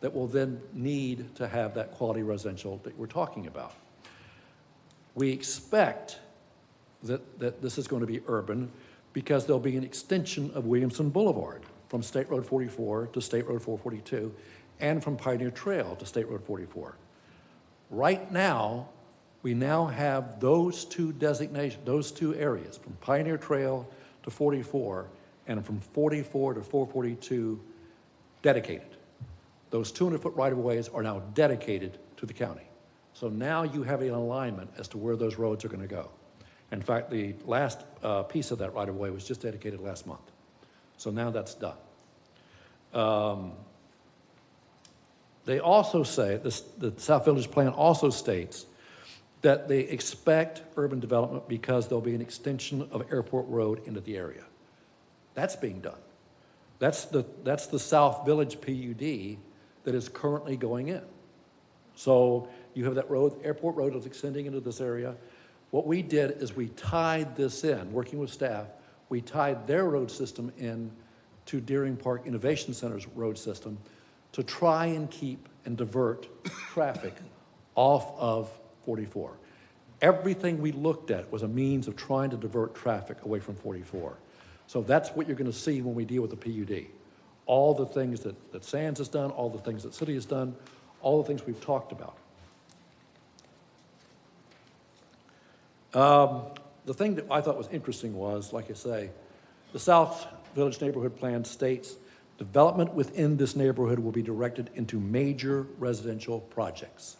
that will then need to have that quality residential that we're talking about. We expect that this is going to be urban because there'll be an extension of Williamson Boulevard from State Road 44 to State Road 442 and from Pioneer Trail to State Road 44. Right now, we now have those two designations, those two areas, from Pioneer Trail to 44 and from 44 to 442 dedicated. Those 200-foot right-of-ways are now dedicated to the county. So now you have an alignment as to where those roads are going to go. In fact, the last piece of that right-of-way was just dedicated last month. So now that's done. They also say, the South Village Plan also states that they expect urban development because there'll be an extension of Airport Road into the area. That's being done. That's the South Village PUD that is currently going in. So you have that road, Airport Road is extending into this area. What we did is we tied this in, working with staff, we tied their road system in to Deering Park Innovation Center's road system to try and keep and divert traffic off of 44. Everything we looked at was a means of trying to divert traffic away from 44. So that's what you're going to see when we deal with the PUD. All the things that Sands has done, all the things that City has done, all the things we've talked about. The thing that I thought was interesting was, like I say, the South Village Neighborhood Plan states development within this neighborhood will be directed into major residential projects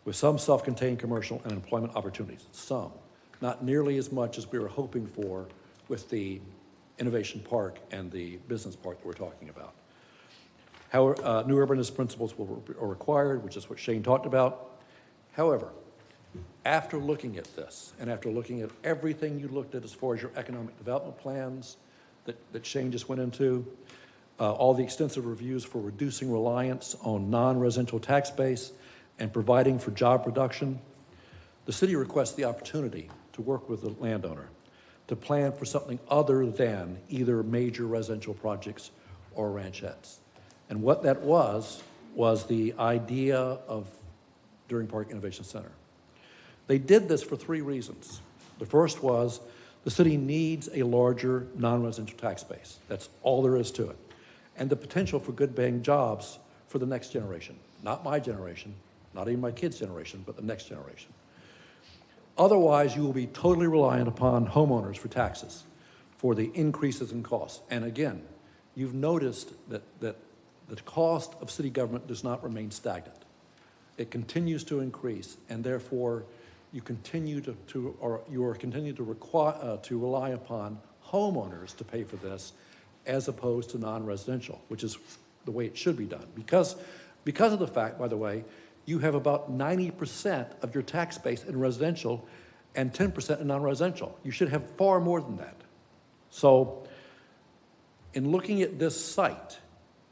with some self-contained commercial and employment opportunities. Some, not nearly as much as we were hoping for with the Innovation Park and the business park that we're talking about. However, new urbanist principles are required, which is what Shane talked about. However, after looking at this, and after looking at everything you looked at as far as your economic development plans that Shane just went into, all the extensive reviews for reducing reliance on non-residential tax base and providing for job production, the city requests the opportunity to work with the landowner to plan for something other than either major residential projects or ranchettes. And what that was the idea of Deering Park Innovation Center. They did this for three reasons. The first was the city needs a larger non-residential tax base. That's all there is to it. And the potential for good paying jobs for the next generation. Not my generation, not even my kids' generation, but the next generation. Otherwise, you will be totally reliant upon homeowners for taxes, for the increases in costs. And again, you've noticed that the cost of city government does not remain stagnant. It continues to increase, and therefore you continue to rely upon homeowners to pay for this, as opposed to non-residential, which is the way it should be done. Because of the fact, by the way, you have about 90% of your tax base in residential and 10% in non-residential. You should have far more than that. So in looking at this site,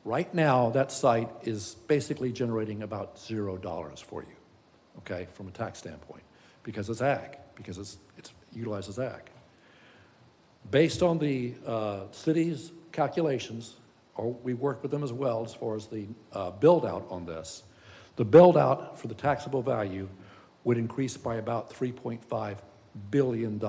Right now, that site is basically generating about $0 for you, okay, from a tax standpoint, because it's ag, because it's utilizes ag. Based on the city's calculations, or we worked with them as well as far as the build-out on this, the build-out for the taxable value would increase by about $3.5 billion.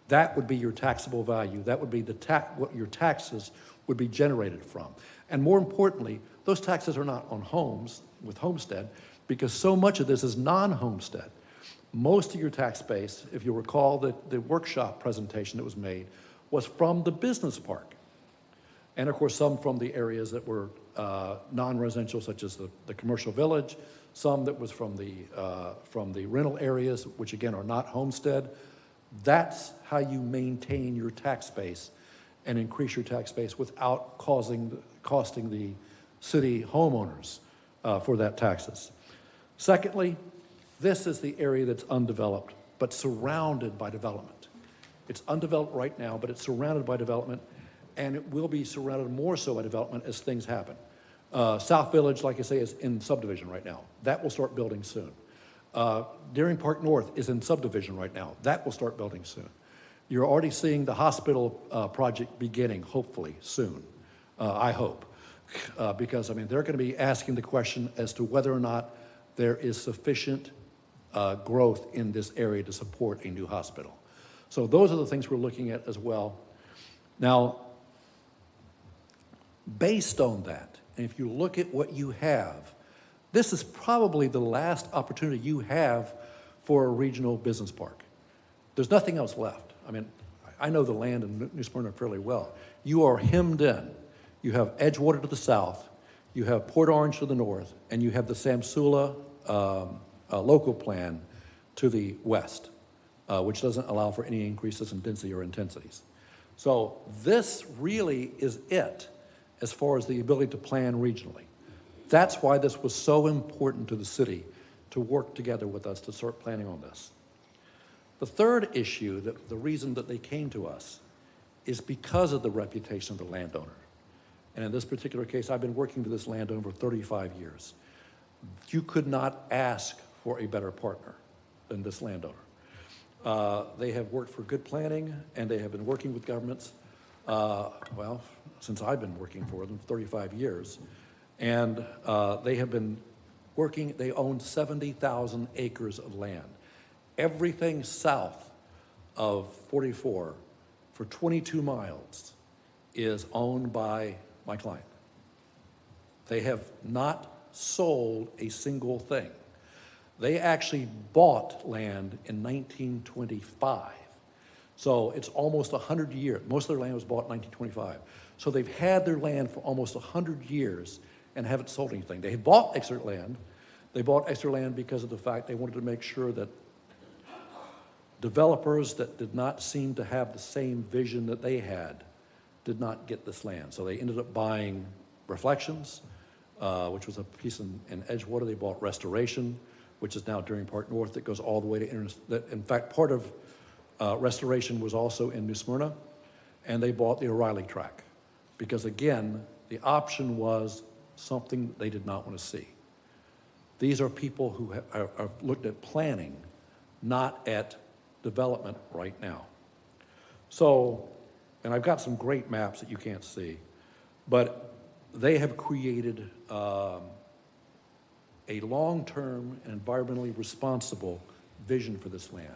That would be your taxable value. That would be what your taxes would be generated from. And more importantly, those taxes are not on homes with homestead, because so much of this is non-homestead. Most of your tax base, if you recall the workshop presentation that was made, was from the business park. And of course, some from the areas that were non-residential, such as the commercial village, some that was from the rental areas, which again are not homestead. That's how you maintain your tax base and increase your tax base without costing the city homeowners for that taxes. Secondly, this is the area that's undeveloped, but surrounded by development. It's undeveloped right now, but it's surrounded by development, and it will be surrounded more so by development as things happen. South Village, like I say, is in subdivision right now. That will start building soon. Deering Park North is in subdivision right now. That will start building soon. You're already seeing the hospital project beginning, hopefully, soon, I hope. Because, I mean, they're going to be asking the question as to whether or not there is sufficient growth in this area to support a new hospital. So those are the things we're looking at as well. Now, based on that, and if you look at what you have, this is probably the last opportunity you have for a regional business park. There's nothing else left. I mean, I know the land in New Smyrna fairly well. You are hemmed in. You have Edgewater to the south, you have Port Orange to the north, and you have the Samsula local plan to the west, which doesn't allow for any increases in density or intensities. So this really is it as far as the ability to plan regionally. That's why this was so important to the city to work together with us to start planning on this. The third issue, the reason that they came to us, is because of the reputation of the landowner. And in this particular case, I've been working with this landowner for 35 years. You could not ask for a better partner than this landowner. They have worked for good planning, and they have been working with governments, well, since I've been working for them, 35 years. And they have been working, they own 70,000 acres of land. Everything south of 44 for 22 miles is owned by my client. They have not sold a single thing. They actually bought land in 1925. So it's almost 100 years. Most of their land was bought in 1925. So they've had their land for almost 100 years and haven't sold anything. They bought extra land. They bought extra land because of the fact they wanted to make sure that developers that did not seem to have the same vision that they had did not get this land. So they ended up buying Reflections, which was a piece in Edgewater. They bought Restoration, which is now Deering Park North, that goes all the way to, in fact, part of Restoration was also in New Smyrna, and they bought the O'Reilly track. Because again, the option was something they did not want to see. These are people who have looked at planning, not at development right now. So, and I've got some great maps that you can't see, but they have created a long-term and environmentally responsible vision for this land,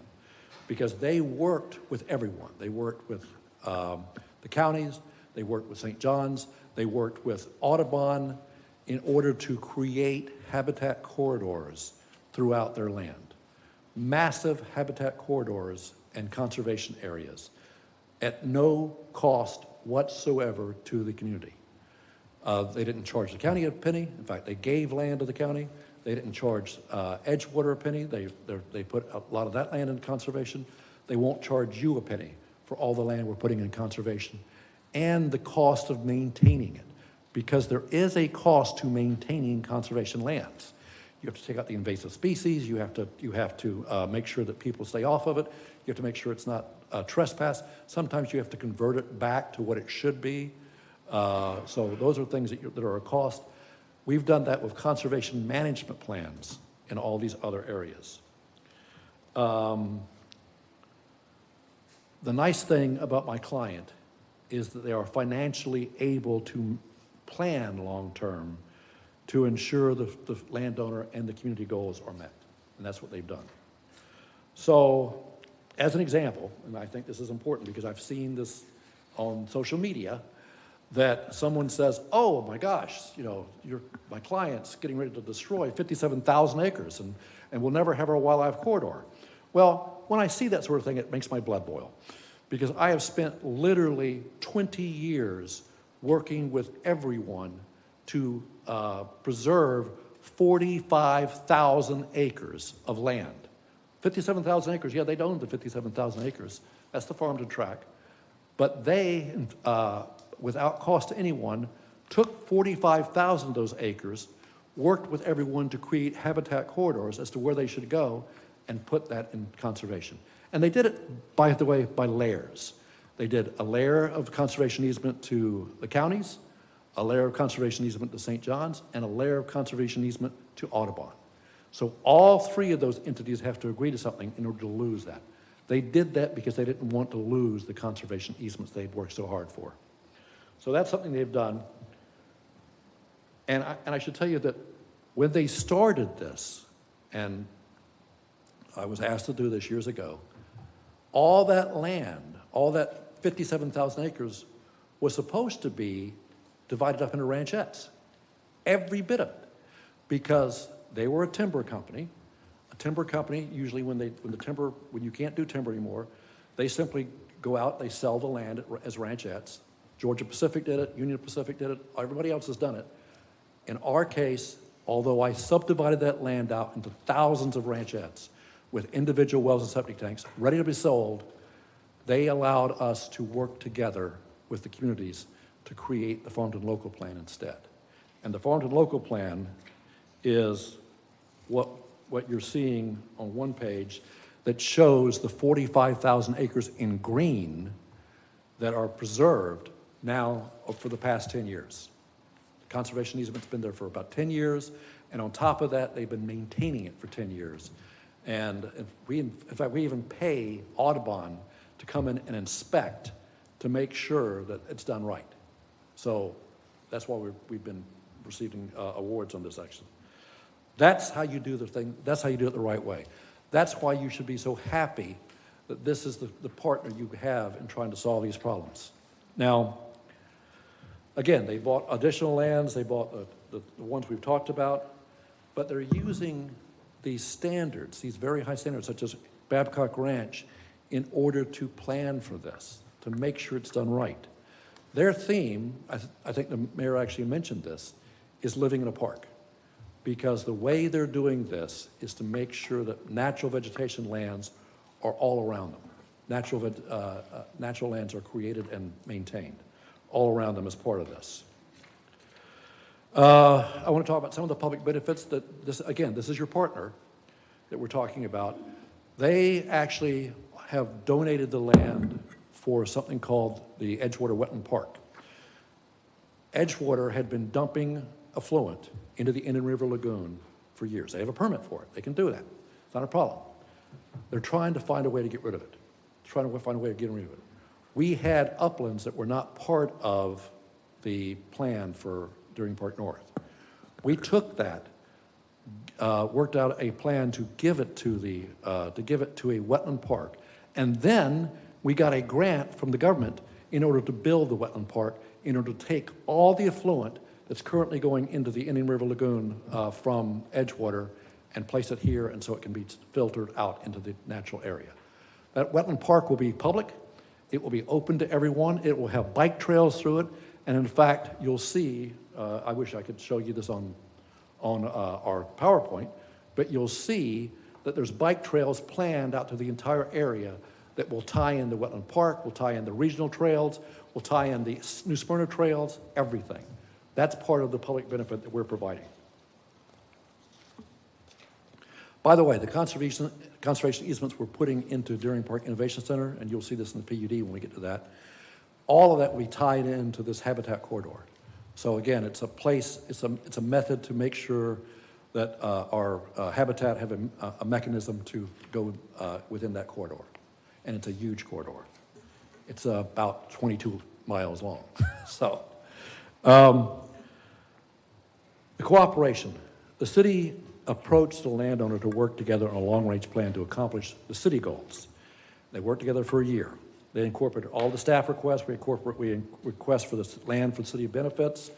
because they worked with everyone. They worked with the counties, they worked with St. John's, they worked with Audubon in order to create habitat corridors throughout their land. Massive habitat corridors and conservation areas at no cost whatsoever to the community. They didn't charge the county a penny. In fact, they gave land to the county. They didn't charge Edgewater a penny. They put a lot of that land in conservation. They won't charge you a penny for all the land we're putting in conservation and the cost of maintaining it, because there is a cost to maintaining conservation lands. You have to take out the invasive species. You have to make sure that people stay off of it. You have to make sure it's not trespass. Sometimes you have to convert it back to what it should be. So those are things that are a cost. We've done that with conservation management plans in all these other areas. The nice thing about my client is that they are financially able to plan long-term to ensure the landowner and the community goals are met, and that's what they've done. So, as an example, and I think this is important because I've seen this on social media, that someone says, oh my gosh, you know, my client's getting ready to destroy 57,000 acres and we'll never have our wildlife corridor. Well, when I see that sort of thing, it makes my blood boil, because I have spent literally 20 years working with everyone to preserve 45,000 acres of land. 57,000 acres, yeah, they own the 57,000 acres. That's the farm to track. But they, without cost to anyone, took 45,000 of those acres, worked with everyone to create habitat corridors as to where they should go, and put that in conservation. And they did it, by the way, by layers. They did a layer of conservation easement to the counties, a layer of conservation easement to St. John's, and a layer of conservation easement to Audubon. So all three of those entities have to agree to something in order to lose that. They did that because they didn't want to lose the conservation easements they'd worked so hard for. So that's something they've done. And I should tell you that when they started this, and I was asked to do this years ago, all that land, all that 57,000 acres was supposed to be divided up into ranchettes. Every bit of it. Because they were a timber company. A timber company, usually when you can't do timber anymore, they simply go out, they sell the land as ranchettes. Georgia Pacific did it, Union Pacific did it, everybody else has done it. In our case, although I subdivided that land out into thousands of ranchettes with individual wells and septic tanks ready to be sold, they allowed us to work together with the communities to create the Farmington Local Plan instead. And the Farmington Local Plan is what you're seeing on one page that shows the 45,000 acres in green that are preserved now for the past 10 years. The conservation easement's been there for about 10 years, and on top of that, they've been maintaining it for 10 years. And in fact, we even pay Audubon to come in and inspect to make sure that it's done right. So that's why we've been receiving awards on this action. That's how you do the thing. That's how you do it the right way. That's why you should be so happy that this is the partner you have in trying to solve these problems. Now, again, they bought additional lands. They bought the ones we've talked about, but they're using these standards, these very high standards, such as Babcock Ranch, in order to plan for this, to make sure it's done right. Their theme, I think the mayor actually mentioned this, is living in a park. Because the way they're doing this is to make sure that natural vegetation lands are all around them. Natural lands are created and maintained all around them as part of this. I want to talk about some of the public benefits that this is your partner that we're talking about. They actually have donated the land for something called the Edgewater Wetland Park. Edgewater had been dumping effluent into the Indian River Lagoon for years. They have a permit for it. They can do that. It's not a problem. They're trying to find a way to get rid of it. Trying to find a way of getting rid of it. We had uplands that were not part of the plan for Deering Park North. We took that, worked out a plan to give it to a wetland park, and then we got a grant from the government in order to build the wetland park, in order to take all the effluent that's currently going into the Indian River Lagoon from Edgewater and place it here, and so it can be filtered out into the natural area. That wetland park will be public. It will be open to everyone. It will have bike trails through it, and in fact, you'll see, I wish I could show you this on our PowerPoint, but you'll see that there's bike trails planned out to the entire area that will tie in the wetland park, will tie in the regional trails, will tie in the New Smyrna trails, everything. That's part of the public benefit that we're providing. By the way, the conservation easements we're putting into Deering Park Innovation Center, and you'll see this in the PUD when we get to that, all of that will be tied into this habitat corridor. So again, it's a place, it's a method to make sure that our habitat have a mechanism to go within that corridor. And it's a huge corridor. It's about 22 miles long. So, the cooperation. The city approached the landowner to work together on a long-range plan to accomplish the city goals. They worked together for a year. They incorporated all the staff requests. We request for the land for the city benefits,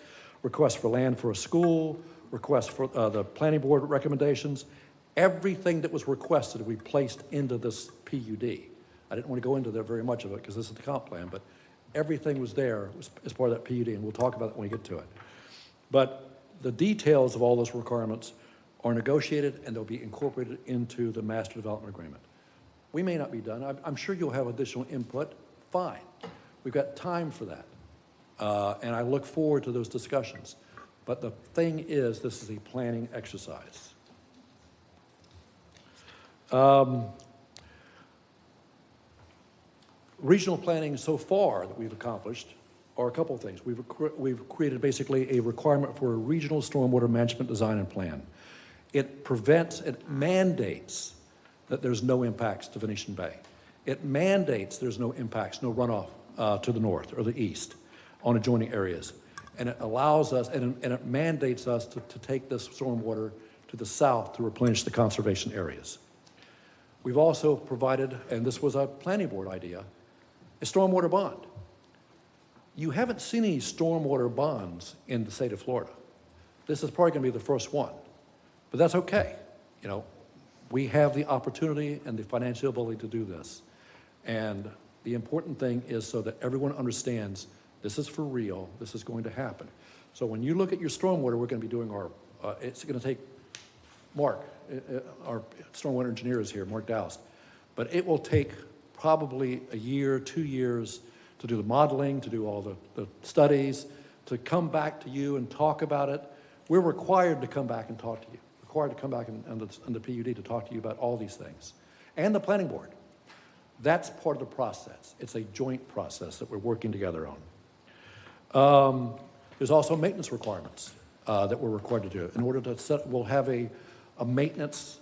request for land for a school, request for the planning board recommendations. Everything that was requested, we placed into this PUD. I didn't want to go into there very much of it because this is the comp plan, but everything was there as part of that PUD, and we'll talk about it when we get to it. But the details of all those requirements are negotiated, and they'll be incorporated into the master development agreement. We may not be done. I'm sure you'll have additional input. Fine. We've got time for that. And I look forward to those discussions. But the thing is, this is a planning exercise. Regional planning so far that we've accomplished are a couple of things. We've created basically a requirement for a regional stormwater management design and plan. It mandates that there's no impacts to Venetian Bay. It mandates there's no impacts, no runoff to the north or the east on adjoining areas. And it allows us, and it mandates us to take this stormwater to the south to replenish the conservation areas. We've also provided, and this was a planning board idea, a stormwater bond. You haven't seen any stormwater bonds in the state of Florida. This is probably going to be the first one, but that's okay. You know, we have the opportunity and the financial ability to do this. And the important thing is so that everyone understands this is for real, this is going to happen. So when you look at your stormwater, we're going to be doing our, it's going to take Mark, our stormwater engineer is here, Mark Doust, but it will take probably a year, 2 years to do the modeling, to do all the studies, to come back to you and talk about it. We're required to come back and talk to you, required to come back in the PUD to talk to you about all these things. And the planning board. That's part of the process. It's a joint process that we're working together on. There's also maintenance requirements that we're required to do. In order to set, we'll have a maintenance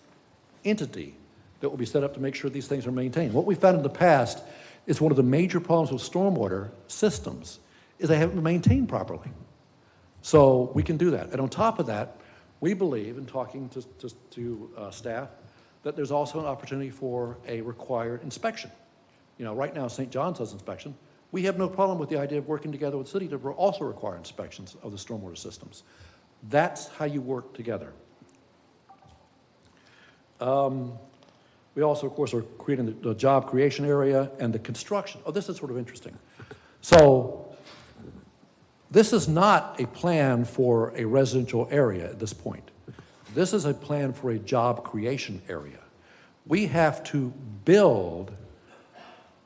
entity that will be set up to make sure these things are maintained. What we found in the past is one of the major problems with stormwater systems is they haven't been maintained properly. So we can do that. And on top of that, we believe, in talking to staff, that there's also an opportunity for a required inspection. You know, right now St. John's does inspection. We have no problem with the idea of working together with the city to also require inspections of the stormwater systems. That's how you work together. We also, of course, are creating the job creation area and the construction. Oh, this is sort of interesting. So this is not a plan for a residential area at this point. This is a plan for a job creation area. We have to build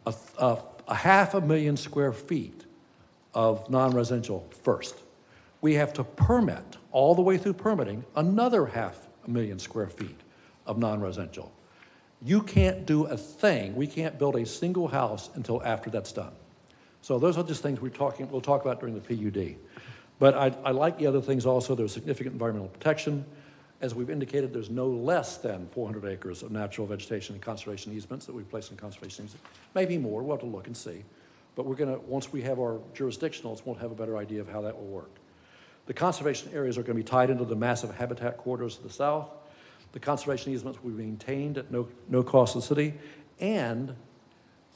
a 500,000 square feet of non-residential first. We have to permit, all the way through permitting, another 500,000 square feet of non-residential. You can't do a thing, we can't build a single house until after that's done. So those are just things we'll talk about during the PUD. But I like the other things also. There's significant environmental protection. As we've indicated, there's no less than 400 acres of natural vegetation and conservation easements that we've placed in conservation easements. Maybe more, we'll have to look and see. But we're gonna, once we have our jurisdictionals, we'll have a better idea of how that will work. The conservation areas are gonna be tied into the massive habitat corridors to the south. The conservation easements will be maintained at no cost to the city. And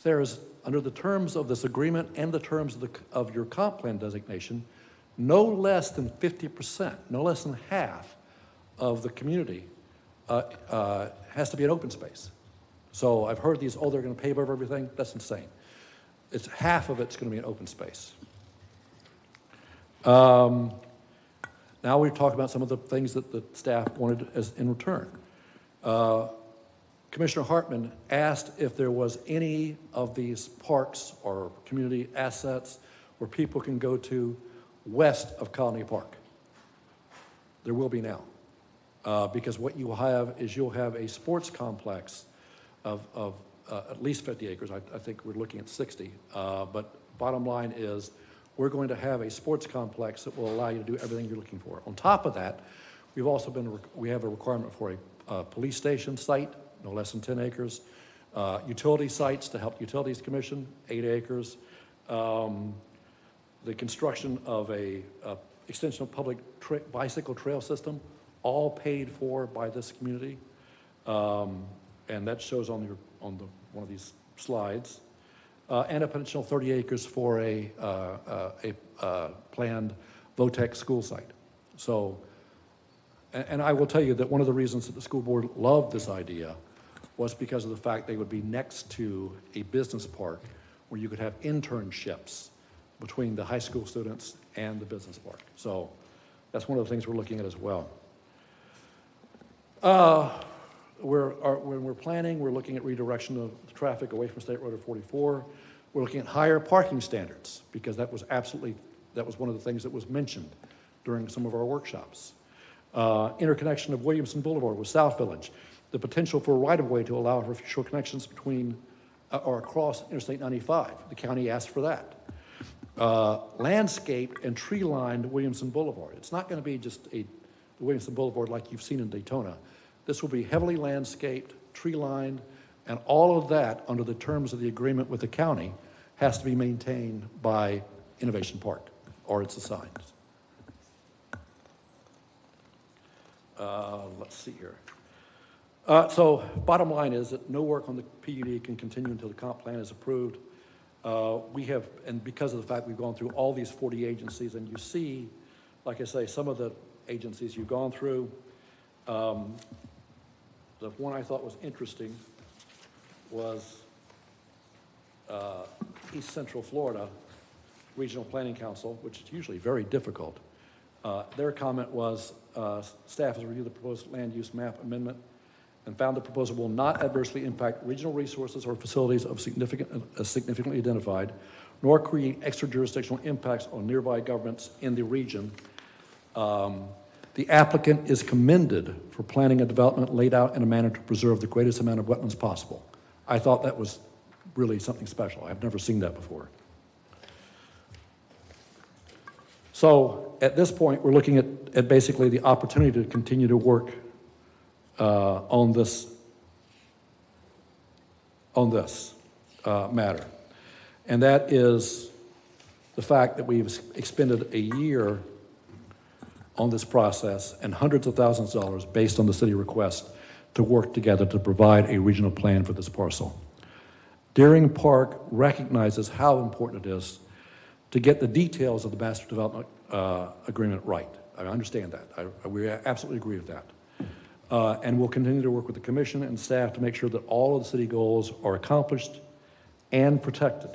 there's, under the terms of this agreement and the terms of your comp plan designation, no less than 50%, no less than half of the community has to be an open space. So I've heard these, oh, they're going to pave over everything. That's insane. It's half of it's going to be an open space. Now we've talked about some of the things that the staff wanted as in return. Commissioner Hartman asked if there was any of these parks or community assets where people can go to west of Colony Park. There will be now. Because what you will have is you'll have a sports complex of at least 50 acres. I think we're looking at 60. But bottom line is, we're going to have a sports complex that will allow you to do everything you're looking for. On top of that, we have a requirement for a police station site, no less than 10 acres. Utility sites to help the Utilities Commission, 8 acres. The construction of a extension of public bicycle trail system, all paid for by this community. And that shows on one of these slides. And a potential 30 acres for a planned VOTEC school site. So, and I will tell you that one of the reasons that the school board loved this idea was because of the fact they would be next to a business park where you could have internships between the high school students and the business park. So that's one of the things we're looking at as well. When we're planning, we're looking at redirection of traffic away from State Road 44. We're looking at higher parking standards because that was one of the things that was mentioned during some of our workshops. Interconnection of Williamson Boulevard with South Village. The potential for a right-of-way to allow for future connections between or across Interstate 95. The county asked for that. Landscaped and tree-lined Williamson Boulevard. It's not going to be just the Williamson Boulevard like you've seen in Daytona. This will be heavily landscaped, tree-lined, and all of that, under the terms of the agreement with the county, has to be maintained by Innovation Park, or its assigns. Let's see here. So bottom line is that no work on the PUD can continue until the comp plan is approved. And because of the fact we've gone through all these 40 agencies, and you see, like I say, some of the agencies you've gone through. The one I thought was interesting was East Central Florida Regional Planning Council, which is usually very difficult. Their comment was, staff has reviewed the proposed land use map amendment and found the proposal will not adversely impact regional resources or facilities of significantly identified, nor create extra jurisdictional impacts on nearby governments in the region. The applicant is commended for planning a development laid out in a manner to preserve the greatest amount of wetlands possible. I thought that was really something special. I've never seen that before. So at this point, we're looking at basically the opportunity to continue to work on this matter. And that is the fact that we've expended a year on this process and hundreds of thousands of dollars based on the city request to work together to provide a regional plan for this parcel. Deering Park recognizes how important it is to get the details of the master development agreement right. I understand that. We absolutely agree with that. And we'll continue to work with the commission and staff to make sure that all of the city goals are accomplished and protected.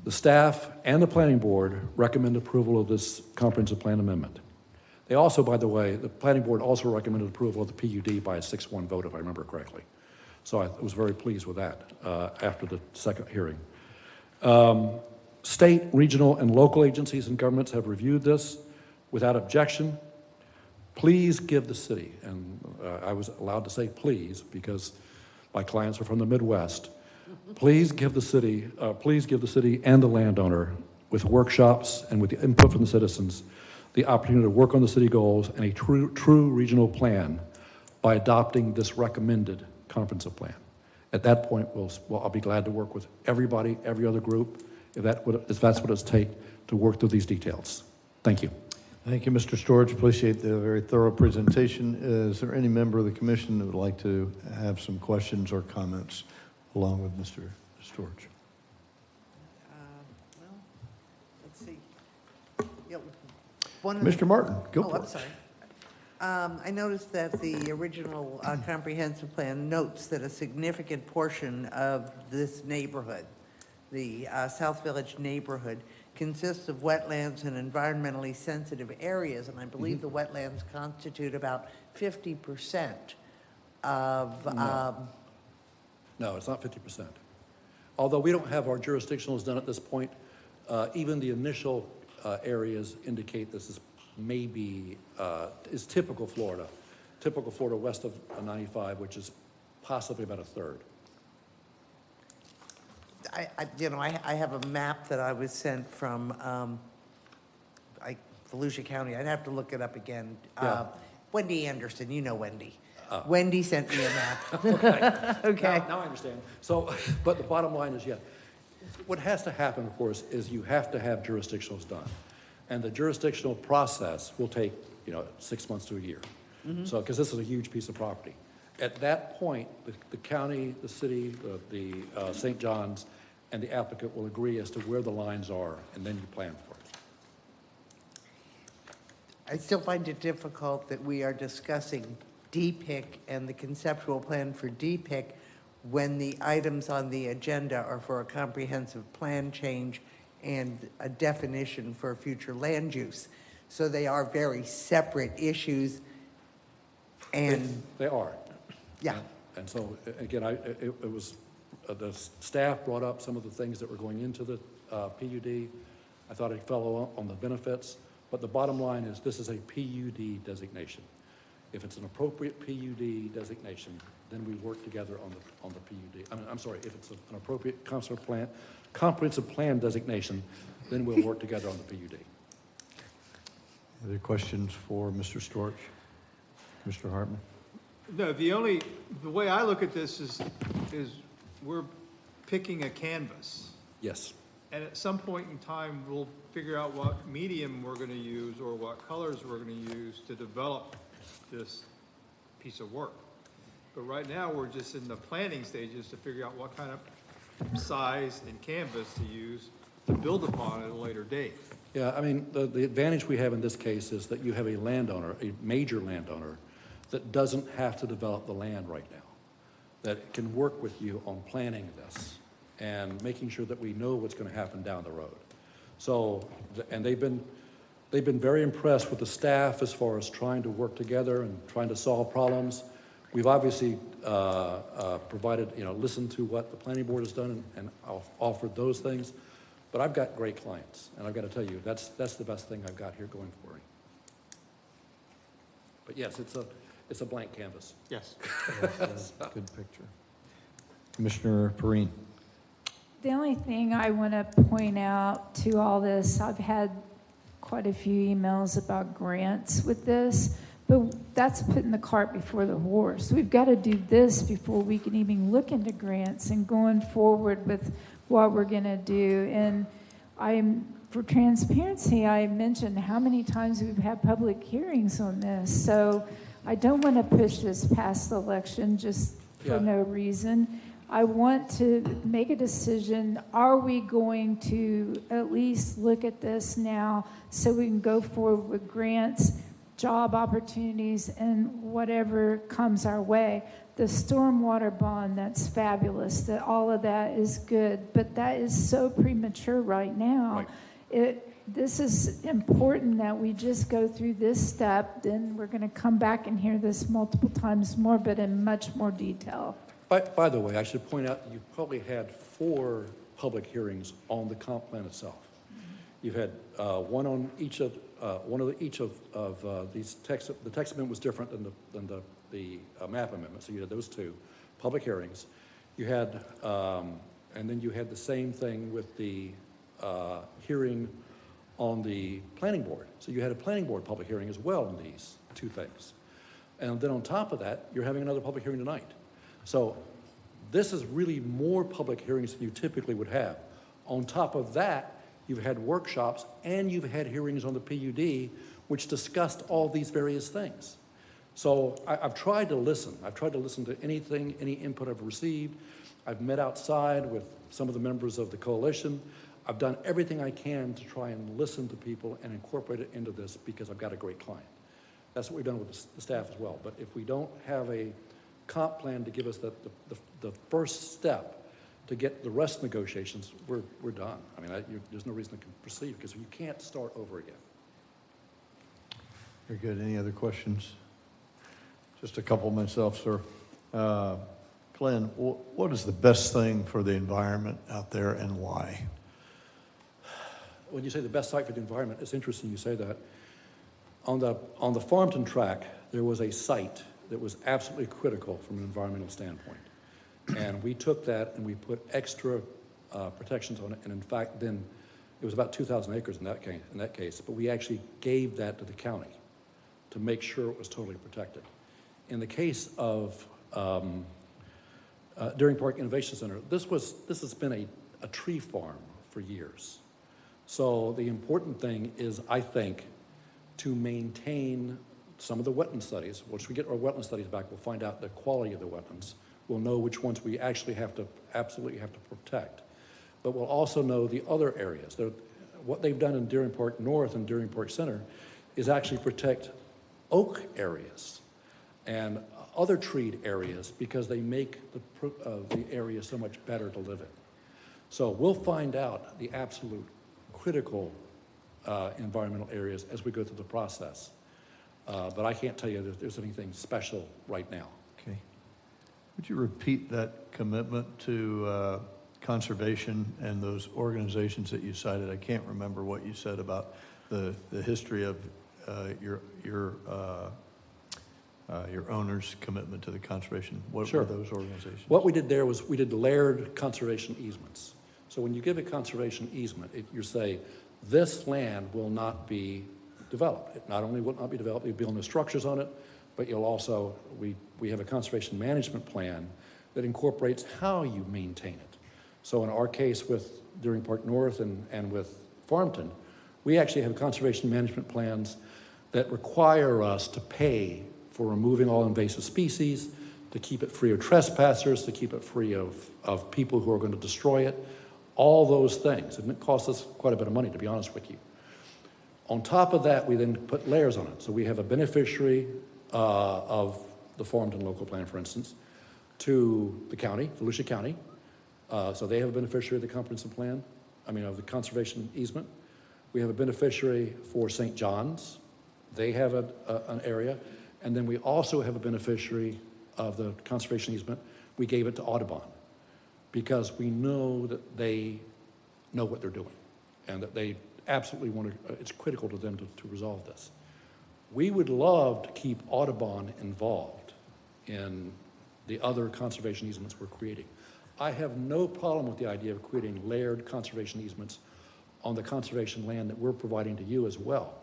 The staff and the planning board recommend approval of this comprehensive plan amendment. They also, by the way, the planning board also recommended approval of the PUD by a 6-1 vote, if I remember correctly. So I was very pleased with that after the second hearing. State, regional, and local agencies and governments have reviewed this without objection. Please give the city, and I was allowed to say please because my clients are from the Midwest. Please give the city and the landowner, with workshops and with the input from the citizens, the opportunity to work on the city goals and a true regional plan by adopting this recommended comprehensive plan. At that point, I'll be glad to work with everybody, every other group, if that's what it takes to work through these details. Thank you. Thank you, Mr. Storch. Appreciate the very thorough presentation. Is there any member of the commission that would like to have some questions or comments along with Mr. Storch? Well, let's see. Yep. Mr. Martin, go for I'm it. sorry. I noticed that the original comprehensive plan notes that a significant portion of this neighborhood, the South Village neighborhood, consists of wetlands and environmentally sensitive areas, and I believe the wetlands constitute about 50% of... No, it's not 50%. Although we don't have our jurisdictionals done at this point, even the initial areas indicate this is maybe, is typical Florida. typical Florida west of 95, which is possibly about a third. I have a map that I was sent from, Volusia County. I'd have to look it up again. Yeah. Wendy Anderson, you know Wendy. Oh. Wendy sent me a map. Okay. Okay. Now I understand. So, but the bottom line is, yeah, what has to happen, of course, is you have to have jurisdictionals done. And the jurisdictional process will take, 6 months to a year. So, because this is a huge piece of property. At that point, the county, the city, the St. John's, and the applicant will agree as to where the lines are, and then you plan for it. I still find it difficult that we are discussing DPIC and the conceptual plan for DPIC when the items on the agenda are for a comprehensive plan change and a definition for future land use. So they are very separate issues, and They are. yeah. And so, again, it was, the staff brought up some of the things that were going into the PUD. I thought I'd follow up on the benefits, but the bottom line is this is a PUD designation. If it's an appropriate PUD designation, then we work together on the PUD. I'm sorry, if it's an appropriate comprehensive plan designation, then we'll work together on the PUD. Other questions for Mr. Storch? Mr. Hartman? No, the way I look at this is we're picking a canvas. Yes. And at some point in time, we'll figure out what medium we're going to use or what colors we're going to use to develop this piece of work. But right now, we're just in the planning stages to figure out what kind of size and canvas to use to build upon at a later date. Yeah, I mean, the advantage we have in this case is that you have a landowner, a major landowner, that doesn't have to develop the land right now, that can work with you on planning this and making sure that we know what's going to happen down the road. So, and they've been very impressed with the staff as far as trying to work together and trying to solve problems. We've obviously provided, listened to what the planning board has done and offered those things. But I've got great clients, and I've got to tell you, that's the best thing I've got here going for me. But yes, it's a blank canvas. Yes. Good picture. Commissioner Perrine. The only thing I want to point out to all this, I've had quite a few emails about grants with this, but that's putting the cart before the horse. We've got to do this before we can even look into grants and going forward with what we're going to do. And for transparency, I mentioned how many times we've had public hearings on this. So I don't want to push this past the election just for no reason. I want to make a decision. Are we going to at least look at this now so we can go forward with grants, job opportunities, and whatever comes our way? The stormwater bond, that's fabulous. That all of that is good, but that is so premature right now. Right. This is important that we just go through this step. Then we're going to come back and hear this multiple times more, but in much more detail. By the way, I should point out that you probably had 4 public hearings on the comp plan itself. You've had one on each of these text. The text amendment was different than the map amendment, so you had those 2 public hearings. You had, and then you had the same thing with the hearing on the planning board. So you had a planning board public hearing as well on these 2 things. And then on top of that, you're having another public hearing tonight. So this is really more public hearings than you typically would have. On top of that, you've had workshops and you've had hearings on the PUD, which discussed all these various things. So I've tried to listen. I've tried to listen to anything, any input I've received. I've met outside with some of the members of the coalition. I've done everything I can to try and listen to people and incorporate it into this because I've got a great client. That's what we've done with the staff as well. But if we don't have a comp plan to give us the first step to get the rest negotiations, we're done. I mean, there's no reason to proceed because you can't start over again. Very good. Any other questions? Just a couple myself, sir. Glenn, what is the best thing for the environment out there and why? When you say the best site for the environment, it's interesting you say that. On the Farmington track, there was a site that was absolutely critical from an environmental standpoint. And we took that and we put extra protections on it, and in fact, then it was about 2,000 acres in that case, but we actually gave that to the county to make sure it was totally protected. In the case of Deering Park Innovation Center, this has been a tree farm for years. So the important thing is, I think, to maintain some of the wetland studies. Once we get our wetland studies back, we'll find out the quality of the wetlands. We'll know which ones we actually absolutely have to protect. But we'll also know the other areas. What they've done in Deering Park North and Deering Park Center is actually protect oak areas and other treed areas because they make the area so much better to live in. So we'll find out the absolute critical environmental areas as we go through the process. But I can't tell you that there's anything special right now. Okay. Would you repeat that commitment to conservation and those organizations that you cited? I can't remember what you said about the history of your owner's commitment to the conservation. What Sure. were those organizations? What we did there was we did layered conservation easements. So when you give a conservation easement, you say, this land will not be developed. It not only will not be developed, you'll build no structures on it, but you'll also, we have a conservation management plan that incorporates how you maintain it. So in our case with Deering Park North and with Farmington, we actually have conservation management plans that require us to pay for removing all invasive species, to keep it free of trespassers, to keep it free of people who are going to destroy it, all those things. And it costs us quite a bit of money, to be honest with you. On top of that, we then put layers on it. So we have a beneficiary of the Farmington local plan, for instance, to the county, Volusia County. So they have a beneficiary of the comprehensive plan, of the conservation easement. We have a beneficiary for St. John's. They have an area. And then we also have a beneficiary of the conservation easement. We gave it to Audubon because we know that they know what they're doing and that they absolutely want to, it's critical to them to resolve this. We would love to keep Audubon involved in the other conservation easements we're creating. I have no problem with the idea of creating layered conservation easements on the conservation land that we're providing to you as well.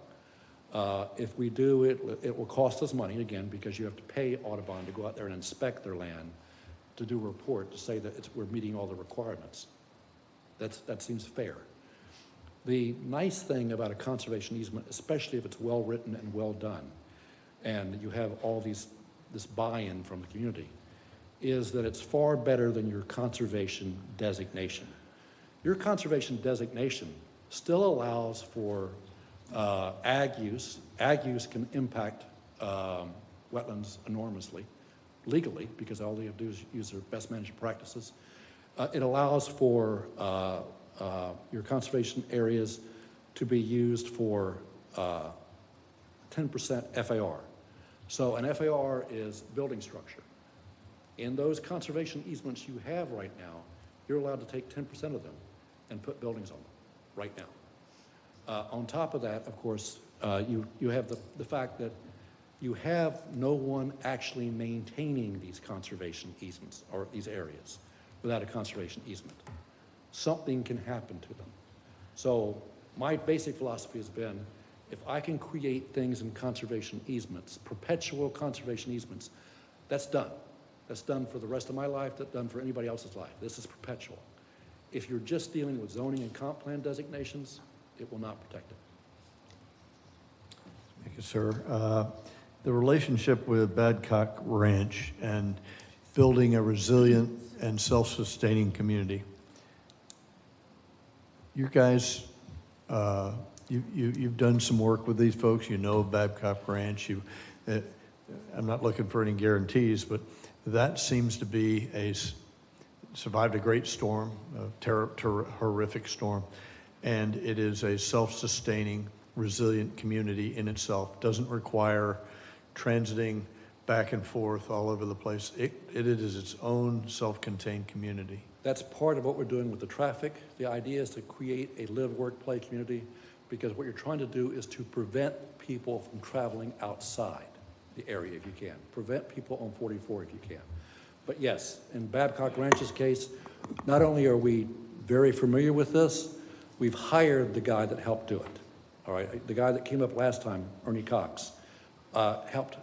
If we do it, it will cost us money, again, because you have to pay Audubon to go out there and inspect their land, to do a report, to say that we're meeting all the requirements. That seems fair. The nice thing about a conservation easement, especially if it's well-written and well done, and you have all this buy-in from the community, is that it's far better than your conservation designation. Your conservation designation still allows for ag use. Ag use can impact wetlands enormously, legally, because all they have to do is use their best management practices. It allows for your conservation areas to be used for 10% FAR. So an FAR is building structure. In those conservation easements you have right now, you're allowed to take 10% of them and put buildings on them right now. On top of that, of course, you have the fact that you have no one actually maintaining these conservation easements or these areas without a conservation easement. Something can happen to them. So my basic philosophy has been, if I can create things in conservation easements, perpetual conservation easements, that's done. That's done for the rest of my life, that's done for anybody else's life. This is perpetual. If you're just dealing with zoning and comp plan designations, it will not protect it. Thank you, sir. The relationship with Badcock Ranch and building a resilient and self-sustaining community. You guys, you've done some work with these folks. You know Babcock Ranch. I'm not looking for any guarantees, but that seems to be survived a great storm, a horrific storm, and it is a self-sustaining, resilient community in itself. Doesn't require transiting back and forth all over the place. It is its own self-contained community. That's part of what we're doing with the traffic. The idea is to create a live, work, play community, because what you're trying to do is to prevent people from traveling outside. the area if you can. Prevent people on 44 if you can. But yes, in Babcock Ranch's case, not only are we very familiar with this, we've hired the guy that helped do it. All right, the guy that came up last time, Ernie Cox, helped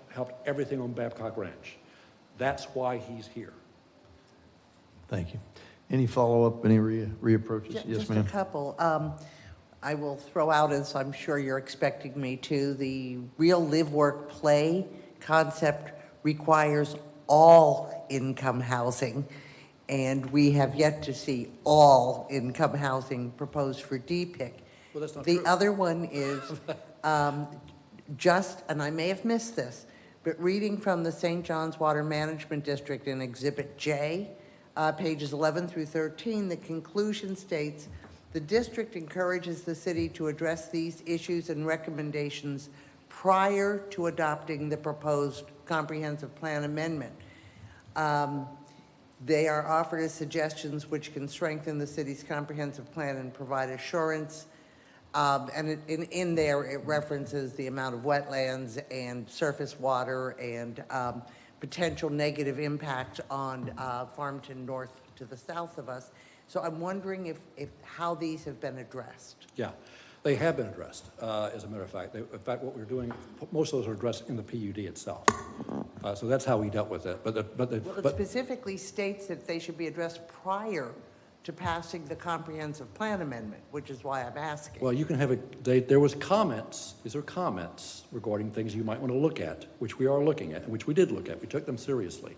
everything on Babcock Ranch. That's why he's here. Thank you. Any follow-up, any reapproaches? Yes, Just ma'am. a couple. I will throw out, as I'm sure you're expecting me to, the real live, work, play concept requires all income housing, and we have yet to see all income housing proposed for DPIC. Well, that's not The true. other one is just, and I may have missed this, but reading from the St. John's Water Management District in Exhibit J, pages 11 through 13, the conclusion states, the district encourages the city to address these issues and recommendations prior to adopting the proposed comprehensive plan amendment. They are offered as suggestions which can strengthen the city's comprehensive plan and provide assurance. And in there, it references the amount of wetlands and surface water and potential negative impact on Farmington North to the south of us. So I'm wondering if how these have been addressed. Yeah, they have been addressed, as a matter of fact. In fact, what we're doing, most of those are addressed in the PUD itself. So that's how we dealt with it. Well, it specifically states that they should be addressed prior to passing the comprehensive plan amendment, which is why I'm asking. Well, you can have there was comments, these are comments regarding things you might want to look at, which we are looking at, and which we did look at. We took them seriously.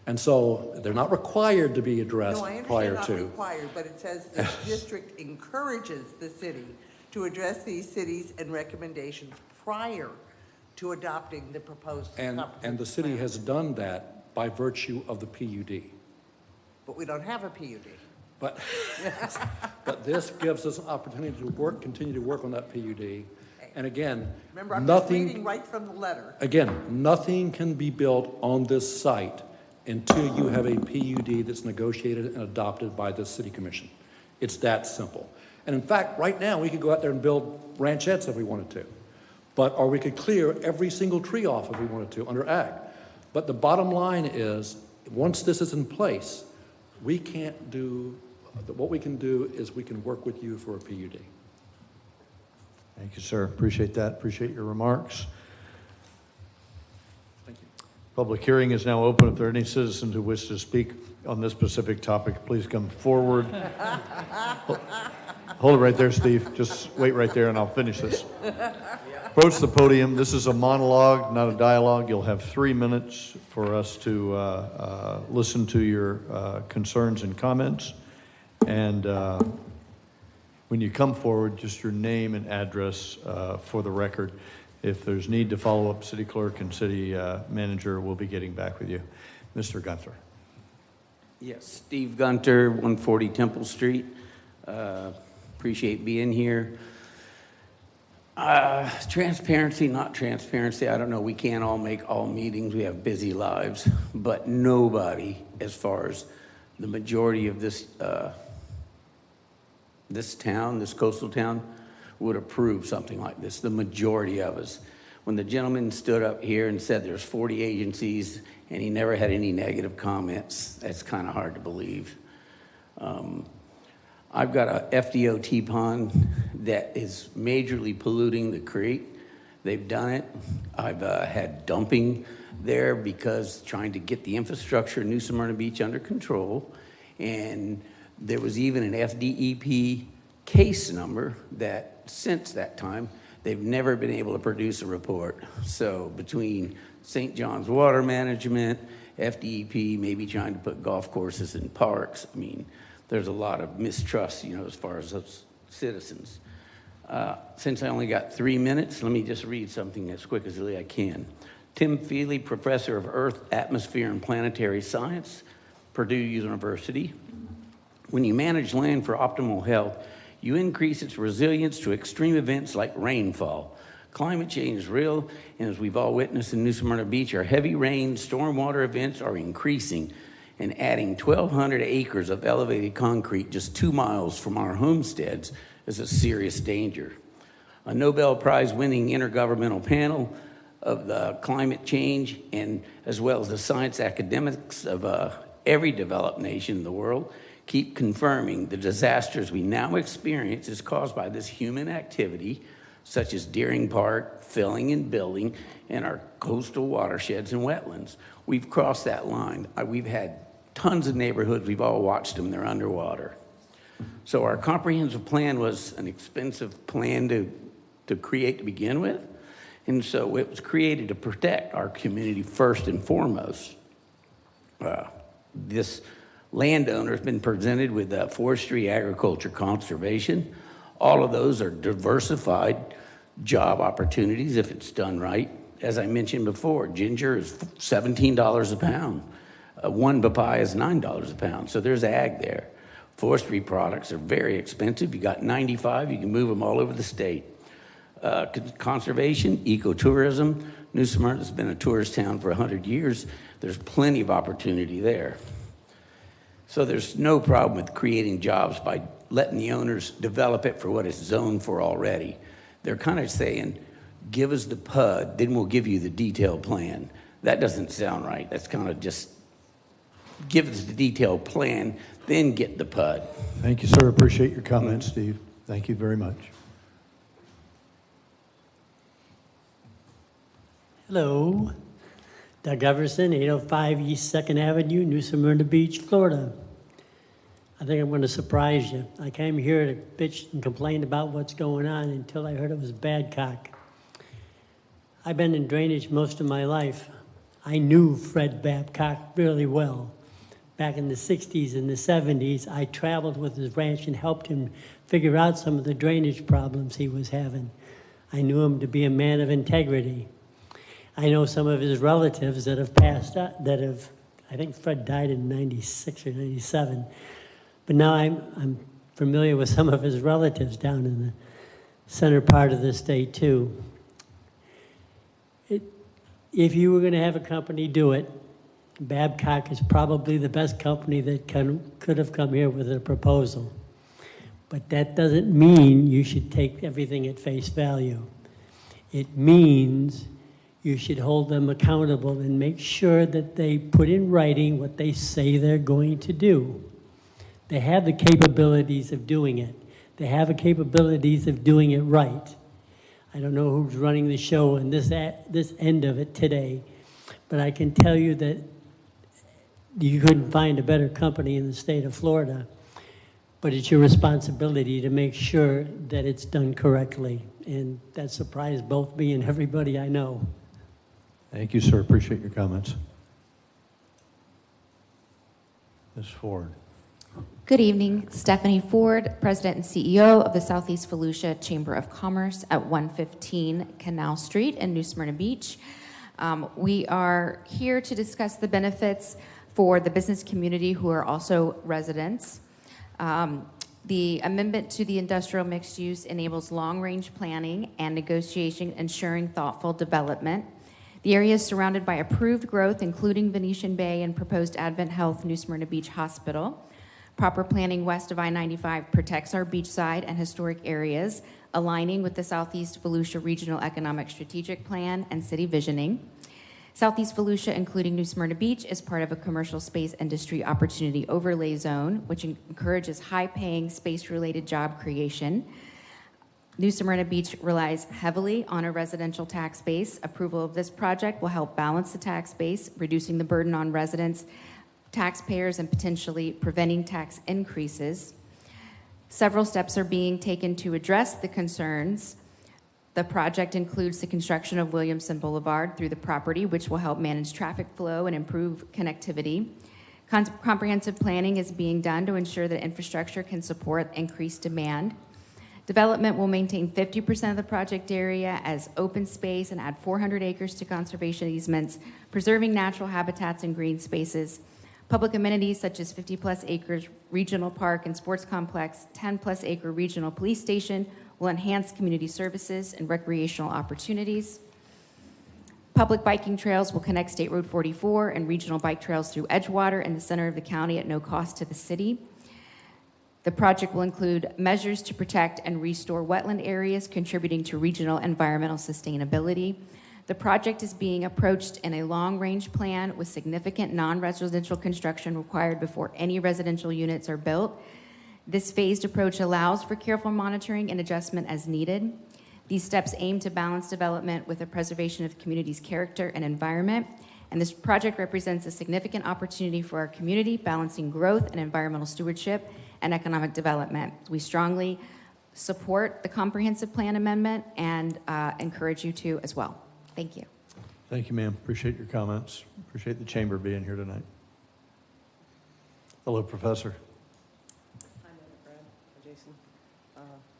And so they're not required to be addressed prior No, I to. understand not required, but it says the district encourages the city to address these cities and recommendations prior to adopting the proposed And comprehensive the city plan. has done that by virtue of the PUD. But we don't have a PUD. But, but this gives us an opportunity to continue to work on that PUD. And again, Remember, I'm just reading nothing, right from the letter. again, nothing can be built on this site until you have a PUD that's negotiated and adopted by the city commission. It's that simple. And in fact, right now, we could go out there and build ranchettes if we wanted to. Or we could clear every single tree off if we wanted to under ag. But the bottom line is, once this is in place, we can't do, what we can do is we can work with you for a PUD. Thank you, sir. Appreciate that. Appreciate your remarks. Thank you. Public hearing is now open. If there are any citizens who wish to speak on this specific topic, please come forward. Hold it right there, Steve. Just wait right there and I'll finish this. Approach the podium. This is a monologue, not a dialogue. You'll have 3 minutes for us to listen to your concerns and comments. And when you come forward, just your name and address for the record. If there's need to follow up, city clerk and city manager will be getting back with you. Mr. Gunther. Yes, Steve Gunter, 140 Temple Street. Appreciate being here. Transparency, not transparency, I don't know. We can't all make all meetings. We have busy lives. But nobody, as far as the majority of this town, this coastal town, would approve something like this. The majority of us. When the gentleman stood up here and said there's 40 agencies and he never had any negative comments, that's kind of hard to believe. I've got a FDOT pond that is majorly polluting the creek. They've done it. I've had dumping there because trying to get the infrastructure in New Smyrna Beach under control. And there was even an FDEP case number that since that time, they've never been able to produce a report. So between St. John's Water Management, FDEP, maybe trying to put golf courses in parks, I mean, there's a lot of mistrust, as far as those citizens. Since I only got 3 minutes, let me just read something as quick as I can. Tim Feely, professor of Earth, Atmosphere, and Planetary Science, Purdue University. When you manage land for optimal health, you increase its resilience to extreme events like rainfall. Climate change is real, and as we've all witnessed in New Smyrna Beach, our heavy rain, stormwater events are increasing, and adding 1,200 acres of elevated concrete just 2 miles from our homesteads is a serious danger. A Nobel Prize winning intergovernmental panel of the climate change and as well as the science academics of every developed nation in the world keep confirming the disasters we now experience is caused by this human activity, such as Deering Park, filling and building, and our coastal watersheds and wetlands. We've crossed that line. We've had tons of neighborhoods, we've all watched them, they're underwater. So our comprehensive plan was an expensive plan to create to begin with, and so it was created to protect our community first and foremost. This landowner has been presented with forestry, agriculture, conservation. All of those are diversified job opportunities if it's done right. As I mentioned before, ginger is $17 a pound. One papaya is $9 a pound, so there's ag there. Forestry products are very expensive. You got 95, you can move them all over the state. Conservation, ecotourism. New Smyrna has been a tourist town for 100 years. There's plenty of opportunity there. So there's no problem with creating jobs by letting the owners develop it for what it's zoned for already. They're kind of saying, give us the PUD, then we'll give you the detailed plan. That doesn't sound right. That's kind of just give us the detailed plan, then get the PUD. Thank you, sir. Appreciate your comments, Steve. Thank you very much. Hello, Doug Everson, 805 East 2nd Avenue, New Smyrna Beach, Florida. I think I'm going to surprise you. I came here to bitch and complain about what's going on until I heard it was Badcock. I've been in drainage most of my life. I knew Fred Babcock really well. Back in the 60s and the 70s, I traveled with his ranch and helped him figure out some of the drainage problems he was having. I knew him to be a man of integrity. I know some of his relatives that have passed out, I think Fred died in 96 or 97. But now I'm familiar with some of his relatives down in the center part of the state too. If you were going to have a company do it, Babcock is probably the best company that could have come here with a proposal. But that doesn't mean you should take everything at face value. It means you should hold them accountable and make sure that they put in writing what they say they're going to do. They have the capabilities of doing it. They have the capabilities of doing it right. I don't know who's running the show on this end of it today, but I can tell you that you couldn't find a better company in the state of Florida, but it's your responsibility to make sure that it's done correctly, and that surprised both me and everybody I know. Thank you, sir. Appreciate your comments. Ms. Ford. Good evening. Stephanie Ford, President and CEO of the Southeast Volusia Chamber of Commerce at 115 Canal Street in New Smyrna Beach. We are here to discuss the benefits for the business community who are also residents. The amendment to the industrial mixed use enables long-range planning and negotiation, ensuring thoughtful development. The area is surrounded by approved growth, including Venetian Bay and proposed Advent Health New Smyrna Beach Hospital. Proper planning west of I-95 protects our beachside and historic areas, aligning with the Southeast Volusia Regional Economic Strategic Plan and city visioning. Southeast Volusia, including New Smyrna Beach, is part of a commercial space industry opportunity overlay zone, which encourages high-paying space-related job creation. New Smyrna Beach relies heavily on a residential tax base. Approval of this project will help balance the tax base, reducing the burden on residents, taxpayers, and potentially preventing tax increases. Several steps are being taken to address the concerns. The project includes the construction of Williamson Boulevard through the property, which will help manage traffic flow and improve connectivity. Comprehensive planning is being done to ensure that infrastructure can support increased demand. Development will maintain 50% of the project area as open space and add 400 acres to conservation easements, preserving natural habitats and green spaces. Public amenities such as 50-plus acres regional park and sports complex, 10-plus acre regional police station will enhance community services and recreational opportunities. Public biking trails will connect State Road 44 and regional bike trails through Edgewater in the center of the county at no cost to the city. The project will include measures to protect and restore wetland areas, contributing to regional environmental sustainability. The project is being approached in a long-range plan with significant non-residential construction required before any residential units are built. This phased approach allows for careful monitoring and adjustment as needed. These steps aim to balance development with the preservation of the community's character and environment. And this project represents a significant opportunity for our community, balancing growth and environmental stewardship and economic development. We strongly support the comprehensive plan amendment and encourage you to as well. Thank you. Thank you, ma'am. Appreciate your comments. Appreciate the chamber being here tonight. Hello, Professor. Hi, Brad. Hi, Jason.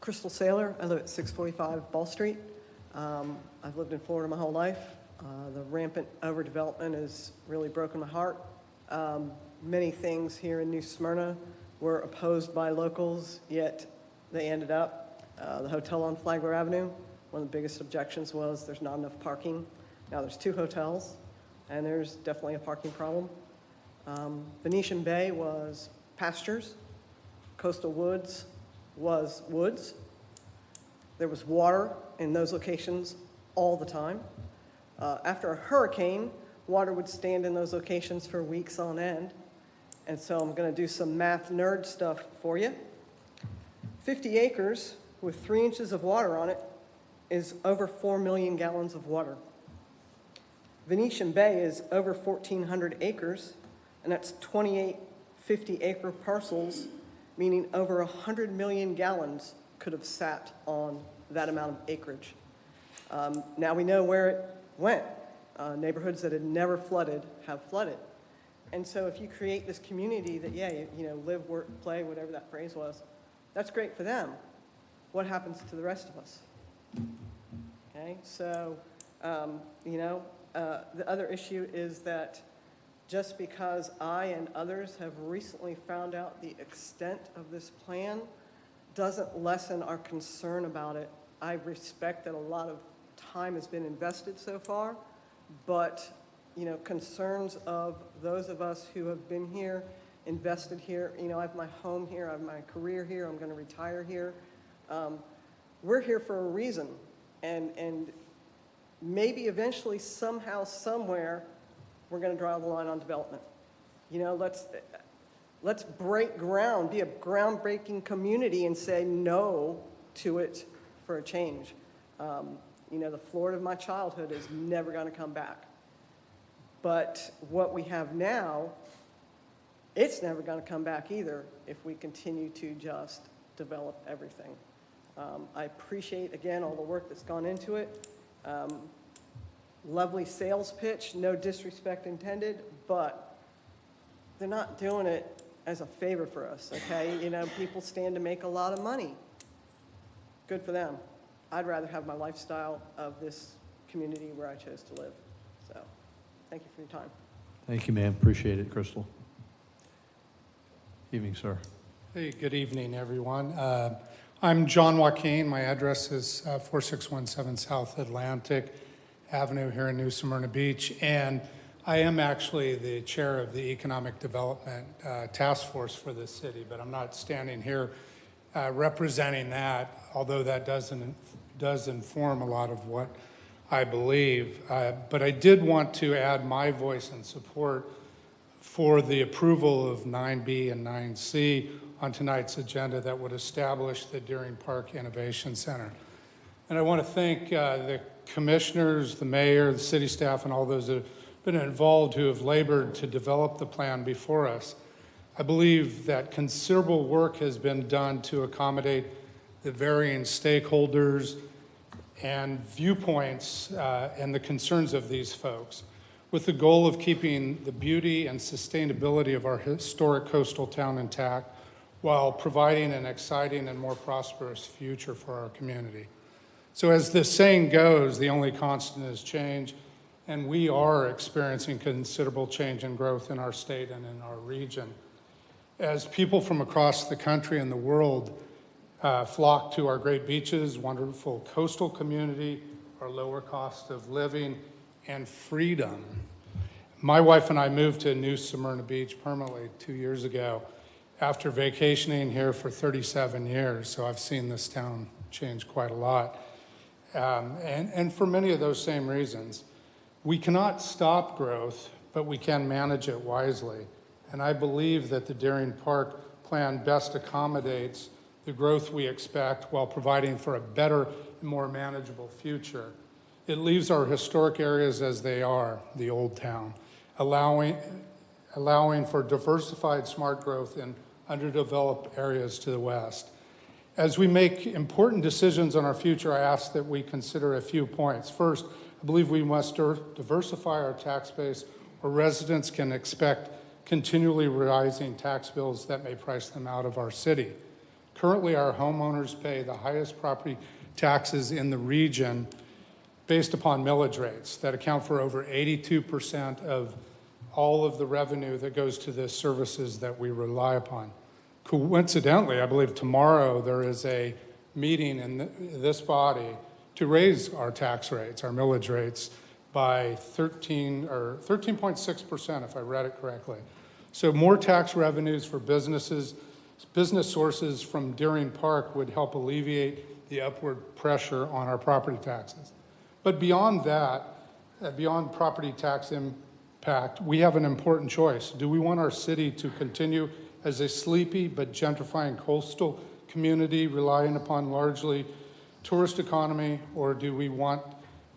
Crystal Saylor. I live at 645 Ball Street. I've lived in Florida my whole life. The rampant overdevelopment has really broken my heart. Many things here in New Smyrna were opposed by locals, yet they ended up. The hotel on Flagler Avenue, one of the biggest objections was there's not enough parking. Now there's 2 hotels, and there's definitely a parking problem. Venetian Bay was pastures. Coastal Woods was woods. There was water in those locations all the time. After a hurricane, water would stand in those locations for weeks on end. And so I'm going to do some math nerd stuff for you. 50 acres with 3 inches of water on it is over 4 million gallons of water. Venetian Bay is over 1,400 acres, and that's 28 50-acre parcels, meaning over 100 million gallons could have sat on that amount of acreage. Now we know where it went. Neighborhoods that had never flooded have flooded. And so if you create this community that, live, work, play, whatever that phrase was, that's great for them. What happens to the rest of us? Okay, so, the other issue is that just because I and others have recently found out the extent of this plan doesn't lessen our concern about it. I respect that a lot of time has been invested so far, but concerns of those of us who have been here, invested here, I have my home here, I have my career here, I'm going to retire here. We're here for a reason, and maybe eventually, somehow, somewhere, we're going to draw the line on development. Let's break ground, be a groundbreaking community, and say no to it for a change. The Florida of my childhood is never going to come back. But what we have now, it's never going to come back either if we continue to just develop everything. I appreciate, again, all the work that's gone into it. Lovely sales pitch, no disrespect intended, but they're not doing it as a favor for us, okay? People stand to make a lot of money. Good for them. I'd rather have my lifestyle of this community where I chose to live. So, thank you for your time. Thank you, ma'am. Appreciate it, Crystal. Evening, sir. Hey, good evening, everyone. I'm John Joaquin. My address is 4617 South Atlantic Avenue here in New Smyrna Beach, and I am actually the chair of the Economic Development Task Force for this city, but I'm not standing here representing that, although that does inform a lot of what I believe. But I did want to add my voice and support for the approval of 9B and 9C on tonight's agenda that would establish the Deering Park Innovation Center. And I want to thank the commissioners, the mayor, the city staff, and all those that have been involved who have labored to develop the plan before us. I believe that considerable work has been done to accommodate the varying stakeholders and viewpoints and the concerns of these folks, with the goal of keeping the beauty and sustainability of our historic coastal town intact while providing an exciting and more prosperous future for our community. So as the saying goes, the only constant is change, and we are experiencing considerable change and growth in our state and in our region. As people from across the country and the world flock to our great beaches, wonderful coastal community, our lower cost of living, and freedom. My wife and I moved to New Smyrna Beach permanently 2 years ago after vacationing here for 37 years, so I've seen this town change quite a lot. And for many of those same reasons. We cannot stop growth, but we can manage it wisely. And I believe that the Darien Park plan best accommodates the growth we expect while providing for a better and more manageable future. It leaves our historic areas as they are, the old town, allowing for diversified smart growth in underdeveloped areas to the west. As we make important decisions on our future, I ask that we consider a few points. First, I believe we must diversify our tax base, or residents can expect continually rising tax bills that may price them out of our city. Currently, our homeowners pay the highest property taxes in the region based upon millage rates that account for over 82% of all of the revenue that goes to the services that we rely upon. Coincidentally, I believe tomorrow there is a meeting in this body to raise our tax rates, our millage rates, by 13.6%, if I read it correctly. So more tax revenues for business sources from Darien Park would help alleviate the upward pressure on our property taxes. But beyond that, beyond property tax impact, we have an important choice. Do we want our city to continue as a sleepy but gentrifying coastal community relying upon largely tourist economy, or do we want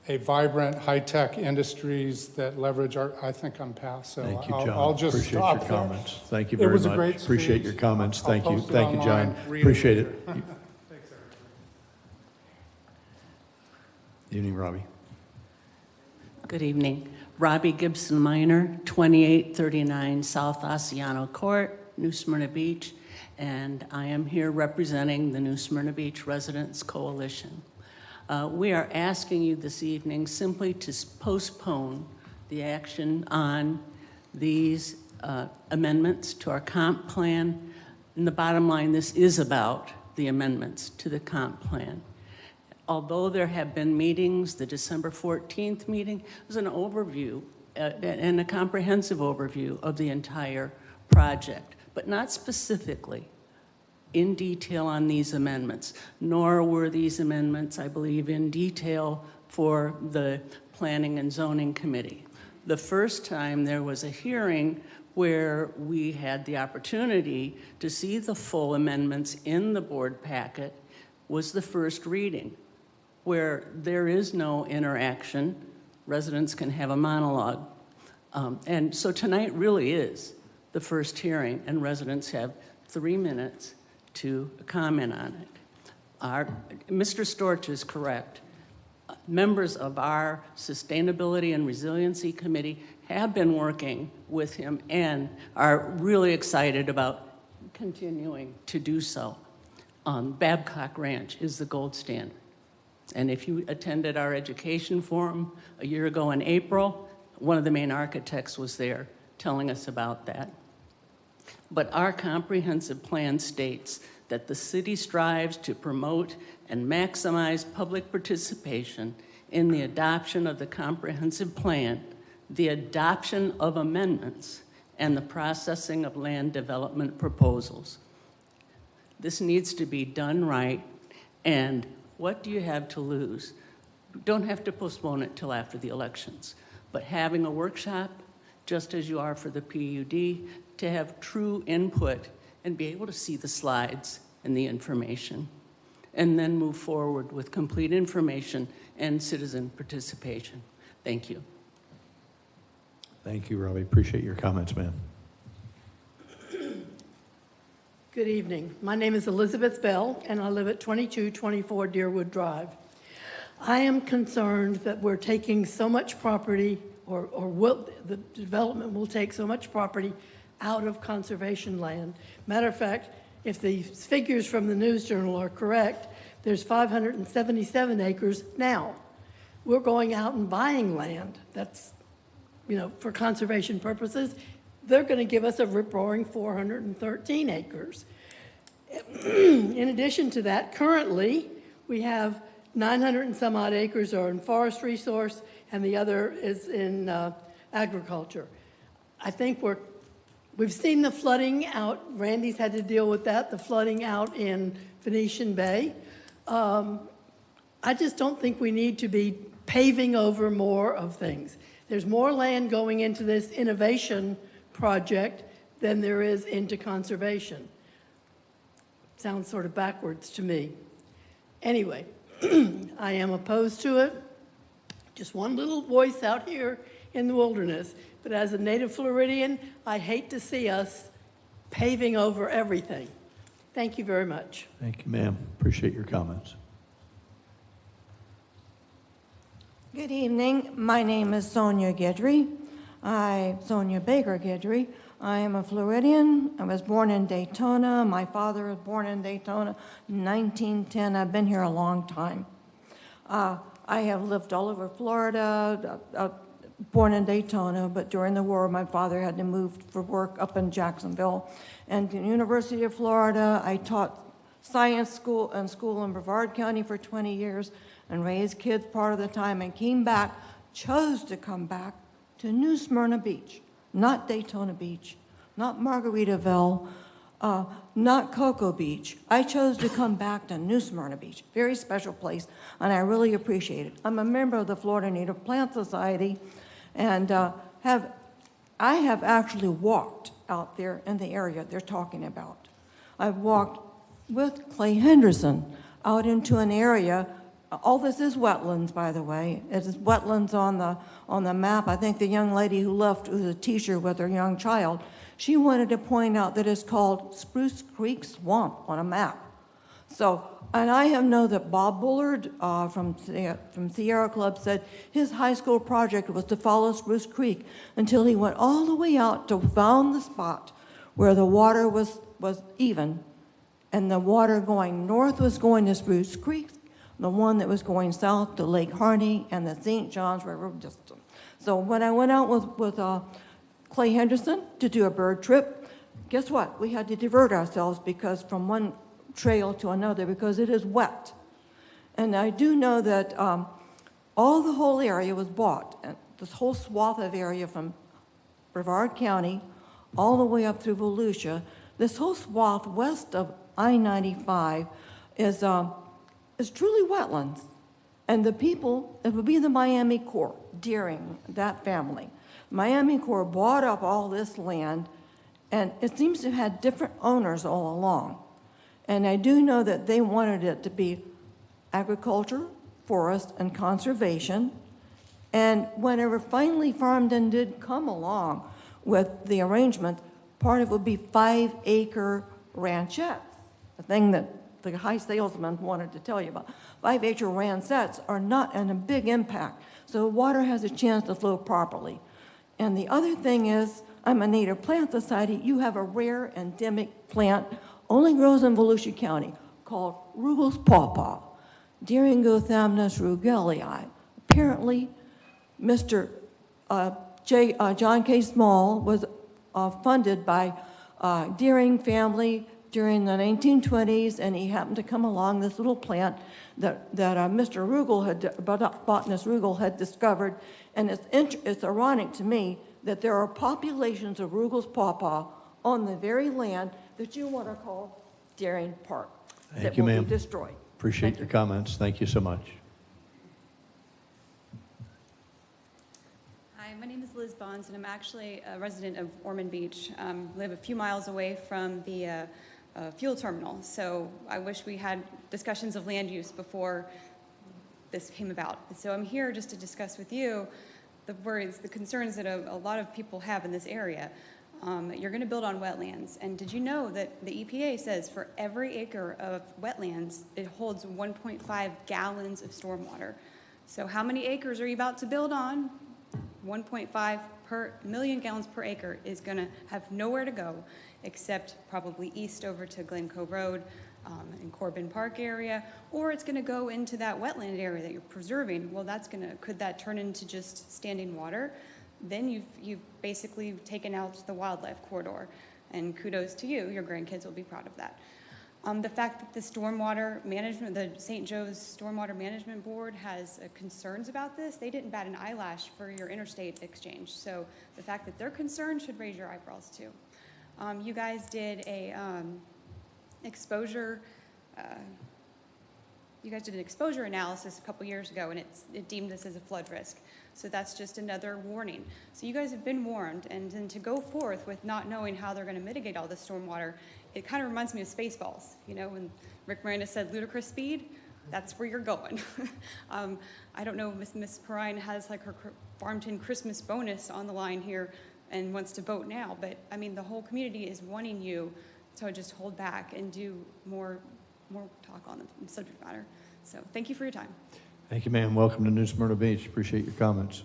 a vibrant high-tech industries that leverage our, I think I'm past, so Thank you, John. I'll just Appreciate stop your there. comments. Thank you It very was a much. great Appreciate speech. your comments. I'll Thank you. post it Thank you, John. online, read it Appreciate it. later. Thanks, everybody. Evening, Robbie. Good evening. Robbie Gibson Minor, 2839 South Oceano Court, New Smyrna Beach, and I am here representing the New Smyrna Beach Residents Coalition. We are asking you this evening simply to postpone the action on these amendments to our comp plan. And the bottom line, this is about the amendments to the comp plan. Although there have been meetings, the December 14th meeting was an overview and a comprehensive overview of the entire project, but not specifically in detail on these amendments, nor were these amendments, I believe, in detail for the Planning and Zoning Committee. The first time there was a hearing where we had the opportunity to see the full amendments in the board packet was the first reading, where there is no interaction. Residents can have a monologue. And so tonight really is the first hearing, and residents have 3 minutes to comment on it. Mr. Storch is correct. Members of our Sustainability and Resiliency Committee have been working with him and are really excited about continuing to do so. Babcock Ranch is the gold standard. And if you attended our education forum a year ago in April, one of the main architects was there telling us about that. But our comprehensive plan states that the city strives to promote and maximize public participation in the adoption of the comprehensive plan, the adoption of amendments, and the processing of land development proposals. This needs to be done right, and what do you have to lose? You don't have to postpone it till after the elections, but having a workshop, just as you are for the PUD, to have true input and be able to see the slides and the information, and then move forward with complete information and citizen participation. Thank you. Thank you, Robbie. Appreciate your comments, ma'am. Good evening. My name is Elizabeth Bell, and I live at 2224 Deerwood Drive. I am concerned that we're taking so much property, the development will take so much property out of conservation land. Matter of fact, if the figures from the News Journal are correct, there's 577 acres now. We're going out and buying land that's, for conservation purposes. They're going to give us a rip-roaring 413 acres. In addition to that, currently, we have 900 and some odd acres are in forest resource, and the other is in agriculture. I think we've seen the flooding out. Randy's had to deal with that, the flooding out in Venetian Bay. I just don't think we need to be paving over more of things. There's more land going into this innovation project than there is into conservation. Sounds sort of backwards to me. Anyway, I am opposed to it. Just one little voice out here in the wilderness. But as a native Floridian, I hate to see us paving over everything. Thank you very much. Thank you, ma'am. Appreciate your comments. Good evening. My name is Sonia Guidry. Sonia Baker Guidry. I am a Floridian. I was born in Daytona. My father was born in Daytona in 1910. I've been here a long time. I have lived all over Florida, born in Daytona, but during the war, my father had to move for work up in Jacksonville. And at the University of Florida, I taught science school in Brevard County for 20 years and raised kids part of the time and came back, chose to come back to New Smyrna Beach, not Daytona Beach, not Margaritaville, not Cocoa Beach. I chose to come back to New Smyrna Beach, very special place, and I really appreciate it. I'm a member of the Florida Native Plant Society, and I have actually walked out there in the area they're talking about. I've walked with Clay Henderson out into an area. All this is wetlands, by the way. It is wetlands on the map. I think the young lady who left, who's a teacher with her young child, she wanted to point out that it's called Spruce Creek Swamp on a map. So, and I know that Bob Bullard from Sierra Club said his high school project was to follow Spruce Creek until he went all the way out to found the spot where the water was even, and the water going north was going to Spruce Creek, the one that was going south to Lake Harney and the St. Johns River system. So when I went out with Clay Henderson to do a bird trip, guess what? We had to divert ourselves because from one trail to another because it is wet. And I do know that the whole area was bought, and this whole swath of area from Brevard County all the way up through Volusia. This whole swath west of I-95 is truly wetlands. And the people, it would be the Miami Corps, Deering, that family. Miami Corps bought up all this land, and it seems to have had different owners all along. And I do know that they wanted it to be agriculture, forest, and conservation. And whenever finally Farmington did come along with the arrangement, part of it would be 5-acre ranchettes, the thing that the high salesman wanted to tell you about. 5-acre ranchettes are not in a big impact, so water has a chance to flow properly. And the other thing is, I'm a Native Plant Society. You have a rare endemic plant, only grows in Volusia County, called Rugel's pawpaw, Deringothamnus rugelii. Apparently, Mr. John K. Small was funded by Deering family during the 1920s, and he happened to come along this little plant that Mr. botanist Rugel had discovered. And it's ironic to me that there are populations of Rugel's pawpaw on the very land that you want to call Deering Park. Thank you, ma'am. That will be destroyed. Appreciate your comments. Thank you so much. Hi, my name is Liz Bonds, and I'm actually a resident of Ormond Beach. Live a few miles away from the fuel terminal, so I wish we had discussions of land use before this came about. So I'm here just to discuss with you the worries, the concerns that a lot of people have in this area. You're going to build on wetlands, and did you know that the EPA says for every acre of wetlands, it holds 1.5 gallons of stormwater. So how many acres are you about to build on? 1.5 per million gallons per acre is going to have nowhere to go except probably east over to Glen Cove Road and Corbin Park area, or it's going to go into that wetland area that you're preserving. Well, could that turn into just standing water? Then you've basically taken out the wildlife corridor, and kudos to you. Your grandkids will be proud of that. The fact that the stormwater management, the St. Joe's Stormwater Management Board has concerns about this, they didn't bat an eyelash for your interstate exchange. So the fact that they're concerned should raise your eyebrows too. You guys did a exposure you guys did an exposure analysis a couple years ago, and it deemed this as a flood risk. So that's just another warning. So you guys have been warned, and then to go forth with not knowing how they're going to mitigate all this stormwater, it kind of reminds me of Spaceballs. You know, when Rick Moranis said ludicrous speed, that's where you're going. I don't know if Miss Perrine has like her Farmington Christmas bonus on the line here and wants to vote now, but I mean, the whole community is wanting you to just hold back and do more talk on the subject matter. So thank you for your time. Thank you, ma'am. Welcome to New Smyrna Beach. Appreciate your comments.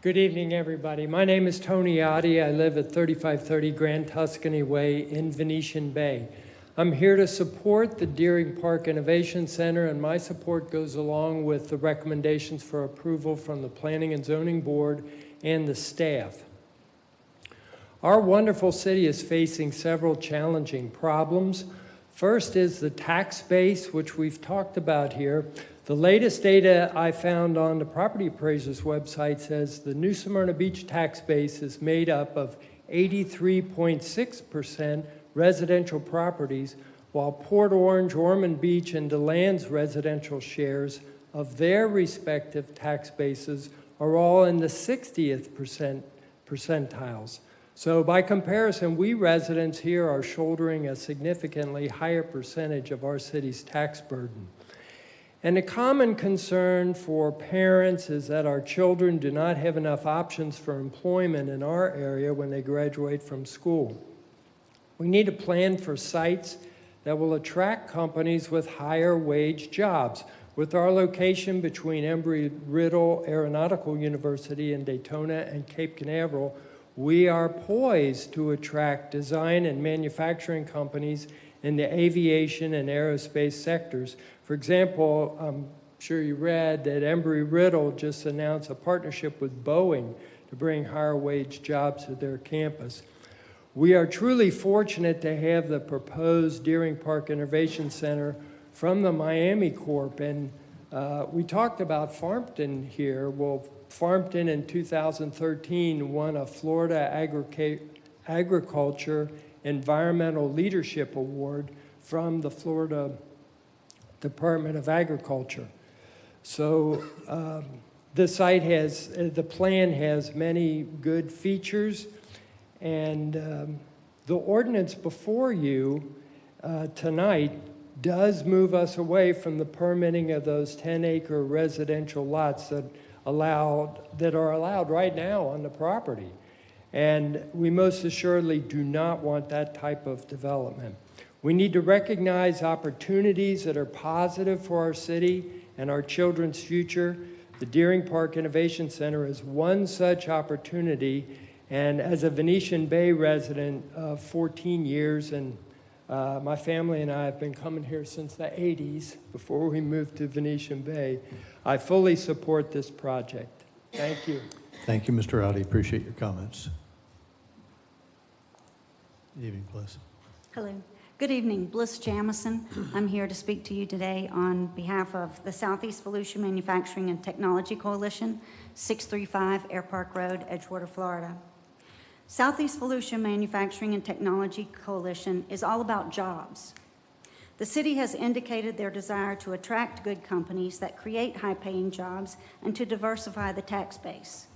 Good evening, everybody. My name is Tony Oddie. I live at 3530 Grand Tuscany Way in Venetian Bay. I'm here to support the Deering Park Innovation Center, and my support goes along with the recommendations for approval from the Planning and Zoning Board and the staff. Our wonderful city is facing several challenging problems. First is the tax base, which we've talked about here. The latest data I found on the property appraiser's website says the New Smyrna Beach tax base is made up of 83.6% residential properties, while Port Orange, Ormond Beach, and DeLand's residential shares of their respective tax bases are all in the 60th percentiles. So by comparison, we residents here are shouldering a significantly higher percentage of our city's tax burden. And a common concern for parents is that our children do not have enough options for employment in our area when they graduate from school. We need a plan for sites that will attract companies with higher wage jobs. With our location between Embry-Riddle Aeronautical University in Daytona and Cape Canaveral, we are poised to attract design and manufacturing companies in the aviation and aerospace sectors. For example, I'm sure you read that Embry-Riddle just announced a partnership with Boeing to bring higher wage jobs to their campus. We are truly fortunate to have the proposed Deering Park Innovation Center from the Miami Corp. And we talked about Farmington here. Well, Farmington in 2013 won a Florida Agriculture Environmental Leadership Award from the Florida Department of Agriculture. So the plan has many good features, and the ordinance before you tonight does move us away from the permitting of those 10-acre residential lots that are allowed right now on the property. And we most assuredly do not want that type of development. We need to recognize opportunities that are positive for our city and our children's future. The Deering Park Innovation Center is one such opportunity. And as a Venetian Bay resident of 14 years, and my family and I have been coming here since the 80s, before we moved to Venetian Bay, I fully support this project. Thank you. Thank you, Mr. Rowdy. Appreciate your comments. Good evening, Bliss. Hello. Good evening. Bliss Jamison. I'm here to speak to you today on behalf of the Southeast Volusia Manufacturing and Technology Coalition, 635 Air Park Road, Edgewater, Florida. Southeast Volusia Manufacturing and Technology Coalition is all about jobs. The city has indicated their desire to attract good companies that create high-paying jobs and to diversify the tax base.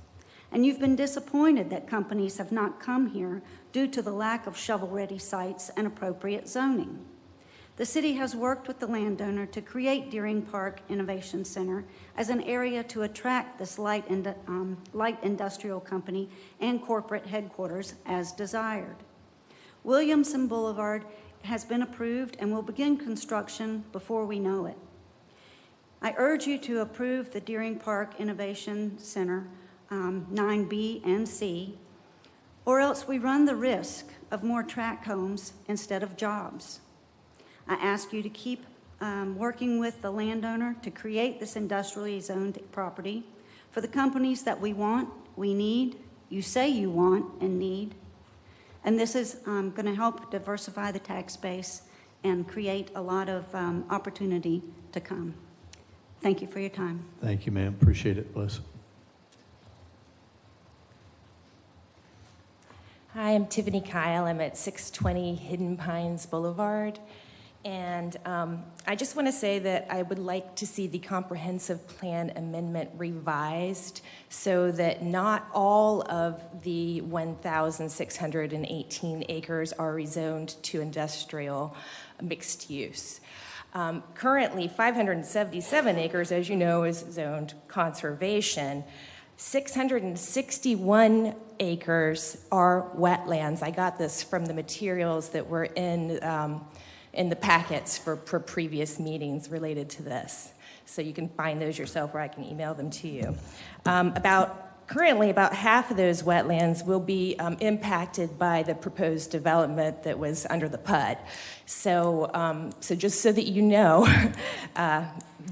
And you've been disappointed that companies have not come here due to the lack of shovel-ready sites and appropriate zoning. The city has worked with the landowner to create Deering Park Innovation Center as an area to attract this light industrial company and corporate headquarters as desired. Williamson Boulevard has been approved and will begin construction before we know it. I urge you to approve the Deering Park Innovation Center 9B and C, or else we run the risk of more tract homes instead of jobs. I ask you to keep working with the landowner to create this industrially zoned property for the companies that we want, we need, you say you want and need. And this is going to help diversify the tax base and create a lot of opportunity to come. Thank you for your time. Thank you, ma'am. Appreciate it, Bliss. Hi, I'm Tiffany Kyle. I'm at 620 Hidden Pines Boulevard. And I just want to say that I would like to see the comprehensive plan amendment revised so that not all of the 1,618 acres are rezoned to industrial mixed use. Currently, 577 acres, as you know, is zoned conservation. 661 acres are wetlands. I got this from the materials that were in the packets for previous meetings related to this. So you can find those yourself, or I can email them to you. Currently, about half of those wetlands will be impacted by the proposed development that was under the PUD. So just so that you know,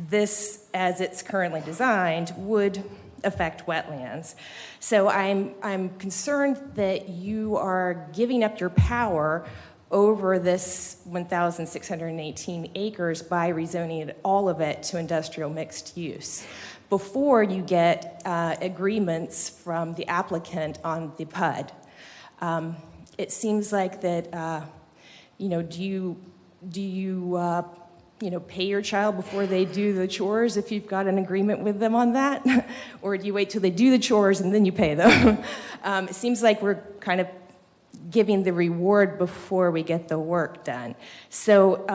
this, as it's currently designed, would affect wetlands. So I'm concerned that you are giving up your power over this 1,618 acres by rezoning all of it to industrial mixed use before you get agreements from the applicant on the PUD. It seems like that, do you pay your child before they do the chores if you've got an agreement with them on that? Or do you wait till they do the chores and then you pay them? It seems like we're kind of giving the reward before we get the work done. So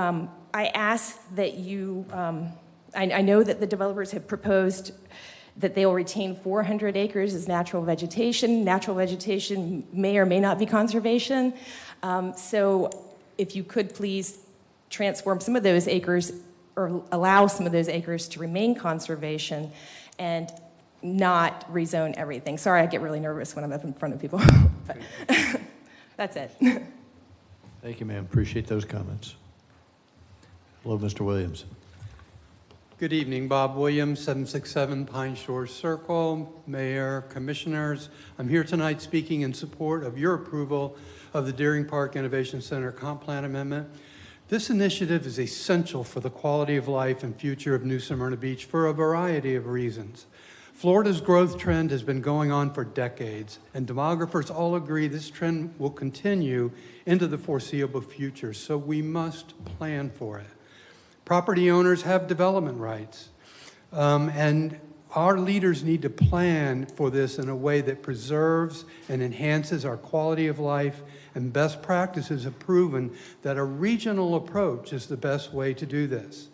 I ask that you, I know that the developers have proposed that they will retain 400 acres as natural vegetation. Natural vegetation may or may not be conservation. So if you could please transform some of those acres or allow some of those acres to remain conservation and not rezone everything. Sorry, I get really nervous when I'm up in front of people. But that's it. Thank you, ma'am. Appreciate those comments. Hello, Mr. Williams. Good evening, Bob Williams, 767 Pine Shores Circle, Mayor, Commissioners. I'm here tonight speaking in support of your approval of the Deering Park Innovation Center Comp Plan Amendment. This initiative is essential for the quality of life and future of New Smyrna Beach for a variety of reasons. Florida's growth trend has been going on for decades, and demographers all agree this trend will continue into the foreseeable future, so we must plan for it. Property owners have development rights, and our leaders need to plan for this in a way that preserves and enhances our quality of life, and best practices have proven that a regional approach is the best way to do this.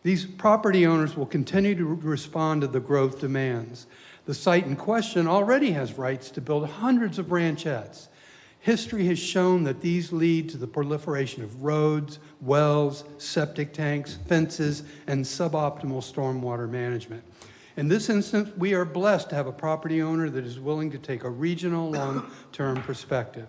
These property owners will continue to respond to the growth demands. The site in question already has rights to build hundreds of ranchettes. History has shown that these lead to the proliferation of roads, wells, septic tanks, fences, and suboptimal stormwater management. In this instance, we are blessed to have a property owner that is willing to take a regional long-term perspective.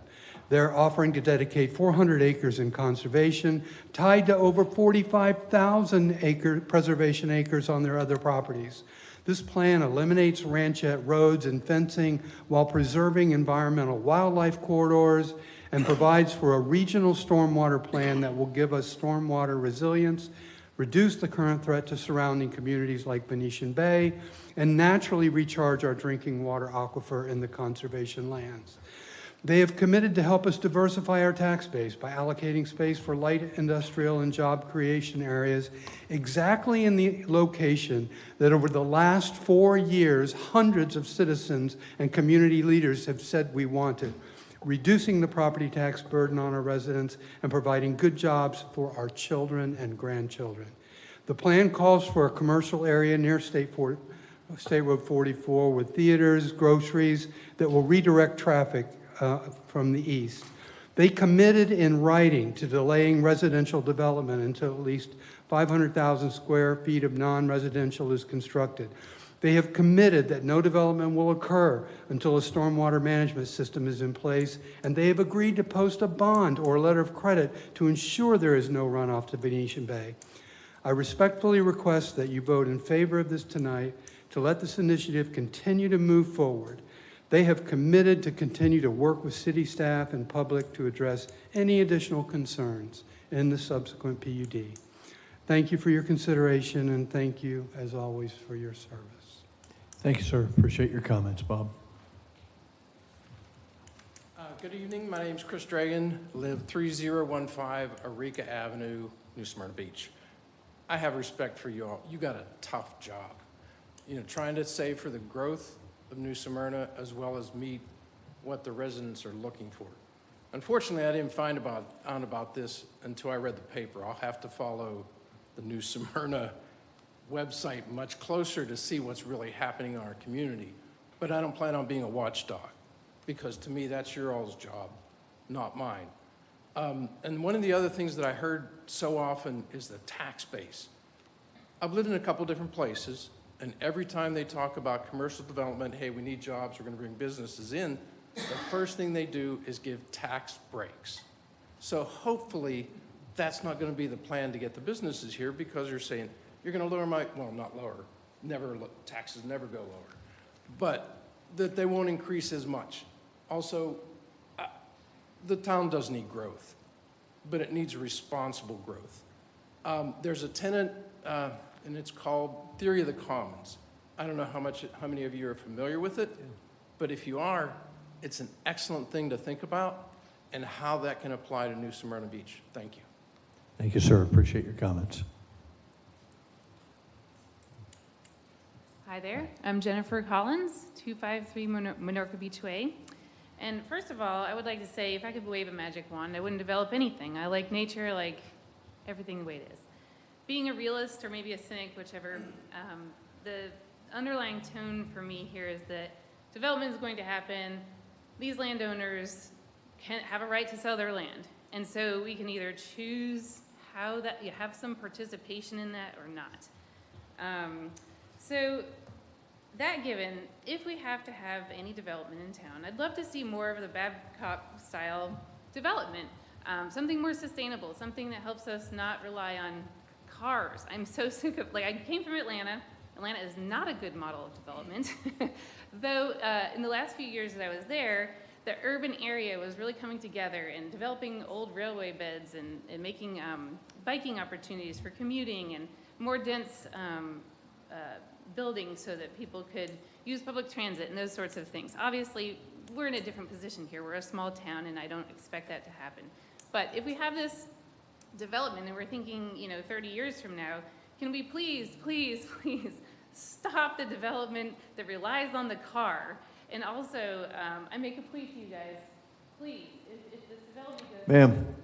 They're offering to dedicate 400 acres in conservation, tied to over 45,000 preservation acres on their other properties. This plan eliminates ranchette roads and fencing while preserving environmental wildlife corridors and provides for a regional stormwater plan that will give us stormwater resilience, reduce the current threat to surrounding communities like Venetian Bay, and naturally recharge our drinking water aquifer in the conservation lands. They have committed to help us diversify our tax base by allocating space for light industrial and job creation areas exactly in the location that over the last 4 years, hundreds of citizens and community leaders have said we wanted, reducing the property tax burden on our residents and providing good jobs for our children and grandchildren. The plan calls for a commercial area near State Road 44 with theaters, groceries that will redirect traffic from the east. They committed in writing to delaying residential development until at least 500,000 square feet of non-residential is constructed. They have committed that no development will occur until a stormwater management system is in place, and they have agreed to post a bond or a letter of credit to ensure there is no runoff to Venetian Bay. I respectfully request that you vote in favor of this tonight to let this initiative continue to move forward. They have committed to continue to work with city staff and public to address any additional concerns in the subsequent PUD. Thank you for your consideration, and thank you, as always, for your service. Thank you, sir. Appreciate your comments, Bob. Good evening. My name's Chris Dragan. Live 3015 Eureka Avenue, New Smyrna Beach. I have respect for you all. You got a tough job. You know, trying to save for the growth of New Smyrna as well as meet what the residents are looking for. Unfortunately, I didn't find out about this until I read the paper. I'll have to follow the New Smyrna website much closer to see what's really happening in our community. But I don't plan on being a watchdog, because to me, that's your all's job, not mine. And one of the other things that I heard so often is the tax base. I've lived in a couple different places, and every time they talk about commercial development, hey, we need jobs, we're gonna bring businesses in, the first thing they do is give tax breaks. So hopefully, that's not gonna be the plan to get the businesses here, because you're saying, you're gonna lower my, well, not lower, taxes never go lower, but that they won't increase as much. Also, the town does need growth, but it needs responsible growth. There's a tenant, and it's called Theory of the Commons. I don't know how many of you are familiar with it, but if you are, it's an excellent thing to think about and how that can apply to New Smyrna Beach. Thank you. Thank you, sir. Appreciate your comments. Hi there, I'm Jennifer Collins, 253 Minorca Beach Way. And first of all, I would like to say, if I could wave a magic wand, I wouldn't develop anything. I like nature, I like everything the way it is. Being a realist or maybe a cynic, whichever, the underlying tone for me here is that development is going to happen. These landowners can have a right to sell their land. And so we can either choose how that, you have some participation in that or not. So that given, if we have to have any development in town, I'd love to see more of the Babcock-style development, something more sustainable, something that helps us not rely on cars. I'm so sick of, like, I came from Atlanta. Atlanta is not a good model of development, though in the last few years that I was there, the urban area was really coming together and developing old railway beds and making biking opportunities for commuting and more dense buildings so that people could use public transit and those sorts of things. Obviously, we're in a different position here. We're a small town, and I don't expect that to happen. But if we have this development and we're thinking, 30 years from now, can we please, please, please stop the development that relies on the car? And also, I make a plea to you guys, please, if this development goes... Ma'am,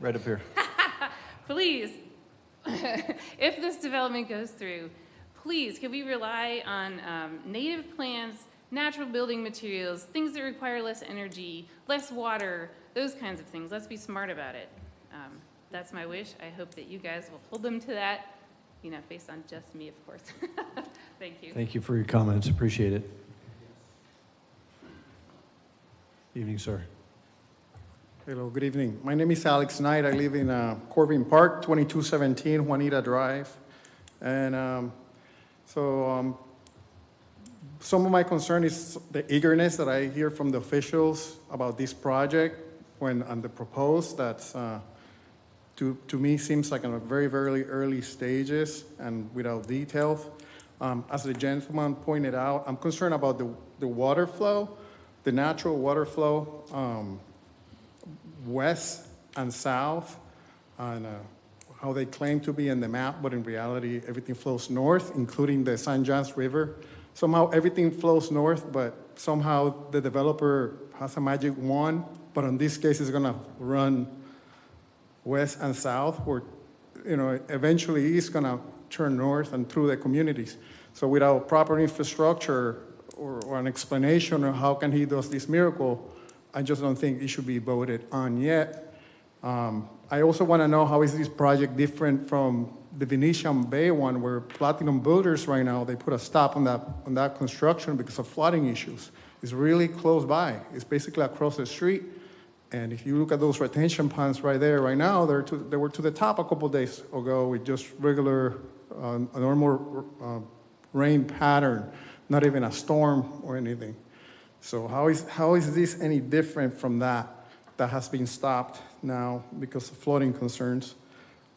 right up here. Please, if this development goes through, please, can we rely on native plants, natural building materials, things that require less energy, less water, those kinds of things. Let's be smart about it. That's my wish. I hope that you guys will hold them to that, based on just me, of course. Thank you. Thank you for your comments. Appreciate it. Evening, sir. Hello, good evening. My name is Alex Knight. I live in Corbin Park, 2217 Juanita Drive. And some of my concern is the eagerness that I hear from the officials about this project when on the proposed. That's to me seems like in a very, very early stages and without details. As the gentleman pointed out, I'm concerned about the water flow, the natural water flow west and south, and how they claim to be in the map, but in reality, everything flows north, including the St. Johns River. Somehow everything flows north, but somehow the developer has a magic wand, but in this case, it's gonna run west and south, or eventually it's gonna turn north and through the communities. So without proper infrastructure or an explanation of how can he does this miracle, I just don't think it should be voted on yet. I also want to know how is this project different from the Venetian Bay one, where Platinum Builders right now, they put a stop on that construction because of flooding issues. It's really close by. It's basically across the street. And if you look at those retention ponds right there, right now, they were to the top a couple days ago with just regular, a normal rain pattern, not even a storm or anything. So how is this any different from that has been stopped now because of flooding concerns?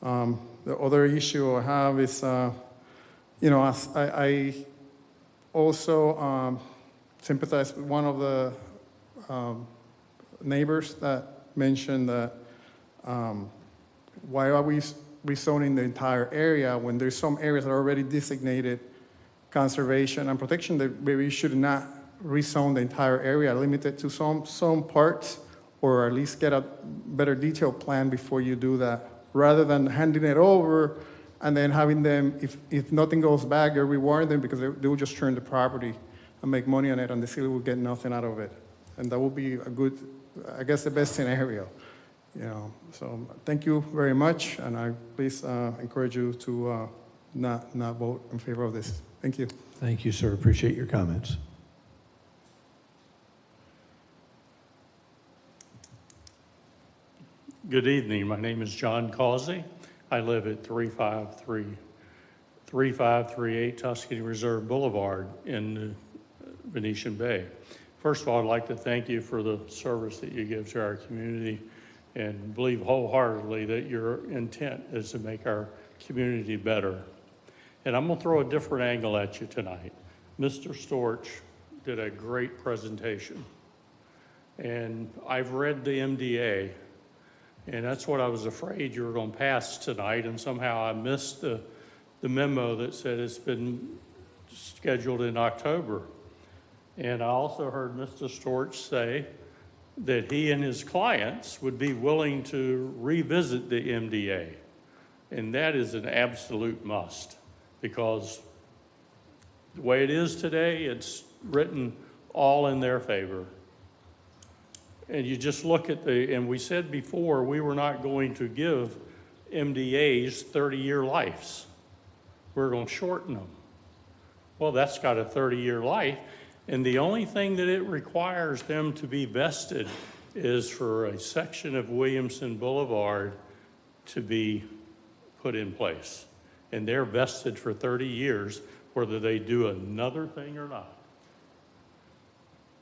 The other issue I have is, I also sympathize with one of the neighbors that mentioned that, why are we rezoning the entire area when there's some areas that are already designated conservation and protection that maybe we should not rezone the entire area, limit it to some parts, or at least get a better detailed plan before you do that, rather than handing it over and then having them, if nothing goes back, you reward them because they will just turn the property and make money on it, and the city will get nothing out of it. And that would be a good, I guess, the best scenario. So thank you very much, and I please encourage you to not vote in favor of this. Thank you. Thank you, sir. Appreciate your comments. Good evening. My name is John Causey. I live at 3538 Tuscany Reserve Boulevard in Venetian Bay. First of all, I'd like to thank you for the service that you give to our community, and believe wholeheartedly that your intent is to make our community better. And I'm going to throw a different angle at you tonight. Mr. Storch did a great presentation, and I've read the MDA, and that's what I was afraid you were going to pass tonight, and somehow I missed the memo that said it's been scheduled in October. And I also heard Mr. Storch say that he and his clients would be willing to revisit the MDA. And that is an absolute must, because the way it is today, it's written all in their favor. And you just look at and we said before, we were not going to give MDAs 30-year lives. We're going to shorten them. Well, that's got a 30-year life. And the only thing that it requires them to be vested is for a section of Williamson Boulevard to be put in place. And they're vested for 30 years, whether they do another thing or not.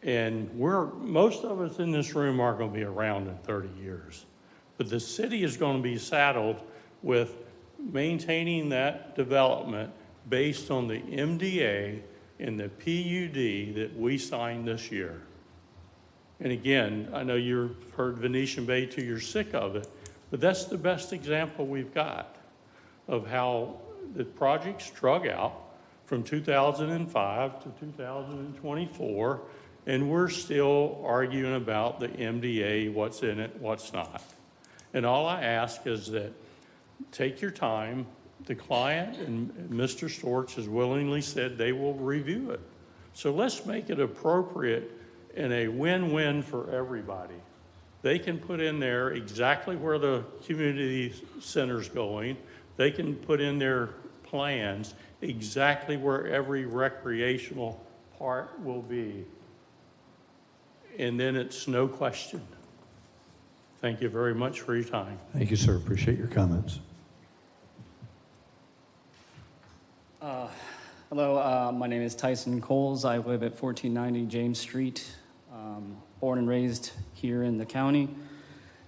And most of us in this room are going to be around in 30 years. But the city is going to be saddled with maintaining that development based on the MDA and the PUD that we signed this year. And again, I know you've heard Venetian Bay till you're sick of it, but that's the best example we've got of how the project's drug out from 2005 to 2024, and we're still arguing about the MDA, what's in it, what's not. And all I ask is that take your time. The client and Mr. Storch has willingly said they will review it. So let's make it appropriate and a win-win for everybody. They can put in there exactly where the community center's going. They can put in their plans exactly where every recreational part will be. And then it's no question. Thank you very much for your time. Thank you, sir. Appreciate your comments. Hello, my name is Tyson Coles. I live at 1490 James Street, born and raised here in the county.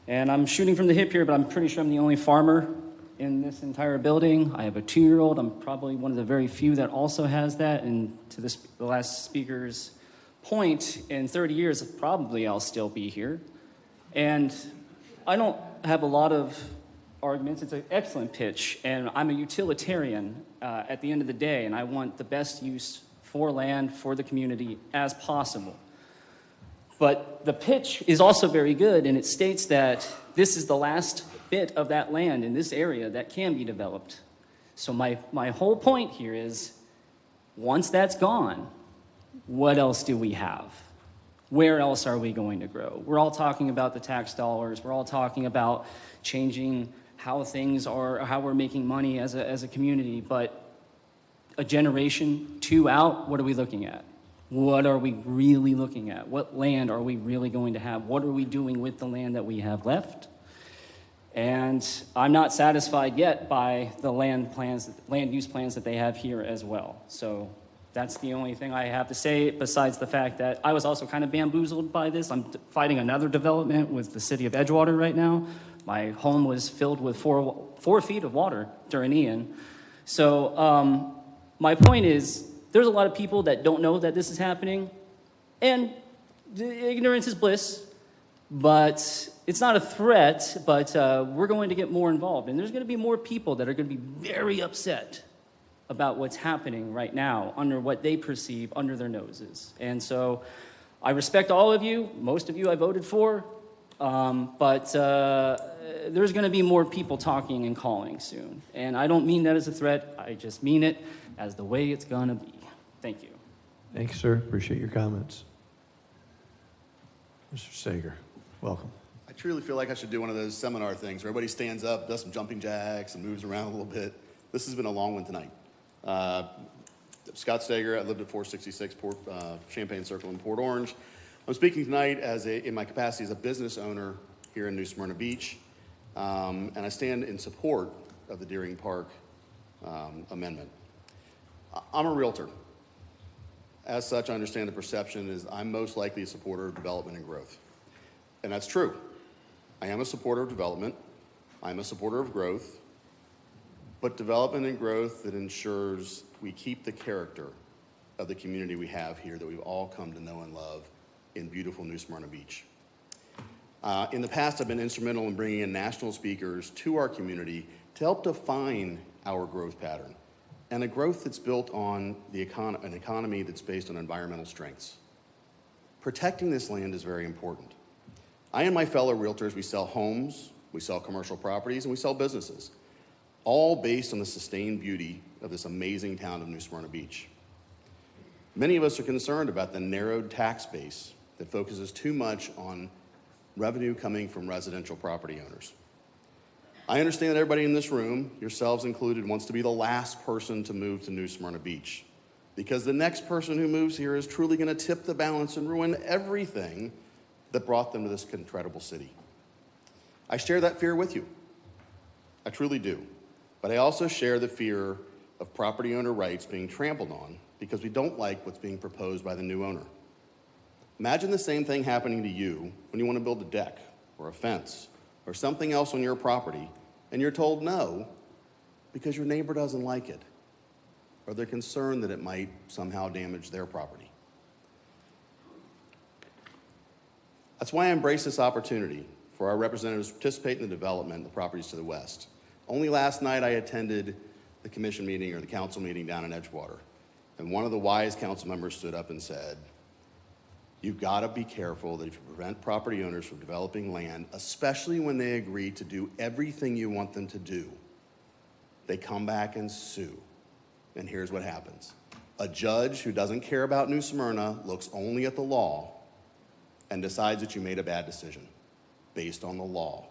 And I'm shooting from the hip here, but I'm pretty sure I'm the only farmer in this entire building. I have a 2-year-old. I'm probably one of the very few that also has that. And to the last speaker's point, in 30 years, probably I'll still be here. And I don't have a lot of arguments. It's an excellent pitch, and I'm a utilitarian at the end of the day, and I want the best use for land, for the community as possible. But the pitch is also very good, and it states that this is the last bit of that land in this area that can be developed. So my whole point here is, once that's gone, what else do we have? Where else are we going to grow? We're all talking about the tax dollars. We're all talking about changing how things are, how we're making money as a community, but a generation, 2 out, what are we looking at? What are we really looking at? What land are we really going to have? What are we doing with the land that we have left? And I'm not satisfied yet by the land use plans that they have here as well. So that's the only thing I have to say, besides the fact that I was also kind of bamboozled by this. I'm fighting another development with the city of Edgewater right now. My home was filled with 4 feet of water during Ian. So my point is, there's a lot of people that don't know that this is happening, and ignorance is bliss, But it's not a threat, but we're going to get more involved. And there's going to be more people that are going to be very upset about what's happening right now under what they perceive under their noses. And so I respect all of you. Most of you I voted for. But there's going to be more people talking and calling soon. And I don't mean that as a threat. I just mean it as the way it's going to be. Thank you. Thank you, sir. Appreciate your comments. Mr. Sager, welcome. I truly feel like I should do one of those seminar things where everybody stands up, does some jumping jacks, and moves around a little bit. This has been a long one tonight. Scott Steger, I lived at 466 Champagne Circle in Port Orange. I'm speaking tonight in my capacity as a business owner here in New Smyrna Beach, and I stand in support of the Deering Park amendment. I'm a realtor. As such, I understand the perception is I'm most likely a supporter of development and growth. And that's true. I am a supporter of development. I'm a supporter of growth. But development and growth that ensures we keep the character of the community we have here that we've all come to know and love in beautiful New Smyrna Beach. In the past, I've been instrumental in bringing in national speakers to our community to help define our growth pattern, and a growth that's built on an economy that's based on environmental strengths. Protecting this land is very important. I and my fellow realtors, we sell homes, we sell commercial properties, and we sell businesses, all based on the sustained beauty of this amazing town of New Smyrna Beach. Many of us are concerned about the narrowed tax base that focuses too much on revenue coming from residential property owners. I understand that everybody in this room, yourselves included, wants to be the last person to move to New Smyrna Beach, because the next person who moves here is truly going to tip the balance and ruin everything that brought them to this incredible city. I share that fear with you. I truly do. But I also share the fear of property owner rights being trampled on because we don't like what's being proposed by the new owner. Imagine the same thing happening to you when you want to build a deck or a fence or something else on your property, and you're told no because your neighbor doesn't like it, or they're concerned that it might somehow damage their property. That's why I embrace this opportunity for our representatives to participate in the development of the properties to the west. Only last night I attended the commission meeting or the council meeting down in Edgewater, and one of the wise council members stood up and said, you've got to be careful that if you prevent property owners from developing land, especially when they agree to do everything you want them to do, they come back and sue. And here's what happens. A judge who doesn't care about New Smyrna looks only at the law and decides that you made a bad decision based on the law.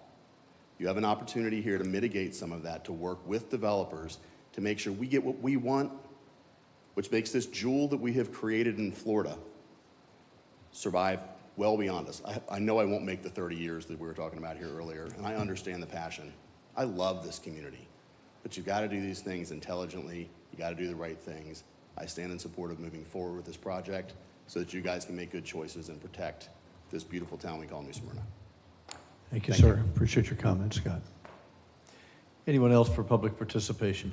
You have an opportunity here to mitigate some of that, to work with developers to make sure we get what we want, which makes this jewel that we have created in Florida survive well beyond us. I know I won't make the 30 years that we were talking about here earlier, and I understand the passion. I love this community, but you've got to do these things intelligently. You got to do the right things. I stand in support of moving forward with this project so that you guys can make good choices and protect this beautiful town we call New Smyrna. Thank you, sir. Appreciate your comments, Scott. Anyone else for public participation?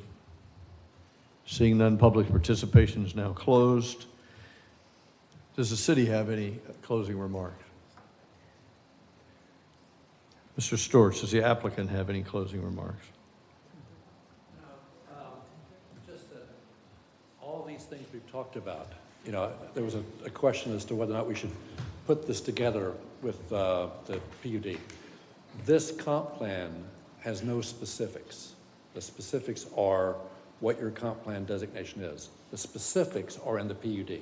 Seeing none, public participation is now closed. Does the city have any closing remarks? Mr. Storch, does the applicant have any closing remarks? Just that all these things we've talked about, you know, there was a question as to whether or not we should put this together with the PUD. This comp plan has no specifics. The specifics are what your comp plan designation is. The specifics are in the PUD.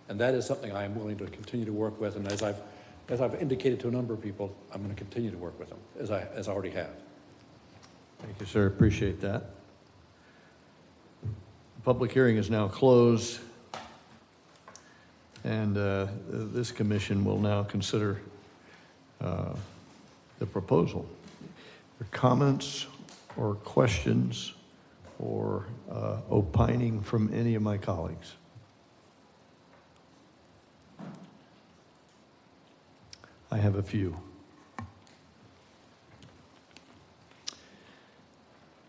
And that is something I am willing to continue to work with. And as I've indicated to a number of people, I'm going to continue to work with them, as I already have. Thank you, sir. Appreciate that. The public hearing is now closed, and this commission will now consider the proposal. Your comments or questions or opining from any of my colleagues? I have a few.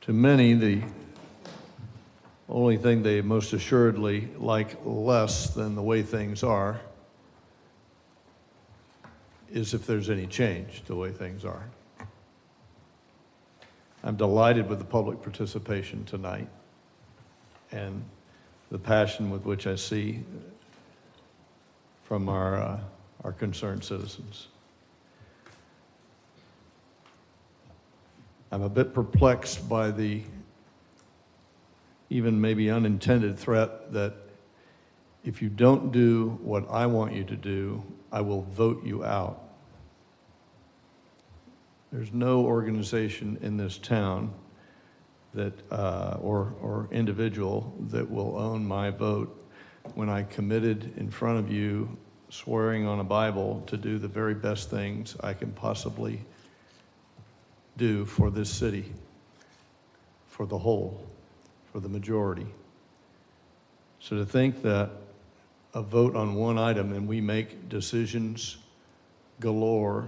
To many, the only thing they most assuredly like less than the way things are is if there's any change the way things are. I'm delighted with the public participation tonight and the passion with which I see from our concerned citizens. I'm a bit perplexed by the even maybe unintended threat that if you don't do what I want you to do, I will vote you out. There's no organization in this town that, or individual that will own my vote when I committed in front of you, swearing on a Bible to do the very best things I can possibly do for this city, for the whole, for the majority. So to think that a vote on one item and we make decisions galore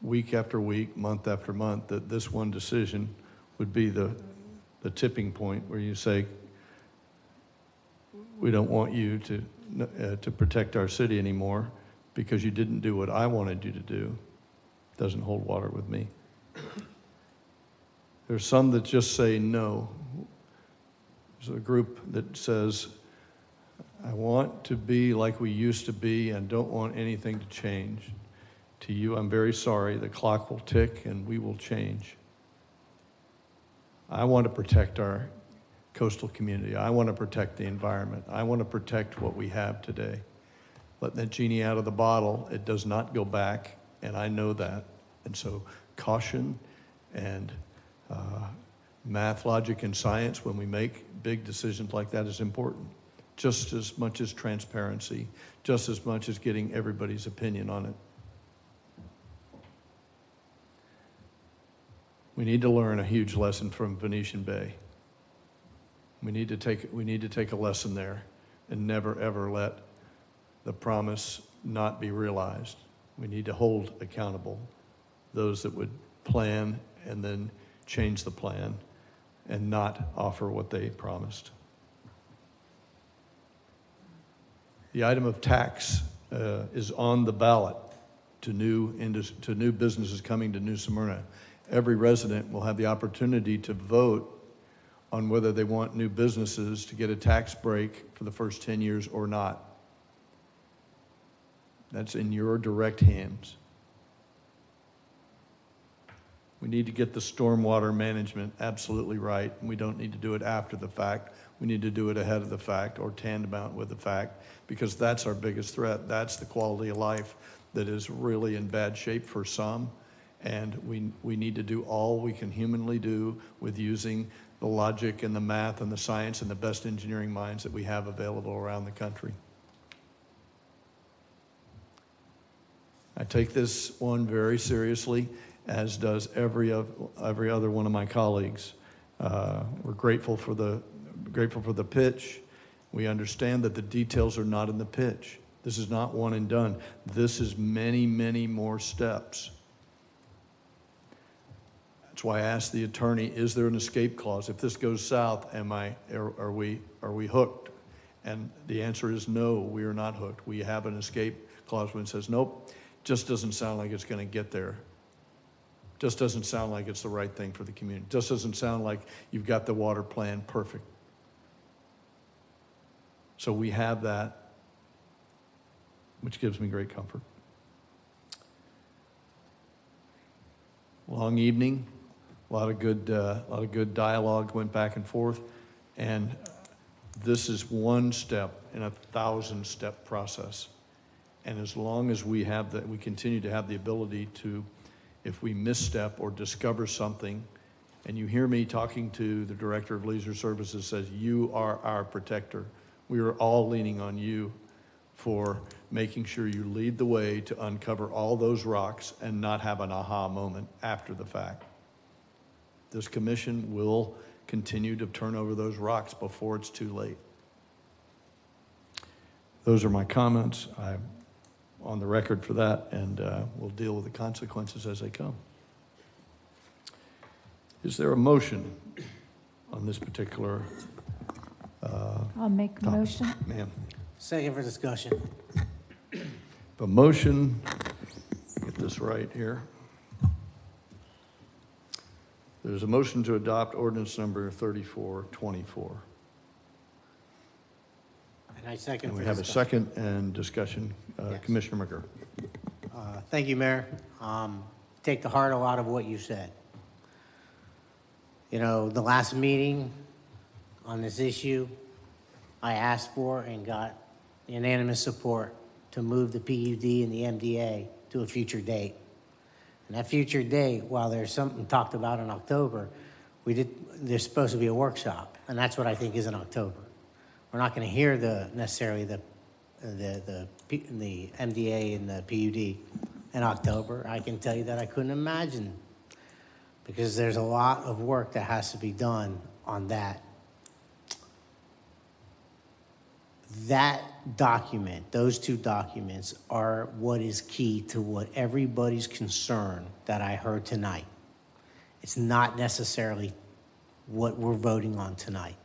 week after week, month after month, that this one decision would be the tipping point where you say, we don't want you to protect our city anymore because you didn't do what I wanted you to do, doesn't hold water with me. There's some that just say no. There's a group that says, I want to be like we used to be and don't want anything to change. To you, I'm very sorry. The clock will tick and we will change. I want to protect our coastal community. I want to protect the environment. I want to protect what we have today. Letting that genie out of the bottle, it does not go back, and I know that. And so caution and math, logic, and science when we make big decisions like that is important. Just as much as transparency, just as much as getting everybody's opinion on it. We need to learn a huge lesson from Venetian Bay. We need to take a lesson there and never ever let the promise not be realized. We need to hold accountable those that would plan and then change the plan and not offer what they promised. The item of tax is on the ballot to new businesses coming to New Smyrna. Every resident will have the opportunity to vote on whether they want new businesses to get a tax break for the first 10 years or not. That's in your direct hands. We need to get the stormwater management absolutely right. We don't need to do it after the fact. We need to do it ahead of the fact or tantamount with the fact, because that's our biggest threat. That's the quality of life that is really in bad shape for some. And we need to do all we can humanly do with using the logic and the math and the science and the best engineering minds that we have available around the country. I take this one very seriously, as does every other one of my colleagues. We're grateful for the pitch. We understand that the details are not in the pitch. This is not one and done. This is many, many more steps. That's why I asked the attorney, is there an escape clause? If this goes south, are we hooked? And the answer is no, we are not hooked. We have an escape clause when it says, nope, just doesn't sound like it's going to get there. Just doesn't sound like it's the right thing for the community. Just doesn't sound like you've got the water plan perfect. So we have that, which gives me great comfort. Long evening, a lot of good dialogue went back and forth, and this is one step in a 1,000-step process. And as long as we continue to have the ability to, if we misstep or discover something, and you hear me talking to the Director of Leisure Services, says, you are our protector. We are all leaning on you for making sure you lead the way to uncover all those rocks and not have an aha moment after the fact. This commission will continue to turn over those rocks before it's too late. Those are my comments. I'm on the record for that, and we'll deal with the consequences as they come. Is there a motion on this particular I'll make a motion. Ma'am. Second for discussion. A motion, get this right here. There's a motion to adopt ordinance number 3424. And I second. And we for have a discussion. second and discussion. Commissioner McGurk. Thank you, Mayor. Take to heart a lot of what you said. You know, the last meeting on this issue, I asked for and got unanimous support to move the PUD and the MDA to a future date. And that future date, while there's something talked about in October, there's supposed to be a workshop, and that's what I think is in October. We're not going to hear necessarily the MDA and the PUD in October. I can tell you that I couldn't imagine, because there's a lot of work that has to be done on that. That document, those two documents, are what is key to what everybody's concern that I heard tonight. It's not necessarily what we're voting on tonight.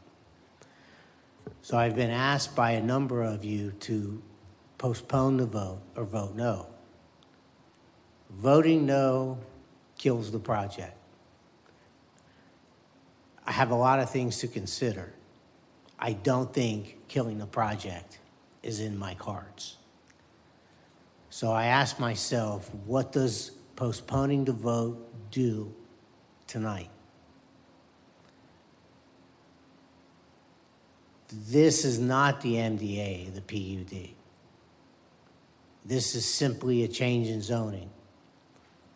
So I've been asked by a number of you to postpone the vote or vote no. Voting no kills the project. I have a lot of things to consider. I don't think killing the project is in my cards. So I asked myself, what does postponing the vote do tonight? This is not the MDA, the PUD. This is simply a change in zoning.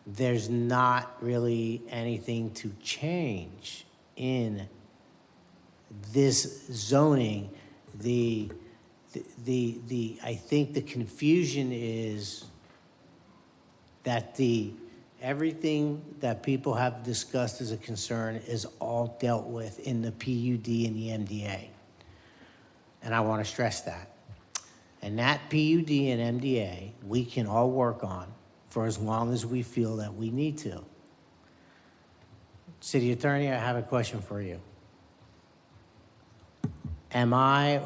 There's not really anything to change in this zoning. I think the confusion is that everything that people have discussed as a concern is all dealt with in the PUD and the MDA. And I want to stress that. And that PUD and MDA, we can all work on for as long as we feel that we need to. City Attorney, I have a question for you. Am I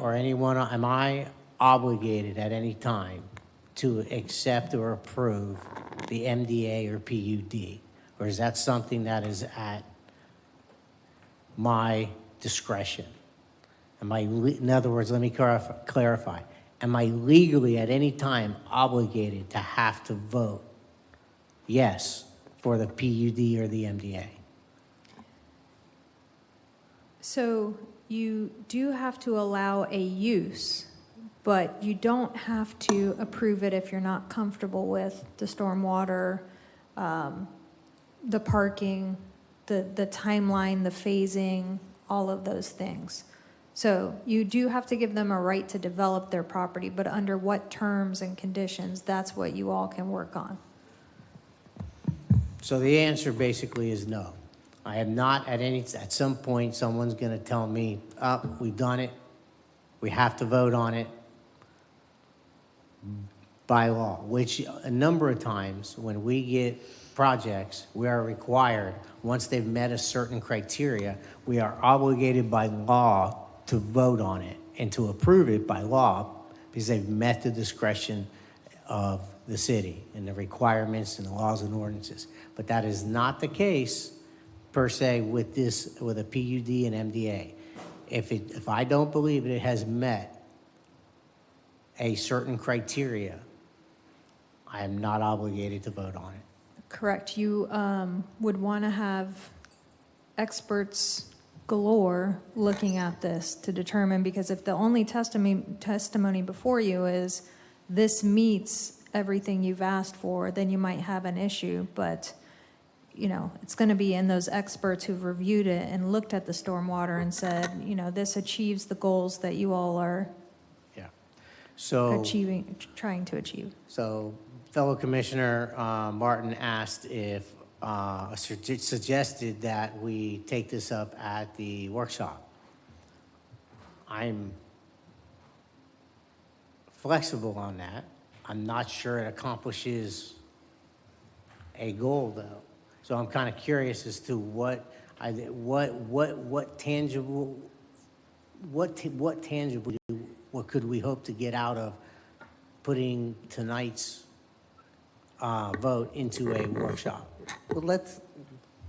obligated at any time to accept or approve the MDA or PUD? Or is that something that is at my discretion? In other words, let me clarify. Am I legally at any time obligated to have to vote yes for the PUD or the MDA? So you do have to allow a use, but you don't have to approve it if you're not comfortable with the stormwater, the parking, the timeline, the phasing, all of those things. So you do have to give them a right to develop their property, but under what terms and conditions, that's what you all can work on. So the answer basically is no. I am not at some point someone's going to tell me, we've done it, we have to vote on it by law, which a number of times when we get projects, we are required, once they've met a certain criteria, we are obligated by law to vote on it and to approve it by law because they've met the discretion of the city and the requirements and the laws and ordinances. But that is not the case per se with a PUD and MDA. If I don't believe it has met a certain criteria, I am not obligated to vote on it. Correct. You would want to have experts galore looking at this to determine, because if the only testimony before you is this meets everything you've asked for, then you might have an issue. But you know, it's going to be in those experts who've reviewed it and looked at the stormwater and said, you know, this achieves the goals that you all are trying to achieve. So, fellow Commissioner Martin asked if suggested that we take this up at the workshop. I'm flexible on that. I'm not sure it accomplishes a goal, though. So I'm kind of curious as to what could we hope to get out of putting tonight's vote into a workshop?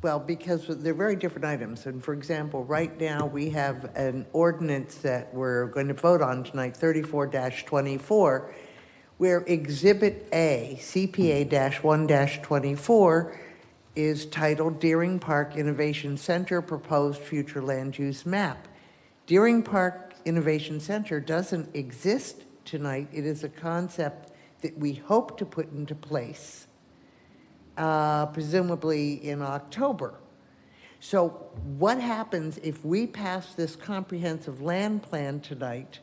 Well, because they're very different items. And for example, right now, we have an ordinance that we're going to vote on tonight, 34-24, where Exhibit A, CPA-1-24, is titled Deering Park Innovation Center Proposed Future Land Use Map. Deering Park Innovation Center doesn't exist tonight. It is a concept that we hope to put into place, presumably in October. So what happens if we pass this comprehensive land plan tonight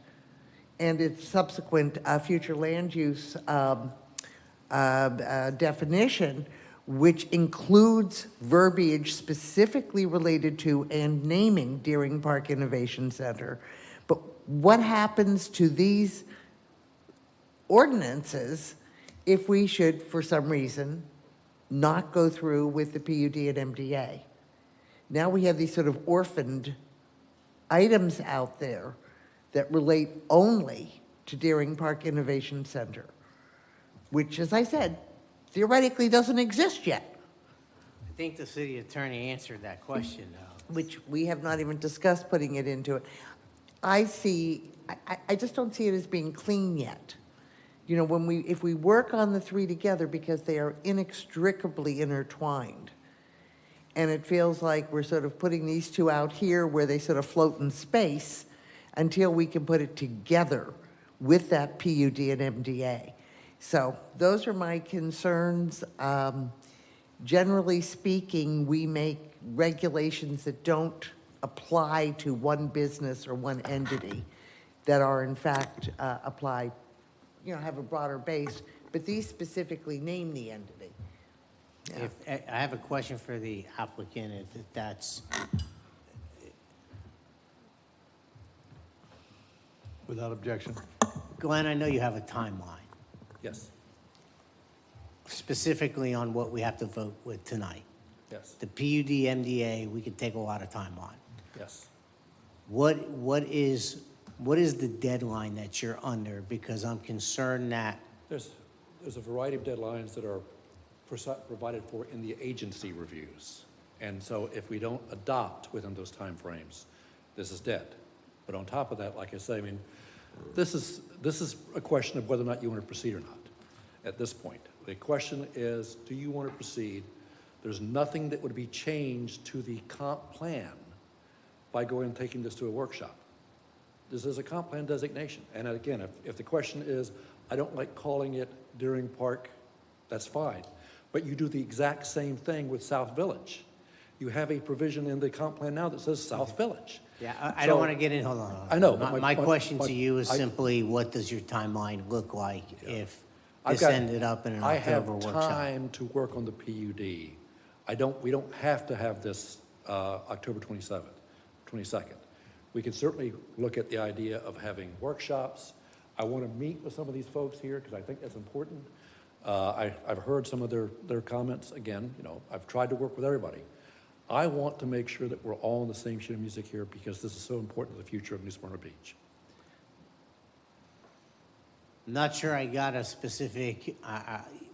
and its subsequent future land use definition, which includes verbiage specifically related to and naming Deering Park Innovation Center? But what happens to these ordinances if we should, for some reason, not go through with the PUD and MDA? Now we have these sort of orphaned items out there that relate only to Deering Park Innovation Center, which, as I said, theoretically doesn't exist yet. I think the city attorney answered that question, though. Which we have not even discussed putting it into it. I just don't see it as being clean yet. You know, if we work on the three together, because they are inextricably intertwined, and it feels like we're sort of putting these two out here where they sort of float in space until we can put it together with that PUD and MDA. So those are my concerns. Generally speaking, we make regulations that don't apply to one business or one entity, that are in fact apply, you know, have a broader base, but these specifically name the entity. If, I have a question for the applicant, if that's, Without objection. Glenn, I know you have a timeline, Yes, specifically on what we have to vote with tonight. yes, The PUD, MDA, we could take a lot of time on. yes. What is the deadline that you're under? Because I'm concerned that, There's a variety of deadlines that are provided for in the agency reviews. And so if we don't adopt within those timeframes, this is dead. But on top of that, like I say, I mean, this is a question of whether or not you want to proceed or not at this point. The question is, do you want to proceed? There's nothing that would be changed to the comp plan by going and taking this to a workshop. This is a comp plan designation. And again, if the question is, I don't like calling it Deering Park, that's fine. But you do the exact same thing with South Village. You have a provision in the comp plan now that says South Village. yeah, I don't want to get in, hold on. I know. My question to you is simply, what does your timeline look like if this ended up in an October workshop? I have time to work on the PUD. We don't have to have this October 22nd. We can certainly look at the idea of having workshops. I want to meet with some of these folks here because I think that's important. I've heard some of their comments. Again, you know, I've tried to work with everybody. I want to make sure that we're all on the same sheet of music here because this is so important to the future of New Smyrna Beach. Not sure I got a specific,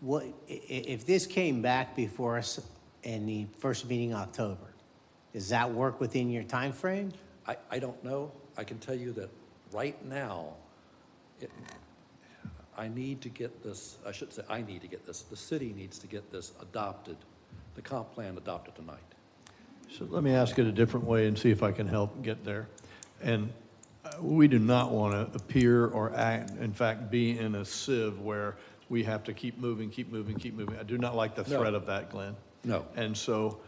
what, if this came back before us in the first meeting in October, does that work within your time frame? I don't know. I can tell you that right now, I need to get this, I should say I need to get this, the city needs to get this adopted, the comp plan adopted tonight. So let me ask it a different way and see if I can help get there. And we do not want to appear or act, in fact, be in a sieve where we have to keep moving, keep moving, keep moving. I do not like the threat of that, Glenn. No. And so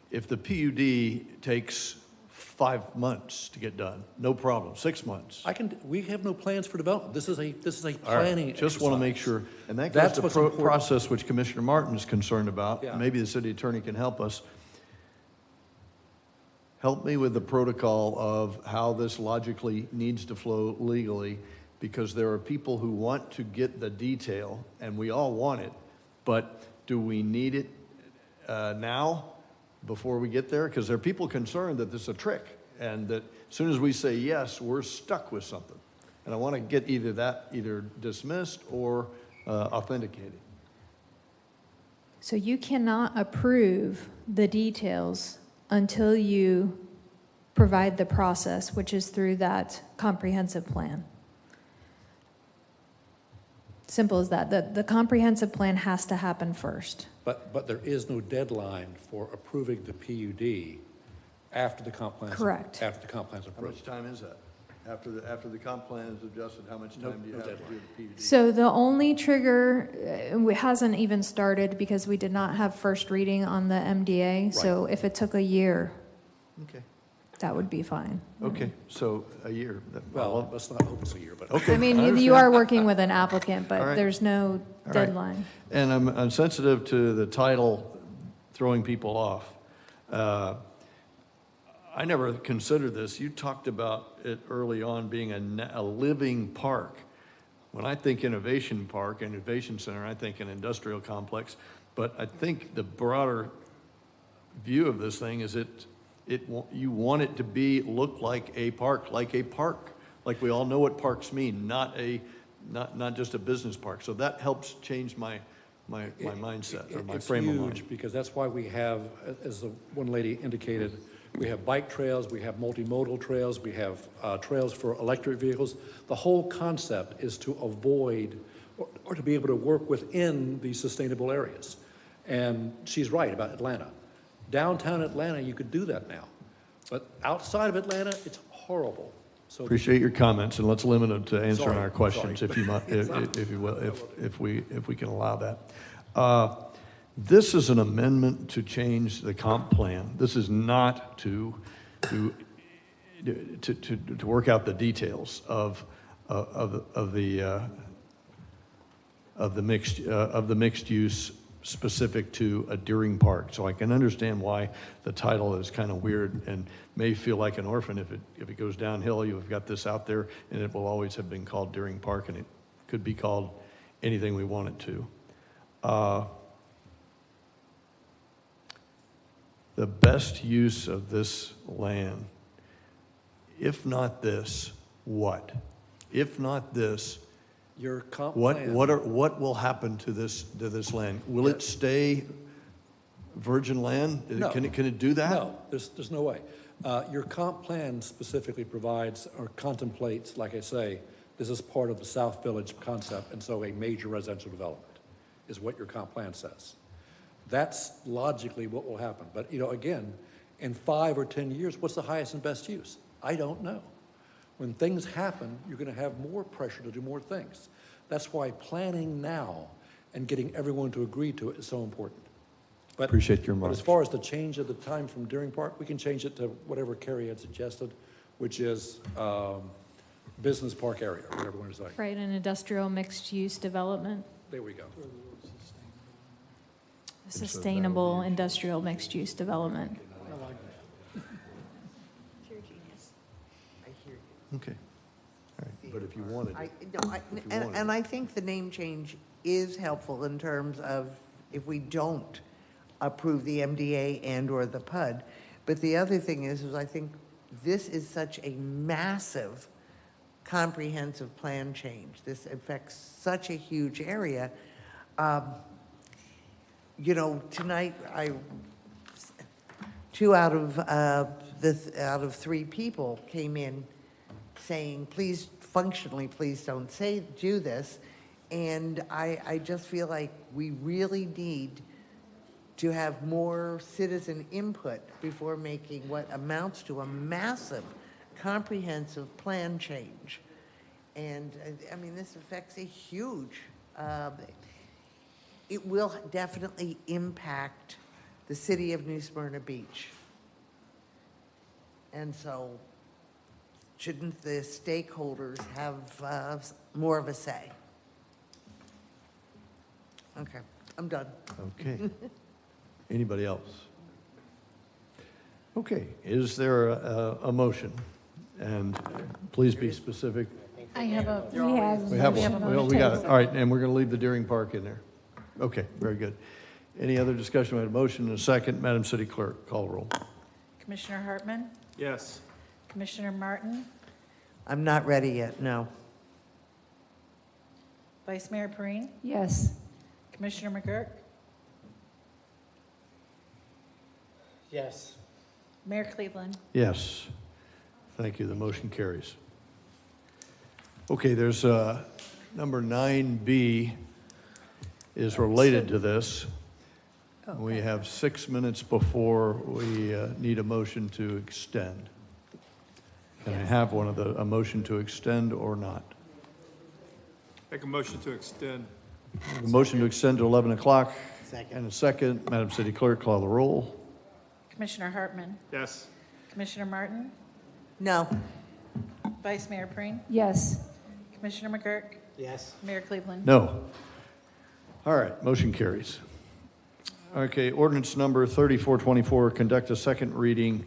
if the PUD takes 5 months to get done, no problem, 6 months. We have no plans for development. This is a All right, planning just want to make sure, and that goes to the process which Commissioner Martin is concerned about. Yeah. Maybe the city attorney can help us. Help me with the protocol of how this logically needs to flow legally, because there are people who want to get the detail, and we all want it, but do we need it now before we get there? Because there are people concerned that this is a trick, and that as soon as we say yes, we're stuck with something. And I want to get either dismissed or authenticated. So you cannot approve the details until you provide the process, which is through that comprehensive plan. Simple as that. The comprehensive plan has to happen first. But there is no deadline for approving the PUD after the comp plan. Correct. After the comp plan's How approved. much time is that? After the comp plan is adjusted, how much time do you have to do the PUD? So the only trigger, it hasn't even started because we did not have first reading on the MDA. So if it took a year, Okay. that would be fine. Okay, so a year. Well, let's not hope it's a year, but. Okay. I mean, I you are understand. working with an applicant, All but right. there's no All right. deadline. And I'm sensitive to the title throwing people off. I never considered this. You talked about it early on being a living park. When I think innovation park, innovation center, I think an industrial complex. But I think the broader view of this thing is you want it to look like a park, like we all know what parks mean, not just a business park. So that helps change my mindset or my frame of mind. It's huge, because that's why we have, as the one lady indicated, we have bike trails, we have multimodal trails, we have trails for electric vehicles. The whole concept is to avoid or to be able to work within these sustainable areas. And she's right about Atlanta. Downtown Atlanta, you could do that now. But outside of Atlanta, it's horrible. So Appreciate your comments, and let's limit them to answering Sorry, our questions, sorry. if you might, if you will, if we can allow that. This is an amendment to change the comp plan. This is not to work out the details of the mixed use specific to a Deering Park. So I can understand why the title is kind of weird and may feel like an orphan. If it goes downhill, you've got this out there, and it will always have been called Deering Park, and it could be called anything we want it to. The best use of this land, if not this, what? If not this, your comp what plan. will happen to this land? Will it stay virgin land? No. Can it do that? No, there's no way. Your comp plan specifically provides or contemplates, like I say, this is part of the South Village concept, and so a major residential development is what your comp plan says. That's logically what will happen. But, again, in 5 or 10 years, what's the highest and best use? I don't know. When things happen, you're going to have more pressure to do more things. That's why planning now and getting everyone to agree to it is so important. But, Appreciate your but remarks. as far as the change of the time from Deering Park, we can change it to whatever Carrie had suggested, which is business park area, whatever you want to say. Right, an industrial mixed-use development, There we go. a sustainable industrial mixed-use development. Okay. All right. But if you wanted it. And I think the name change is helpful in terms of if we don't approve the MDA and/or the PUD. But the other thing is I think this is such a massive comprehensive plan change. This affects such a huge area. Tonight, two out of 3 people came in saying, please don't do this. And I just feel like we really need to have more citizen input before making what amounts to a massive comprehensive plan change. And this affects a huge, it will definitely impact the city of New Smyrna Beach. And so shouldn't the stakeholders have more of a say? Okay, I'm done. Okay. Anybody else? Okay, is there a motion? And please be specific. I have a, We have one. Well, we got it. All right, and we're going to leave the Deering Park in there. Okay, very good. Any other discussion? We had a motion and a second. Madam City Clerk, call roll. Commissioner Hartman? Yes. Commissioner Martin? I'm not ready yet, no. Vice Mayor Perine? yes. Commissioner McGurk? Yes. Mayor Cleveland. Yes. Thank you. The motion carries. Okay, there's number 9B is related to this. We have 6 minutes before we need a motion to extend. Can I have a motion to extend or not? Make a motion to extend. A motion to extend to 11 o'clock. Second. And a second. Madam City Clerk, call the roll. Commissioner Hartman. Yes. Commissioner Martin. No. Vice Mayor Preen. Yes. Commissioner McGurk. Yes. Mayor Cleveland. No. All right, motion carries. Okay, ordinance number 3424, conduct a second reading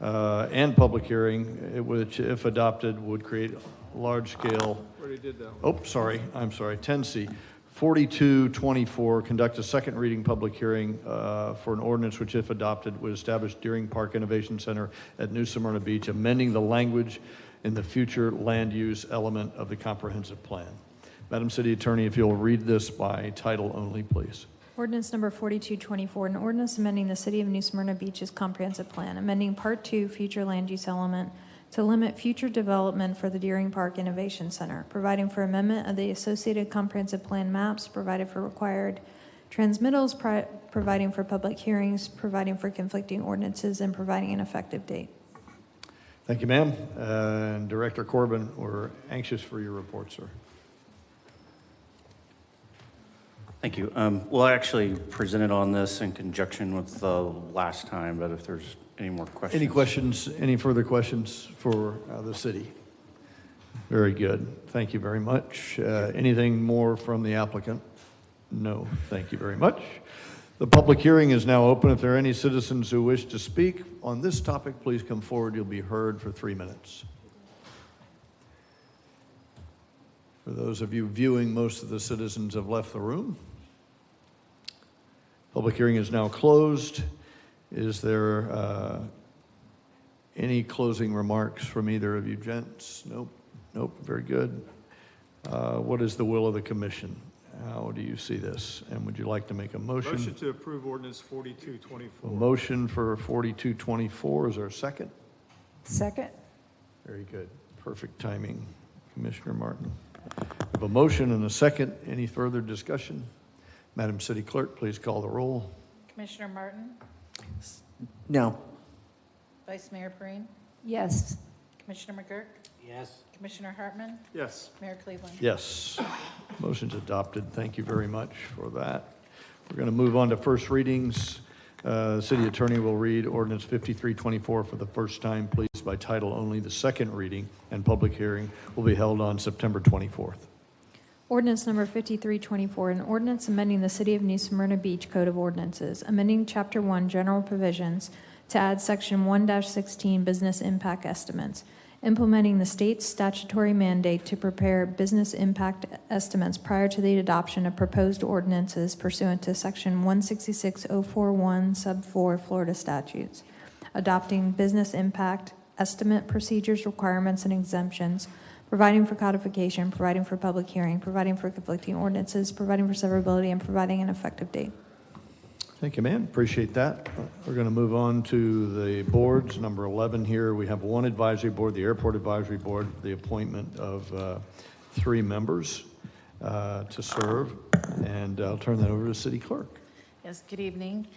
and public hearing, which, if adopted, would create large-scale. Already did that one. Oh, sorry, I'm sorry, 10C. 4224, conduct a second reading public hearing for an ordinance which, if adopted, would establish Deering Park Innovation Center at New Smyrna Beach, amending the language in the future land use element of the comprehensive plan. Madam City Attorney, if you'll read this by title only, please. Ordinance number 4224, an ordinance amending the City of New Smyrna Beach's comprehensive plan, amending Part 2, future land use element, to limit future development for the Deering Park Innovation Center, providing for amendment of the associated comprehensive plan maps, provided for required transmittals, providing for public hearings, providing for conflicting ordinances, and providing an effective date. Thank you, ma'am. And Director Corbin, we're anxious for your report, sir. Thank you. Well, I actually presented on this in conjunction with the last time, but if there's any more questions. Any further questions for the city? Very good. Thank you very much. Anything more from the applicant? No. Thank you very much. The public hearing is now open. If there are any citizens who wish to speak on this topic, please come forward. You'll be heard for 3 minutes. For those of you viewing, most of the citizens have left the room. Public hearing is now closed. Is there any closing remarks from either of you gents? Nope. Nope. Very good. What is the will of the commission? How do you see this? And would you like to make a motion? Motion to approve ordinance 4224. A motion for 4224. Is there a second? Second. Very good. Perfect timing, Commissioner Martin. We have a motion and a second. Any further discussion? Madam City Clerk, please call the roll. Commissioner Martin. No. Vice Mayor Preen. Yes. Commissioner McGurk. Yes. Commissioner Hartman. Yes. Mayor Cleveland. Yes. Motion's adopted. Thank you very much for that. We're going to move on to first readings. City Attorney will read ordinance 5324 for the first time, please, by title only. The second reading and public hearing will be held on September 24th. Ordinance number 5324, an ordinance amending the City of New Smyrna Beach Code of Ordinances, amending Chapter 1 General Provisions to add Section 1-16 Business Impact Estimates, implementing the state's statutory mandate to prepare business impact estimates prior to the adoption of proposed ordinances pursuant to Section 166041 Sub 4 Florida statutes, adopting business impact estimate procedures, requirements, and exemptions, providing for codification, providing for public hearing, providing for conflicting ordinances, providing for severability, and providing an effective date. Thank you, ma'am. Appreciate that. We're going to move on to the boards. Number 11 here, we have one advisory board, the Airport Advisory Board, the appointment of 3 members to serve. And I'll turn that over to City Clerk. Yes, good evening.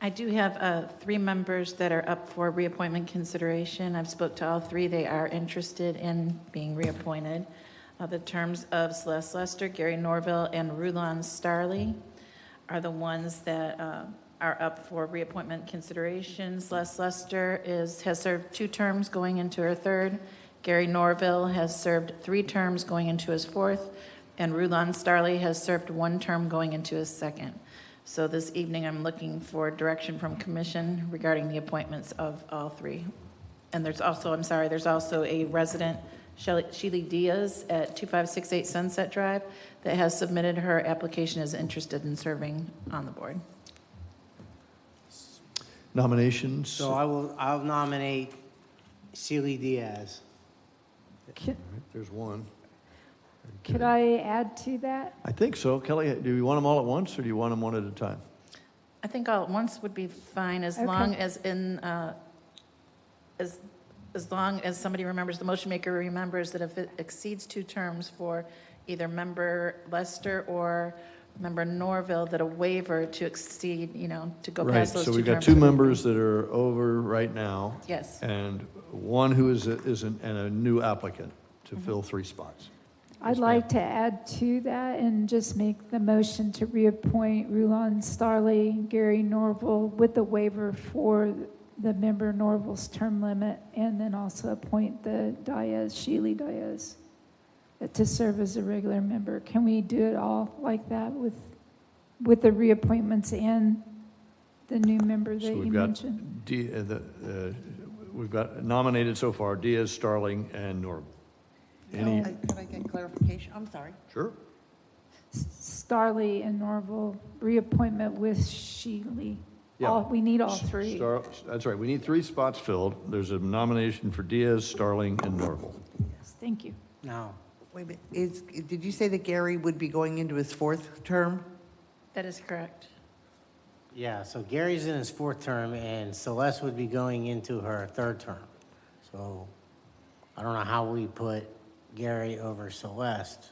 I do have 3 members that are up for reappointment consideration. I've spoke to all 3. They are interested in being reappointed. The terms of Celeste Lester, Gary Norville, and Rulon Starley are the ones that are up for reappointment consideration. Celeste Lester has served 2 terms going into her 3rd. Gary Norville has served 3 terms going into his 4th. And Rulon Starley has served 1 term going into his 2nd. So this evening, I'm looking for direction from commission regarding the appointments of all 3. And there's also a resident, Sheila Diaz at 2568 Sunset Drive, that has submitted her application, is interested in serving on the board. Nominations? So I'll nominate Sheila Diaz. All right, there's one. Could I add to that? I think so. Kelly, do you want them all at once or do you want them one at a time? I think all at once would be fine, as Okay. long as as long as somebody remembers, the motion maker remembers that if it exceeds 2 terms for either member Lester or member Norville, that a waiver to exceed, to go Right, past those 2 so terms. we've got 2 members that are over right now. Yes. And one who is a new applicant to fill 3 spots. I'd like to add to that and just make the motion to reappoint Rulon Starley, Gary Norville with the waiver for the member Norville's term limit, and then also appoint the Sheely Diaz to serve as a regular member. Can we do it all like that with the reappointments and the new member So that you we've got mentioned? we've got nominated so far Diaz, Starling, and Norville. Any? Can I get clarification? I'm sorry. Sure. Starley and Norville, reappointment with Sheely. Yeah. We need all 3. That's right, we need 3 spots filled. There's a nomination for Diaz, Starling, and Norville. Yes, thank you. No. Wait a minute, did you say that Gary would be going into his 4th term? That is correct. Yeah, so Gary's in his 4th term, and Celeste would be going into her 3rd term. So I don't know how we put Gary over Celeste.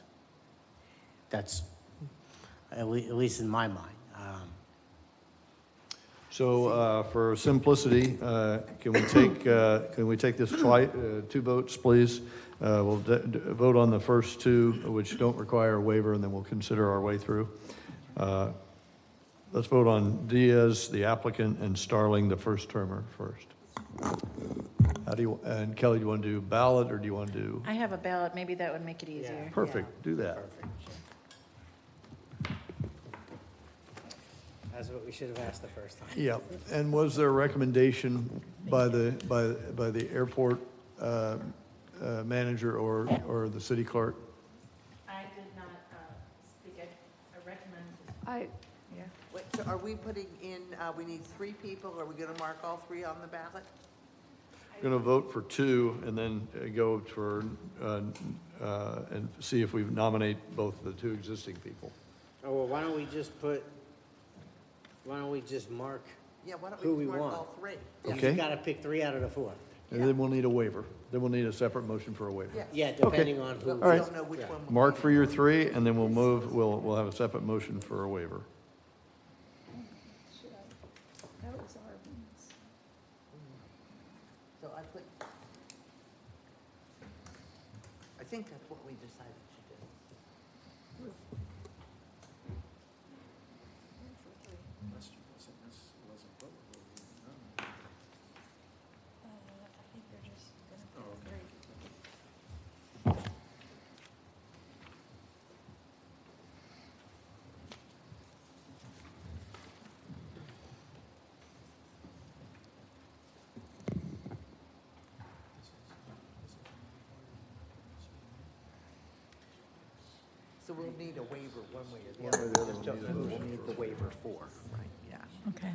That's, at least in my mind. So for simplicity, can we take this 2 votes, please? We'll vote on the first 2, which don't require a waiver, and then we'll consider our way through. Let's vote on Diaz, the applicant, and Starling, the first termer, first. And Kelly, do you want to do ballot, or do you want to do? I have a ballot, maybe that would make it easier. Perfect, do that. That's what we should have asked the first time. Yeah, and was there a recommendation by the airport manager or the city clerk? I did not speak, I recommend. Wait, so are we putting in, we need 3 people? Are we going to mark all 3 on the ballot? Going to vote for 2 and then go for, and see if we nominate both the 2 existing people. Oh, well, why don't we just mark Yeah, why don't who we we just mark want? all 3? Okay. You gotta pick 3 out of the 4. And then we'll need a waiver. Then we'll need a separate motion for a waiver. Yeah, depending on who. All right. don't know which one. Mark for your 3, and then we'll have a separate motion for a waiver. That was Arvin's. So I think that's what we decided to do. So we'll need a waiver one way or the other. We'll need the waiver for, right, yeah. Okay.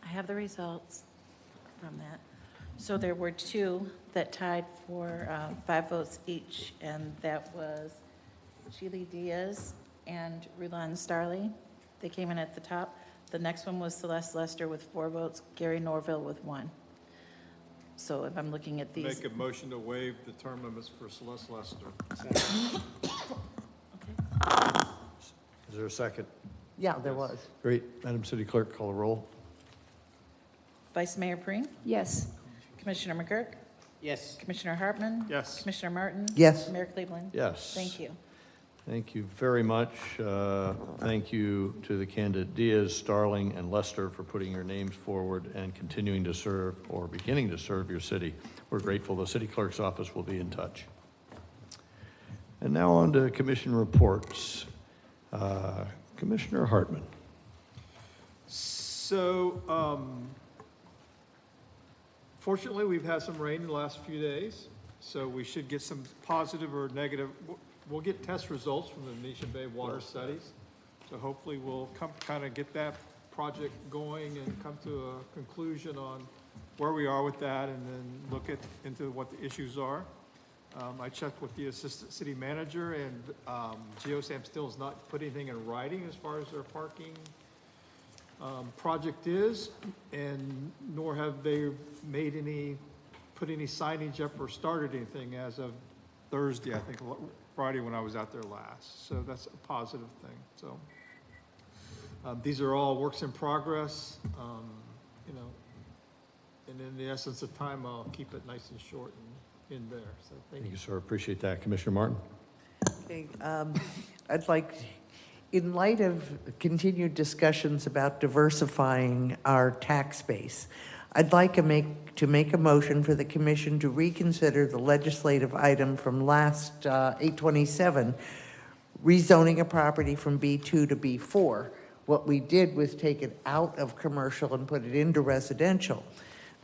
I have the results from that. So there were 2 that tied for 5 votes each, and that was Sheely Diaz and Rulon Starley. They came in at the top. The next one was Celeste Lester with 4 votes, Gary Norville with 1. So if I'm looking at these. Make a motion to waive the term limits for Celeste Lester. Is there a second? Yeah, there was. Great. Madam City Clerk, call a roll. Vice Mayor Preen? Yes. Commissioner McGurk? Yes. Commissioner Hartman? Yes. Commissioner Martin? Yes. Mayor Cleveland? Yes. Thank you. Thank you very much. Thank you to the candidate Diaz, Starling, and Lester for putting your names forward and continuing to serve or beginning to serve your city. We're grateful. The city clerk's office will be in touch. And now on to commission reports. Commissioner Hartman. So, fortunately, we've had some rain in the last few days, so we should get some positive or negative. We'll get test results from the Venetian Bay water studies. So hopefully we'll kind of get that project going and come to a conclusion on where we are with that, and then look into what the issues are. I checked with the assistant city manager, and GeoSam still has not put anything in writing as far as their parking project is, and nor have they put any signage up or started anything as of Thursday, I think, Friday when I was out there last. So that's a positive thing. So these are all works in progress, you know, and in the essence of time, I'll keep it nice and short and in there. So thank Thank you, sir. Appreciate that. Commissioner Martin? Okay, I'd like, in light of continued discussions about diversifying our tax base, I'd like to make a motion for the commission to reconsider the legislative item from last 8/27, rezoning a property from B2 to B4. What we did was take it out of commercial and put it into residential.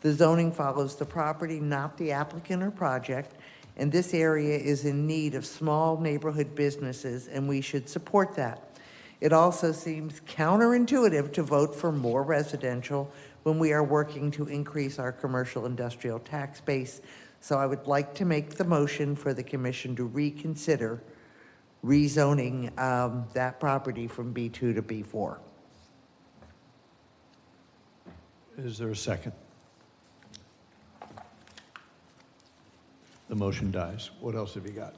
The zoning follows the property, not the applicant or project, and this area is in need of small neighborhood businesses, and we should support that. It also seems counterintuitive to vote for more residential when we are working to increase our commercial industrial tax base. So I would like to make the motion for the commission to reconsider rezoning that property from B2 to B4. Is there a second? The motion dies. What else have you got?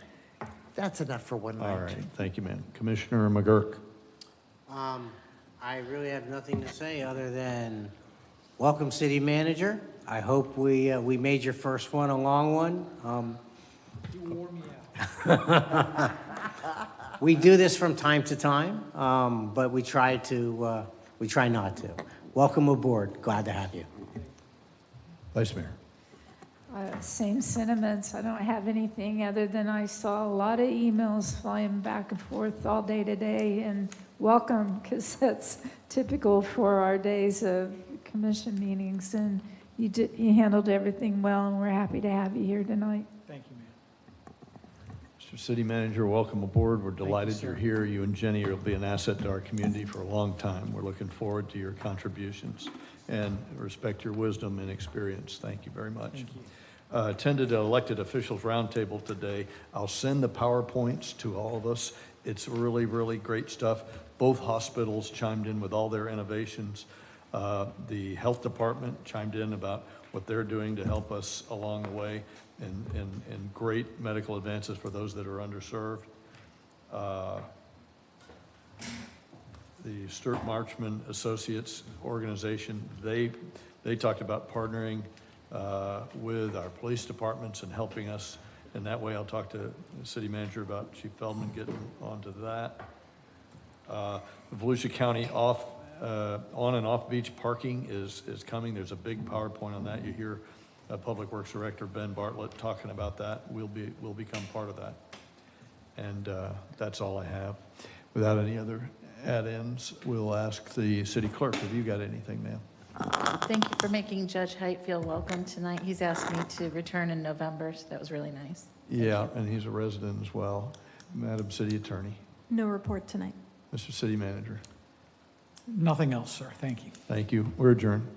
That's enough for one night. All right, thank you, ma'am. Commissioner McGurk. I really have nothing to say other than welcome, city manager. I hope we made your first one a long one. You wore me out. We do this from time to time, but we try not to. Welcome aboard. Glad to have you. Vice Mayor. Same sentiments. I don't have anything other than I saw a lot of emails flying back and forth all day today, and welcome, because that's typical for our days of commission meetings, and you handled everything well, and we're happy to have you here tonight. Thank you, ma'am. Mr. City Manager, welcome aboard. We're delighted sir. you're here. You and Jenny will be an asset to our community for a long time. We're looking forward to your contributions and respect your wisdom and experience. Thank you very much. Thank you. Attended an elected officials roundtable today. I'll send the PowerPoints to all of us. It's really, really great stuff. Both hospitals chimed in with all their innovations. The health department chimed in about what they're doing to help us along the way, and great medical advances for those that are underserved. The Stuart Marchman Associates organization, they talked about partnering with our police departments and helping us in that way. I'll talk to the city manager about Chief Feldman getting onto that. Volusia County on and off beach parking is coming. There's a big PowerPoint on that. You hear Public Works Director Ben Bartlett talking about that. We'll become part of that. And that's all I have. Without any other add-ins, we'll ask the city clerk. Have you got anything, ma'am? Thank you for making Judge Height feel welcome tonight. He's asked me to return in November, so that was really nice. Yeah, and he's a resident as well. Madam City Attorney. No report tonight. Mr. City Manager. Nothing else, sir. Thank you. Thank you. We're adjourned.